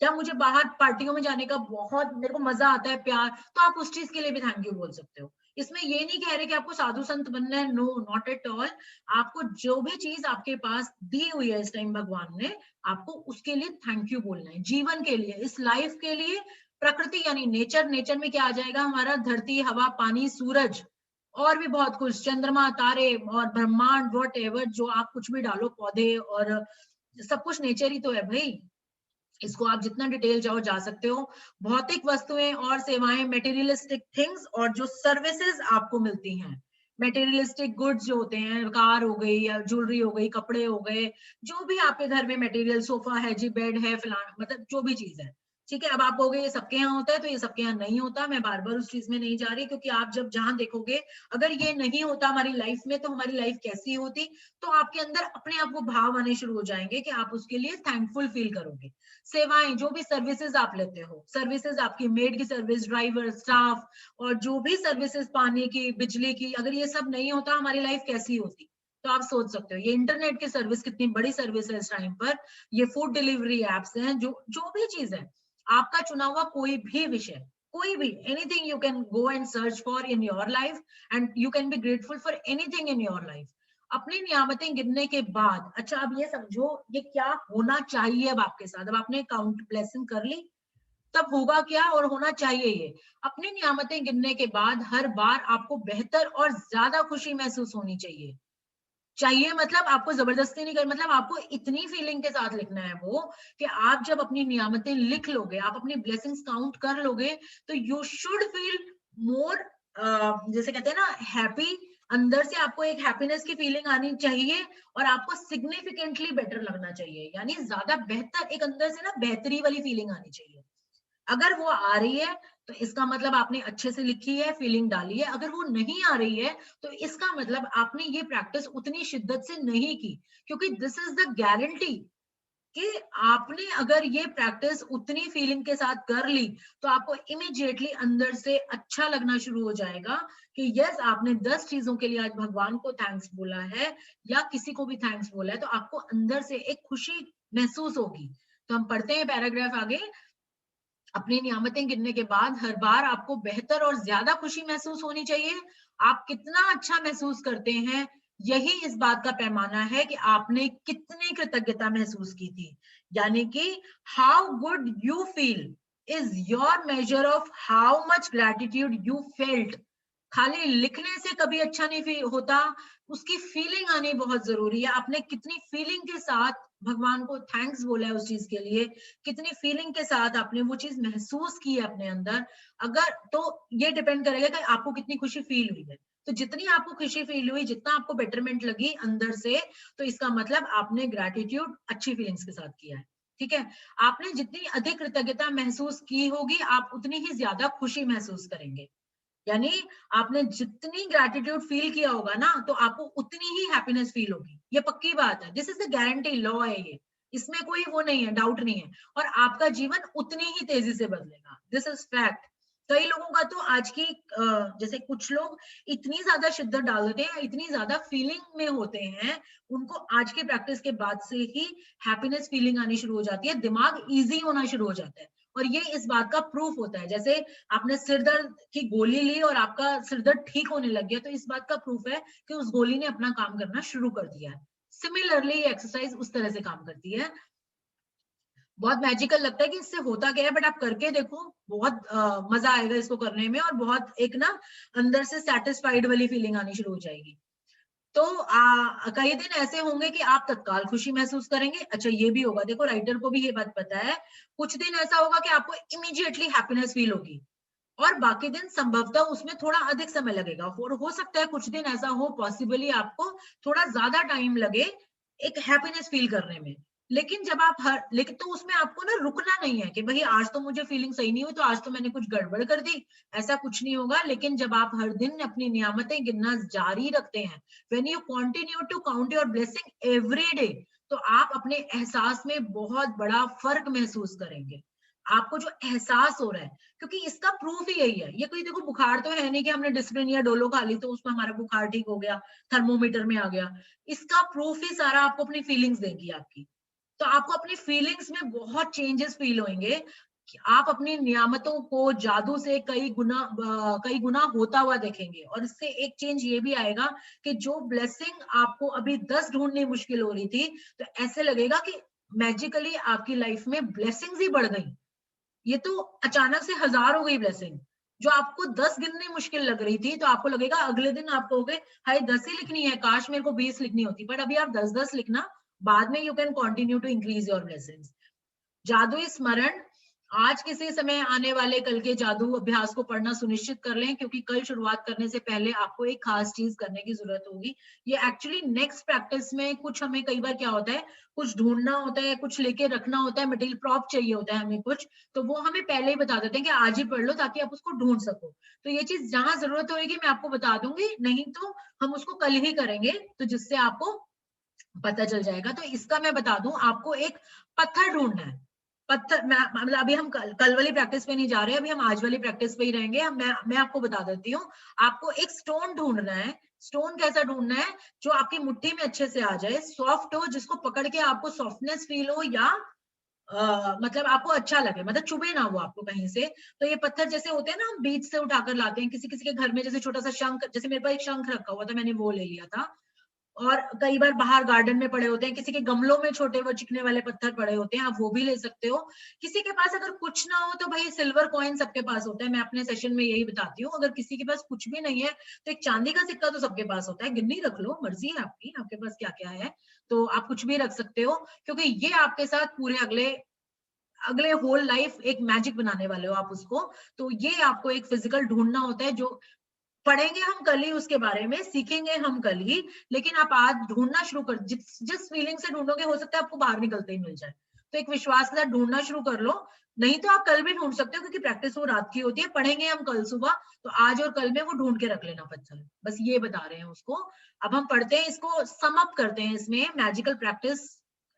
या मुझे बाहर पार्टियों में जाने का बहुत मेरे को मजा आता है, प्यार, तो आप उस चीज के लिए भी थैंक यू बोल सकते हो। इसमें ये नहीं कह रहे कि आपको साधु संत बनना है, नो, नॉट एट ऑल। आपको जो भी चीज आपके पास दी हुई है इस टाइम भगवान ने, आपको उसके लिए थैंक यू बोलना है, जीवन के लिए, इस लाइफ के लिए। प्रकृति यानी नेचर, नेचर में क्या आ जाएगा हमारा, धरती, हवा, पानी, सूरज, और भी बहुत कुछ, चंद्रमा, तारे और ब्रह्मांड, वॉट एवर, जो आप कुछ भी डालो, पौधे, और सब कुछ नेचर ही तो है भाई। इसको आप जितना डिटेल जाओ जा सकते हो। भौतिक वस्तुएं और सेवाएं, मटेरियलिस्टिक थिंग्स, और जो सर्विसेज आपको मिलती हैं, मटेरियलिस्टिक गुड्स जो होते हैं, कार हो गई या ज्वेलरी हो गई, कपड़े हो गए, जो भी आपके घर में मटेरियल, सोफा है जी, बेड है, फिलहाल मतलब जो भी चीज है, ठीक है। अब आप कहोगे ये सबके यहाँ होता है, तो ये सबके यहाँ नहीं होता, मैं बार बार उस चीज में नहीं जा रही, क्योंकि आप जब जहां देखोगे, अगर ये नहीं होता हमारी लाइफ में, तो हमारी लाइफ कैसी होती, तो आपके अंदर अपने आप को भाव आने शुरू हो जाएंगे कि आप उसके लिए थैंकफुल फील करोगे। सेवाएं, जो भी सर्विसेज आप लेते हो, सर्विसेज आपकी मेड की सर्विस, ड्राइवर, स्टाफ, और जो भी सर्विसेज, पानी की, बिजली की, अगर ये सब नहीं होता हमारी लाइफ कैसी होती, तो आप सोच सकते हो। ये इंटरनेट की सर्विस कितनी बड़ी सर्विस है इस टाइम पर, ये फूड डिलीवरी एप्स हैं, जो जो भी चीज है, आपका चुना हुआ कोई भी विषय, कोई भी, anything you can go and search for in your life, and you can be grateful for anything in your life. अपनी नियामतें गिनने के बाद, अच्छा अब ये समझो ये क्या होना चाहिए अब आपके साथ, अब आपने काउंट ब्लेसिंग कर ली, तब होगा क्या और होना चाहिए ये। अपनी नियामतें गिनने के बाद हर बार आपको बेहतर और ज्यादा खुशी महसूस होनी चाहिए। चाहिए मतलब आपको जबरदस्ती नहीं कर, मतलब आपको इतनी फीलिंग के साथ लिखना है वो, कि आप जब अपनी नियामतें लिख लोगे, आप अपनी ब्लेसिंग्स काउंट कर लोगे, तो यू शुड फील मोर, जैसे कहते हैं ना, हैप्पी, अंदर से आपको एक हैप्पीनेस की फीलिंग आनी चाहिए और आपको सिग्निफिकेंटली बेटर लगना चाहिए, यानी ज्यादा बेहतर, एक अंदर से ना बेहतरी वाली फीलिंग आनी चाहिए। अगर वो आ रही है तो इसका मतलब आपने अच्छे से लिखी है, फीलिंग डाली है। अगर वो नहीं आ रही है तो इसका मतलब आपने ये प्रैक्टिस उतनी शिद्दत से नहीं की, क्योंकि दिस इज द गारंटी कि आपने अगर ये प्रैक्टिस उतनी फीलिंग के साथ कर ली तो आपको इमीडिएटली अंदर से अच्छा लगना शुरू हो जाएगा कि यस, आपने 10 चीजों के लिए आज भगवान को थैंक्स बोला है या किसी को भी थैंक्स बोला है, तो आपको अंदर से एक खुशी महसूस होगी। तो हम पढ़ते हैं पैराग्राफ आगे। अपनी नियामतें गिनने के बाद हर बार आपको बेहतर और ज्यादा खुशी महसूस होनी चाहिए। आप कितना अच्छा महसूस करते हैं, यही इस बात का पैमाना है कि आपने कितनी कृतज्ञता महसूस की थी। यानी कि how good you feel is your measure of how much gratitude you felt. खाली लिखने से कभी अच्छा नहीं होता, उसकी फीलिंग आनी बहुत जरूरी है। आपने कितनी फीलिंग के साथ भगवान को थैंक्स बोला है उस चीज के लिए, कितनी फीलिंग के साथ आपने वो चीज महसूस की है अपने अंदर, अगर तो ये डिपेंड करेगा कि आपको कितनी खुशी फील हुई है। तो जितनी आपको खुशी फील हुई, जितना आपको बेटरमेंट लगी अंदर से, तो इसका मतलब आपने ग्रेटिट्यूड अच्छी फीलिंग्स के साथ किया है। ठीक है, आपने जितनी अधिक कृतज्ञता महसूस की होगी, आप उतनी ही ज्यादा खुशी महसूस करेंगे। यानी आपने जितनी ग्रेटिट्यूड फील किया होगा ना, तो आपको उतनी ही हैप्पीनेस फील होगी। ये पक्की बात है, this is the guarantee, law है ये, इसमें कोई वो नहीं है, डाउट नहीं है। और आपका जीवन उतनी ही तेजी से बदलेगा, दिस इज फैक्ट। कई लोगों का तो आज की जैसे कुछ लोग इतनी ज्यादा शिद्दत डाल देते हैं, इतनी ज्यादा फीलिंग में होते हैं, उनको आज के प्रैक्टिस के बाद से ही हैप्पीनेस फीलिंग आनी शुरू हो जाती है, दिमाग इजी होना शुरू हो जाता है। और ये इस बात का प्रूफ होता है, जैसे आपने सिर दर्द की गोली ली और आपका सिर दर्द ठीक होने लग गया, तो इस बात का प्रूफ है कि उस गोली ने अपना काम करना शुरू कर दिया है। सिमिलरली एक्सरसाइज उस तरह से काम करती है। बहुत मैजिकल लगता है कि इससे होता क्या है, बट आप करके देखो, बहुत मजा आएगा इसको करने में, और बहुत एक ना अंदर से सेटिस्फाइड वाली फीलिंग आनी शुरू हो जाएगी। तो कई दिन ऐसे होंगे कि आप तत्काल खुशी महसूस करेंगे। अच्छा, ये भी होगा, देखो राइटर को भी ये बात पता है, कुछ दिन ऐसा होगा कि आपको इमीडिएटली हैप्पीनेस फील होगी, और बाकी दिन संभवतः उसमें थोड़ा अधिक समय लगेगा। और हो सकता है कुछ दिन ऐसा हो, पॉसिबली आपको थोड़ा ज्यादा टाइम लगे एक हैप्पीनेस फील करने में। लेकिन जब आप लेकिन तो उसमें आपको ना रुकना नहीं है कि भाई आज तो मुझे फीलिंग सही नहीं हुई तो आज तो मैंने कुछ गड़बड़ कर दी, ऐसा कुछ नहीं होगा। लेकिन जब आप हर दिन अपनी नियामतें गिनना जारी रखते हैं, when you continue to count your blessing every day, तो आप अपने एहसास में बहुत बड़ा फर्क महसूस करेंगे। आपको जो एहसास हो रहा है, क्योंकि इसका प्रूफ ही यही है। ये कोई देखो बुखार तो है नहीं कि हमने डिस्प्रिन या डोलो खा ली तो उसमें हमारा बुखार ठीक हो गया, थर्मोमीटर में आ गया। इसका प्रूफ ही सारा आपको अपनी फीलिंग्स देगी आपकी। तो आपको अपनी फीलिंग्स में बहुत चेंजेस फील होंगे कि आप अपनी नियामतों को जादू से कई गुना होता हुआ देखेंगे। और इससे एक चेंज ये भी आएगा कि जो ब्लेसिंग आपको अभी 10 ढूंढनी मुश्किल हो रही थी, तो ऐसे लगेगा कि मैजिकली आपकी लाइफ में ब्लेसिंग्स ही बढ़ गई। ये तो अचानक से 1000 हो गई ब्लेसिंग। जो आपको 10 गिननी मुश्किल लग रही थी, तो आपको लगेगा अगले दिन आप कहोगे हाय 10 ही लिखनी है, काश मेरे को 20 लिखनी होती। बट अभी आप 10-10 लिखना, बाद में you can continue to increase your blessings. जादुई स्मरण, आज किसी समय आने वाले कल के जादू अभ्यास को पढ़ना सुनिश्चित कर लें, क्योंकि कल शुरुआत करने से पहले आपको एक खास चीज करने की जरूरत होगी। ये एक्चुअली नेक्स्ट प्रैक्टिस में कुछ हमें कई बार क्या होता है, कुछ ढूंढना होता है, कुछ लेके रखना होता है, मटेरियल प्रॉप चाहिए होता है हमें कुछ, तो वो हमें पहले ही बता देते हैं कि आज ही पढ़ लो ताकि आप उसको ढूंढ सको। तो ये चीज जहां जरूरत होगी मैं आपको बता दूंगी, नहीं तो हम उसको कल ही करेंगे, तो जिससे आपको पता चल जाएगा। तो इसका मैं बता दूं, आपको एक पत्थर ढूंढना है। पत्थर, मतलब अभी हम कल वाली प्रैक्टिस पे नहीं जा रहे, अभी हम आज वाली प्रैक्टिस पे ही रहेंगे। मैं आपको बता देती हूँ, आपको एक स्टोन ढूंढना है। स्टोन कैसा ढूंढना है, जो आपकी मुट्ठी में अच्छे से आ जाए, सॉफ्ट हो, जिसको पकड़ के आपको सॉफ्टनेस फील हो, या मतलब आपको अच्छा लगे, मतलब चुभे ना वो आपको कहीं से। तो ये पत्थर जैसे होते हैं ना, हम बीच से उठाकर लाते हैं, किसी किसी के घर में जैसे छोटा सा शंख, जैसे मेरे पास एक शंख रखा हुआ था, मैंने वो ले लिया था। और कई बार बाहर गार्डन में पड़े होते हैं, किसी के गमलों में छोटे वो चिकने वाले पत्थर पड़े होते हैं, आप वो भी ले सकते हो। किसी के पास अगर कुछ ना हो तो भाई सिल्वर कॉइन सबके पास होता है, मैं अपने सेशन में यही बताती हूँ। अगर किसी के पास कुछ भी नहीं है तो एक चांदी का सिक्का तो सबके पास होता है, गिन्नी रख लो, मर्जी है आपकी, आपके पास क्या क्या है, तो आप कुछ भी रख सकते हो। क्योंकि ये आपके साथ पूरे अगले अगले होल लाइफ एक मैजिक बनाने वाले हो आप उसको। तो ये आपको एक फिजिकल ढूंढना होता है, जो पढ़ेंगे हम कल ही, उसके बारे में सीखेंगे हम कल ही, लेकिन आप आज ढूंढना शुरू कर, जिस फीलिंग से ढूंढोगे हो सकता है आपको बाहर निकलते ही मिल जाए। तो एक विश्वास के साथ ढूंढना शुरू कर लो, नहीं तो आप कल भी ढूंढ सकते हो, क्योंकि प्रैक्टिस वो रात की होती है। पढ़ेंगे हम कल सुबह, तो आज और कल में वो ढूंढ के रख लेना पत्थर, बस ये बता रहे हैं उसको। अब हम पढ़ते हैं, इसको सम अप करते हैं। इसमें मैजिकल प्रैक्टिस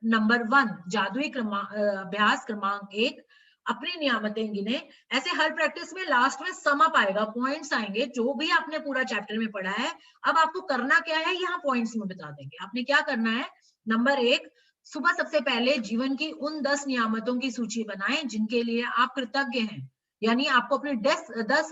नंबर 1, जादुई अभ्यास क्रमांक 1, अपनी नियामतें गिने। ऐसे हर प्रैक्टिस में लास्ट में सम अप आएगा, पॉइंट्स आएंगे, जो भी आपने पूरा चैप्टर में पढ़ा है। अब आपको करना क्या है, यहाँ पॉइंट्स में बता देंगे आपने क्या करना है। नंबर 1, सुबह सबसे पहले जीवन की उन 10 नियामतों की सूची बनाएं जिनके लिए आप कृतज्ञ हैं, यानी आपको अपनी 10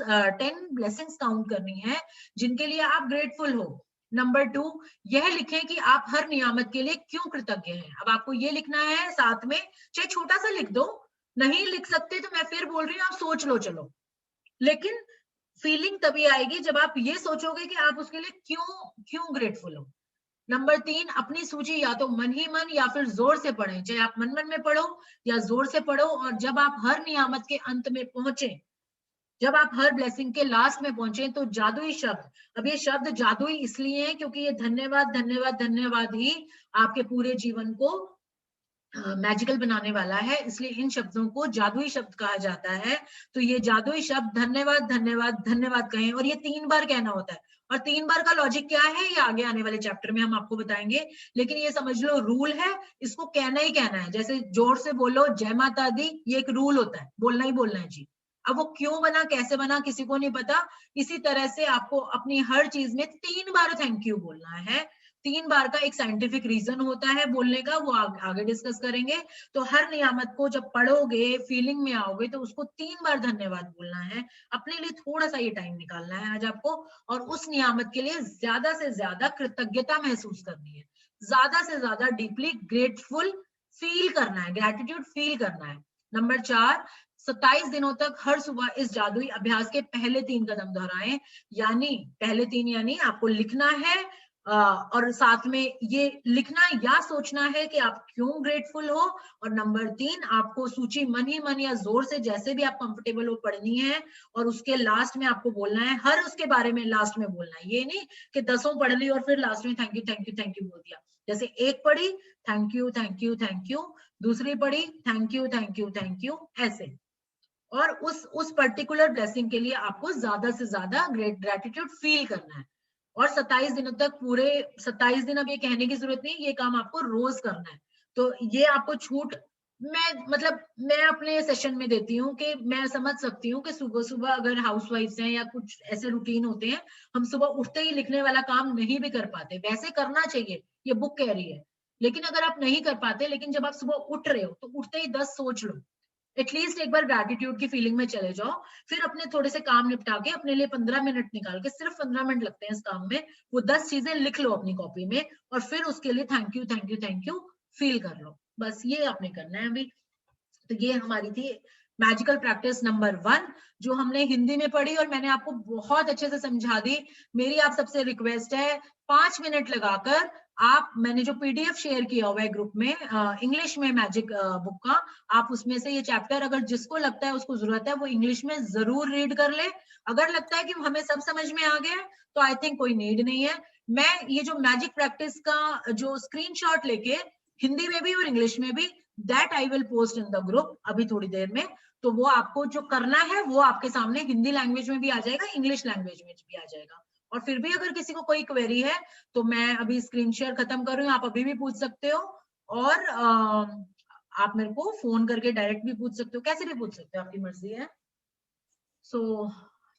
ब्लेसिंग्स काउंट करनी है जिनके लिए आप ग्रेटफुल हो। नंबर 2, यह लिखें कि आप हर नियामत के लिए क्यों कृतज्ञ हैं। अब आपको ये लिखना है साथ में, चाहे छोटा सा लिख दो, नहीं लिख सकते तो मैं फिर बोल रही हूँ आप सोच लो, चलो। लेकिन फीलिंग तभी आएगी जब आप ये सोचोगे कि आप उसके लिए क्यों ग्रेटफुल हो। नंबर 3, अपनी सूची या तो मन ही मन या फिर जोर से पढ़ें, चाहे आप मन मन में पढ़ो या जोर से पढ़ो। और जब आप हर नियामत के अंत में पहुंचे, जब आप हर ब्लेसिंग के लास्ट में पहुंचे, तो जादुई शब्द, अब ये शब्द जादुई इसलिए है क्योंकि ये धन्यवाद धन्यवाद धन्यवाद ही आपके पूरे जीवन को मैजिकल बनाने वाला है, इसलिए इन शब्दों को जादुई शब्द कहा जाता है। तो ये जादुई शब्द धन्यवाद धन्यवाद धन्यवाद कहें, और ये 3 बार कहना होता है। और 3 बार का लॉजिक क्या है, ये आगे आने वाले चैप्टर में हम आपको बताएंगे, लेकिन ये समझ लो रूल है, इसको कहना ही कहना है। जैसे जोर से बोलो जय माता दी, ये एक रूल होता है, बोलना ही बोलना है जी। अब वो क्यों बना, कैसे बना, किसी को नहीं पता। इसी तरह से आपको अपनी हर चीज में 3 बार थैंक यू बोलना है। 3 बार का एक साइंटिफिक रीजन होता है बोलने का, वो आगे डिस्कस करेंगे। तो हर नियामत को जब पढ़ोगे, फीलिंग में आओगे, तो उसको 3 बार धन्यवाद बोलना है। अपने लिए थोड़ा सा ये टाइम निकालना है आज आपको, और उस नियामत के लिए ज्यादा से ज्यादा कृतज्ञता महसूस करनी है, ज्यादा से ज्यादा डीपली ग्रेटफुल फील करना है, ग्रेटिट्यूड फील करना है। नंबर 4, 27 दिनों तक हर सुबह इस जादुई अभ्यास के पहले 3 कदम दोहराएं। यानी पहले 3 यानी आपको लिखना है, और साथ में ये लिखना या सोचना है कि आप क्यों ग्रेटफुल हो। और नंबर 3, आपको सूची मन ही मन या जोर से, जैसे भी आप कंफर्टेबल हो, पढ़नी है। और उसके लास्ट में आपको बोलना है, हर उसके बारे में लास्ट में बोलना है। ये नहीं कि 10 पढ़ ली और फिर लास्ट में thank you thank you thank you बोल दिया। जैसे एक पढ़ी thank you thank you thank you, दूसरी पढ़ी thank you thank you thank you, ऐसे। और उस पर्टिकुलर ब्लेसिंग के लिए आपको ज्यादा से ज्यादा ग्रेटिट्यूड फील करना है। और 27 दिनों तक, पूरे 27 दिन, अब ये कहने की जरूरत नहीं, ये काम आपको रोज करना है। तो ये आपको छूट मैं अपने सेशन में देती हूँ कि मैं समझ सकती हूँ कि सुबह सुबह अगर हाउसवाइफ्स हैं या कुछ ऐसे रूटीन होते हैं, हम सुबह उठते ही लिखने वाला काम नहीं भी कर पाते। वैसे करना चाहिए, ये बुक कह रही है, लेकिन अगर आप नहीं कर पाते, लेकिन जब आप सुबह उठ रहे हो तो उठते ही 10 सोच लो, एटलीस्ट एक बार ग्रेटिट्यूड की फीलिंग में चले जाओ। फिर अपने थोड़े से काम निपटा के अपने लिए 15 मिनट निकाल के, सिर्फ 15 मिनट लगते हैं इस काम में, वो 10 चीजें लिख लो अपनी कॉपी में, और फिर उसके लिए thank you thank you thank you feel कर लो। बस ये आपने करना है अभी। तो ये हमारी थी मैजिकल प्रैक्टिस नंबर 1, जो हमने हिंदी में पढ़ी और मैंने आपको बहुत अच्छे से समझा दी। मेरी आप सबसे रिक्वेस्ट है, 5 मिनट लगाकर मैंने जो पीडीएफ शेयर किया हुआ है ग्रुप में इंग्लिश में मैजिक बुक का, आप उसमें से ये चैप्टर, अगर जिसको लगता है उसको जरूरत है, वो इंग्लिश में जरूर रीड कर ले। अगर लगता है कि हमें सब समझ में आ गया तो आई थिंक कोई नीड नहीं है। मैं ये जो मैजिक प्रैक्टिस का जो स्क्रीनशॉट लेके हिंदी में भी और इंग्लिश में भी, that I will post in the group अभी थोड़ी देर में। तो वो आपको जो करना है वो आपके सामने हिंदी लैंग्वेज में भी आ जाएगा, इंग्लिश लैंग्वेज में भी आ जाएगा। और फिर भी अगर किसी को कोई क्वेरी है तो मैं अभी स्क्रीन शेयर खत्म कर रही हूँ, आप अभी भी पूछ सकते हो, और आप मेरे को फोन करके डायरेक्ट भी पूछ सकते हो, कैसे भी पूछ सकते हो, आपकी मर्जी है। सो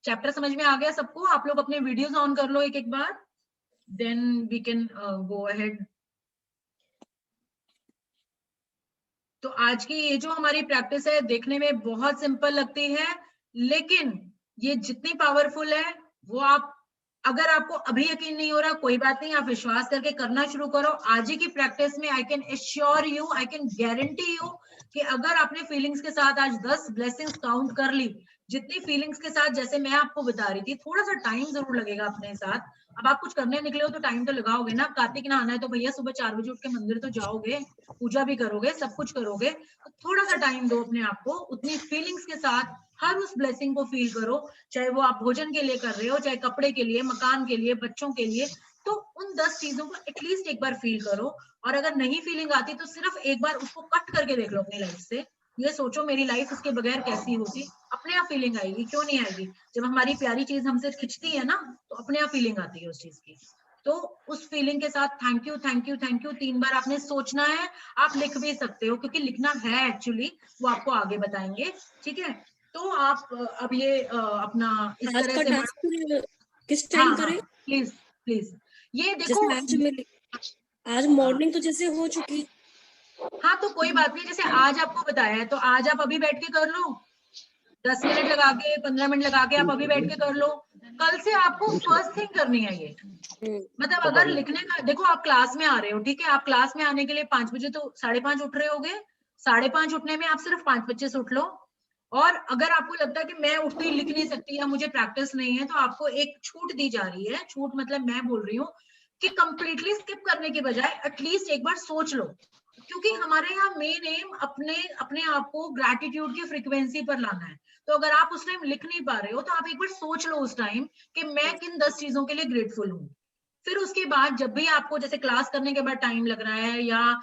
चैप्टर समझ में आ गया सबको? आप लोग अपने वीडियोस ऑन कर लो एक एक बार, then we can go ahead. तो आज की ये जो हमारी प्रैक्टिस है, देखने में बहुत सिंपल लगती है, लेकिन ये जितनी पावरफुल है वो आप, अगर आपको अभी यकीन नहीं हो रहा, कोई बात नहीं, आप विश्वास करके करना शुरू करो। आज ही की प्रैक्टिस में I can assure you, I can guarantee you कि अगर आपने फीलिंग्स के साथ आज 10 ब्लेसिंग्स काउंट कर ली, जितनी फीलिंग्स के साथ, जैसे मैं आपको बता रही थी, थोड़ा सा टाइम जरूर लगेगा अपने साथ। अब आप कुछ करने निकले हो तो टाइम तो लगाओगे ना। कार्तिक नहाना है तो भैया सुबह 4 बजे उठ के मंदिर तो जाओगे, पूजा भी करोगे, सब कुछ करोगे, तो थोड़ा सा टाइम दो अपने आप को, उतनी फीलिंग्स के साथ हर उस ब्लेसिंग को फील करो, चाहे वो आप भोजन के लिए कर रहे हो, चाहे कपड़े के लिए, मकान के लिए, बच्चों के लिए। तो उन 10 चीजों को एटलीस्ट एक बार फील करो, और अगर नहीं फीलिंग आती तो सिर्फ एक बार उसको कट करके देख लो अपनी लाइफ से। ये सोचो मेरी लाइफ इसके बगैर कैसी होती, अपने आप फीलिंग आएगी, क्यों नहीं आएगी? जब हमारी प्यारी चीज हमसे खिंचती है ना, तो अपने आप फीलिंग आती है उस चीज की। तो उस फीलिंग के साथ thank you thank you thank you 3 बार आपने सोचना है। आप लिख भी सकते हो, क्योंकि लिखना है एक्चुअली, वो आपको आगे बताएंगे, ठीक है? तो आप अब ये अपना इस आज तरह का से टास्क किस हाँ टाइम हाँ करें? प्लीज प्लीज, ये देखो। जैसे आज मॉर्निंग तो जैसे हो चुकी। हाँ तो कोई बात नहीं, जैसे आज आपको बताया है तो आज आप अभी बैठ के कर लो, 10 मिनट लगा के, 15 मिनट लगा के आप अभी बैठ के कर लो। कल से आपको फर्स्ट थिंग करनी है ये। मतलब अगर लिखने का, देखो आप क्लास में आ रहे हो, ठीक है, आप क्लास में आने के लिए 5 बजे तो 5:30 उठ रहे होगे, 5:30 उठने में आप सिर्फ 5 बजे से उठ लो। और अगर आपको लगता है कि मैं उठते ही लिख नहीं सकती या मुझे प्रैक्टिस नहीं है, तो आपको एक छूट दी जा रही है। छूट मतलब मैं बोल रही हूँ कि कंप्लीटली स्किप करने के बजाय एटलीस्ट एक बार सोच लो, क्योंकि हमारे यहाँ मेन एम अपने अपने आप को ग्रैटिट्यूड की फ्रीक्वेंसी पर लाना है। तो अगर आप उस टाइम लिख नहीं पा रहे हो तो आप एक बार सोच लो उस टाइम कि मैं किन 10 चीजों के लिए ग्रेटफुल हूँ। फिर उसके बाद जब भी आपको जैसे क्लास करने के बाद टाइम लग रहा है, या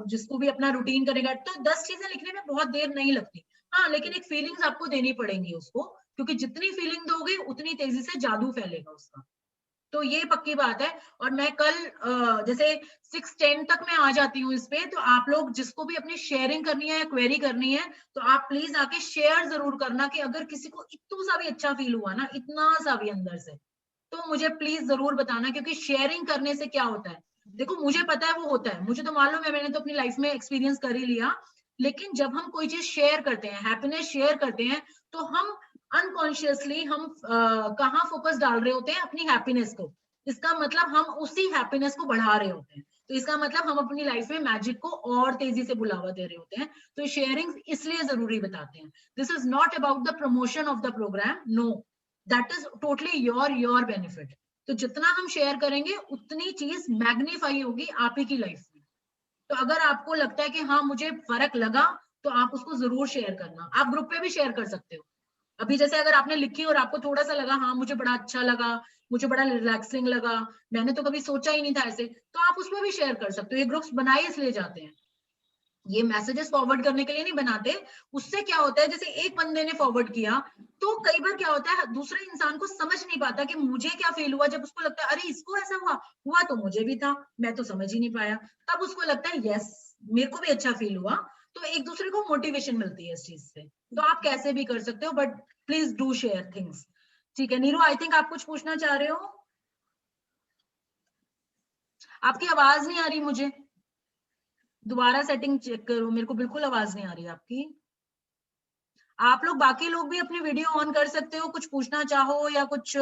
जिसको भी अपना रूटीन करेगा, तो 10 चीजें लिखने में बहुत देर नहीं लगती। हाँ, लेकिन एक फीलिंग्स आपको देनी पड़ेंगी उसको, क्योंकि जितनी फीलिंग दोगे उतनी तेजी से जादू फैलेगा उसका। तो ये पक्की बात है। और मैं कल जैसे 6:10 तक मैं आ जाती हूँ इस पे, तो आप लोग जिसको भी अपनी शेयरिंग करनी है या क्वेरी करनी है, तो आप प्लीज आके शेयर जरूर करना, कि अगर किसी को इतना सा भी अच्छा फील हुआ ना, इतना सा भी अंदर से, तो मुझे प्लीज जरूर बताना। क्योंकि शेयरिंग करने से क्या होता है, देखो मुझे पता है वो होता है, मुझे तो मालूम है, मैंने तो अपनी लाइफ में एक्सपीरियंस कर ही लिया। लेकिन जब हम कोई चीज शेयर करते हैं, हैप्पीनेस शेयर करते हैं, तो हम अनकॉन्शियसली हम कहाँ फोकस डाल रहे होते हैं, अपनी हैप्पीनेस को। इसका मतलब हम उसी हैप्पीनेस को बढ़ा रहे होते हैं, तो इसका मतलब हम अपनी लाइफ में मैजिक को और तेजी से बुलावा दे रहे होते हैं। तो शेयरिंग इसलिए जरूरी बताते हैं। This is not about the promotion of the program, no, that is totally your benefit. तो जितना हम शेयर करेंगे उतनी चीज मैग्नीफाई होगी आप ही की लाइफ में। तो अगर आपको लगता है कि हाँ मुझे फर्क लगा, तो आप उसको जरूर शेयर करना। आप ग्रुप पे भी शेयर कर सकते हो। अभी जैसे अगर आपने लिखी और आपको थोड़ा सा लगा, हाँ मुझे बड़ा अच्छा लगा, मुझे बड़ा रिलैक्सिंग लगा, मैंने तो कभी सोचा ही नहीं था ऐसे, तो आप उसमें भी शेयर कर सकते हो। ये ग्रुप्स बनाए इसलिए जाते हैं, ये मैसेजेस फॉरवर्ड करने के लिए नहीं बनाते। उससे क्या होता है, जैसे एक बंदे ने फॉरवर्ड किया, तो कई बार क्या होता है, दूसरे इंसान को समझ नहीं पाता कि मुझे क्या फील हुआ। जब उसको लगता है अरे इसको ऐसा हुआ तो मुझे भी था, मैं तो समझ ही नहीं पाया, तब उसको लगता है यस मेरे को भी अच्छा फील हुआ। तो एक दूसरे को मोटिवेशन मिलती है इस चीज से। तो आप कैसे भी कर सकते हो, but please do share things. ठीक है नीरू, आई थिंक आप कुछ पूछना चाह रहे हो। आपकी आवाज नहीं आ रही मुझे, दोबारा सेटिंग चेक करो, मेरे को बिल्कुल आवाज नहीं आ रही आपकी। आप लोग, बाकी लोग भी अपनी वीडियो ऑन कर सकते हो, कुछ पूछना चाहो या कुछ।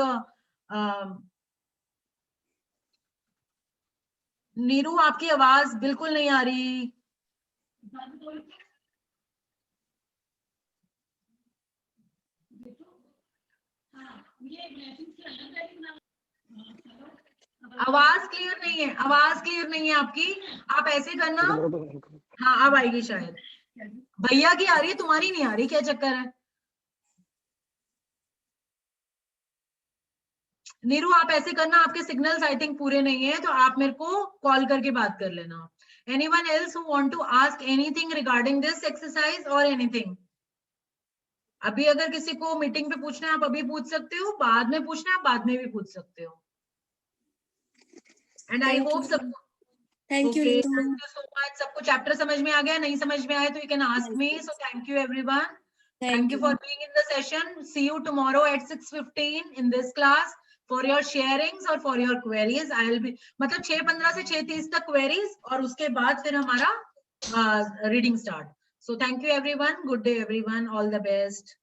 नीरू आपकी आवाज बिल्कुल नहीं आ रही। आवाज क्लियर नहीं है, आवाज क्लियर नहीं है आपकी। आप ऐसे करना, हाँ अब आएगी शायद। भैया की आ रही है, तुम्हारी नहीं आ रही, क्या चक्कर है? नीरू आप ऐसे करना, आपके सिग्नल्स आई थिंक पूरे नहीं है, तो आप मेरे को कॉल करके बात कर लेना। Anyone else who want to ask anything regarding this exercise और एनीथिंग? अभी अगर किसी को मीटिंग पे पूछना है आप अभी पूछ सकते हो, बाद में पूछना है आप बाद में भी पूछ सकते हो। एंड आई होप सबको, thank you okay Neeru. Thank you so much. सबको चैप्टर समझ में आ गया? नहीं समझ में आया तो you can ask me. So thank you everyone, thank you for being in the session. See you tomorrow at 6:15 in this class for your sharings or for your queries. I will be, मतलब 6:15 से 6:30 तक queries, और उसके बाद फिर हमारा reading start. So thank you everyone. Good day everyone. All the best.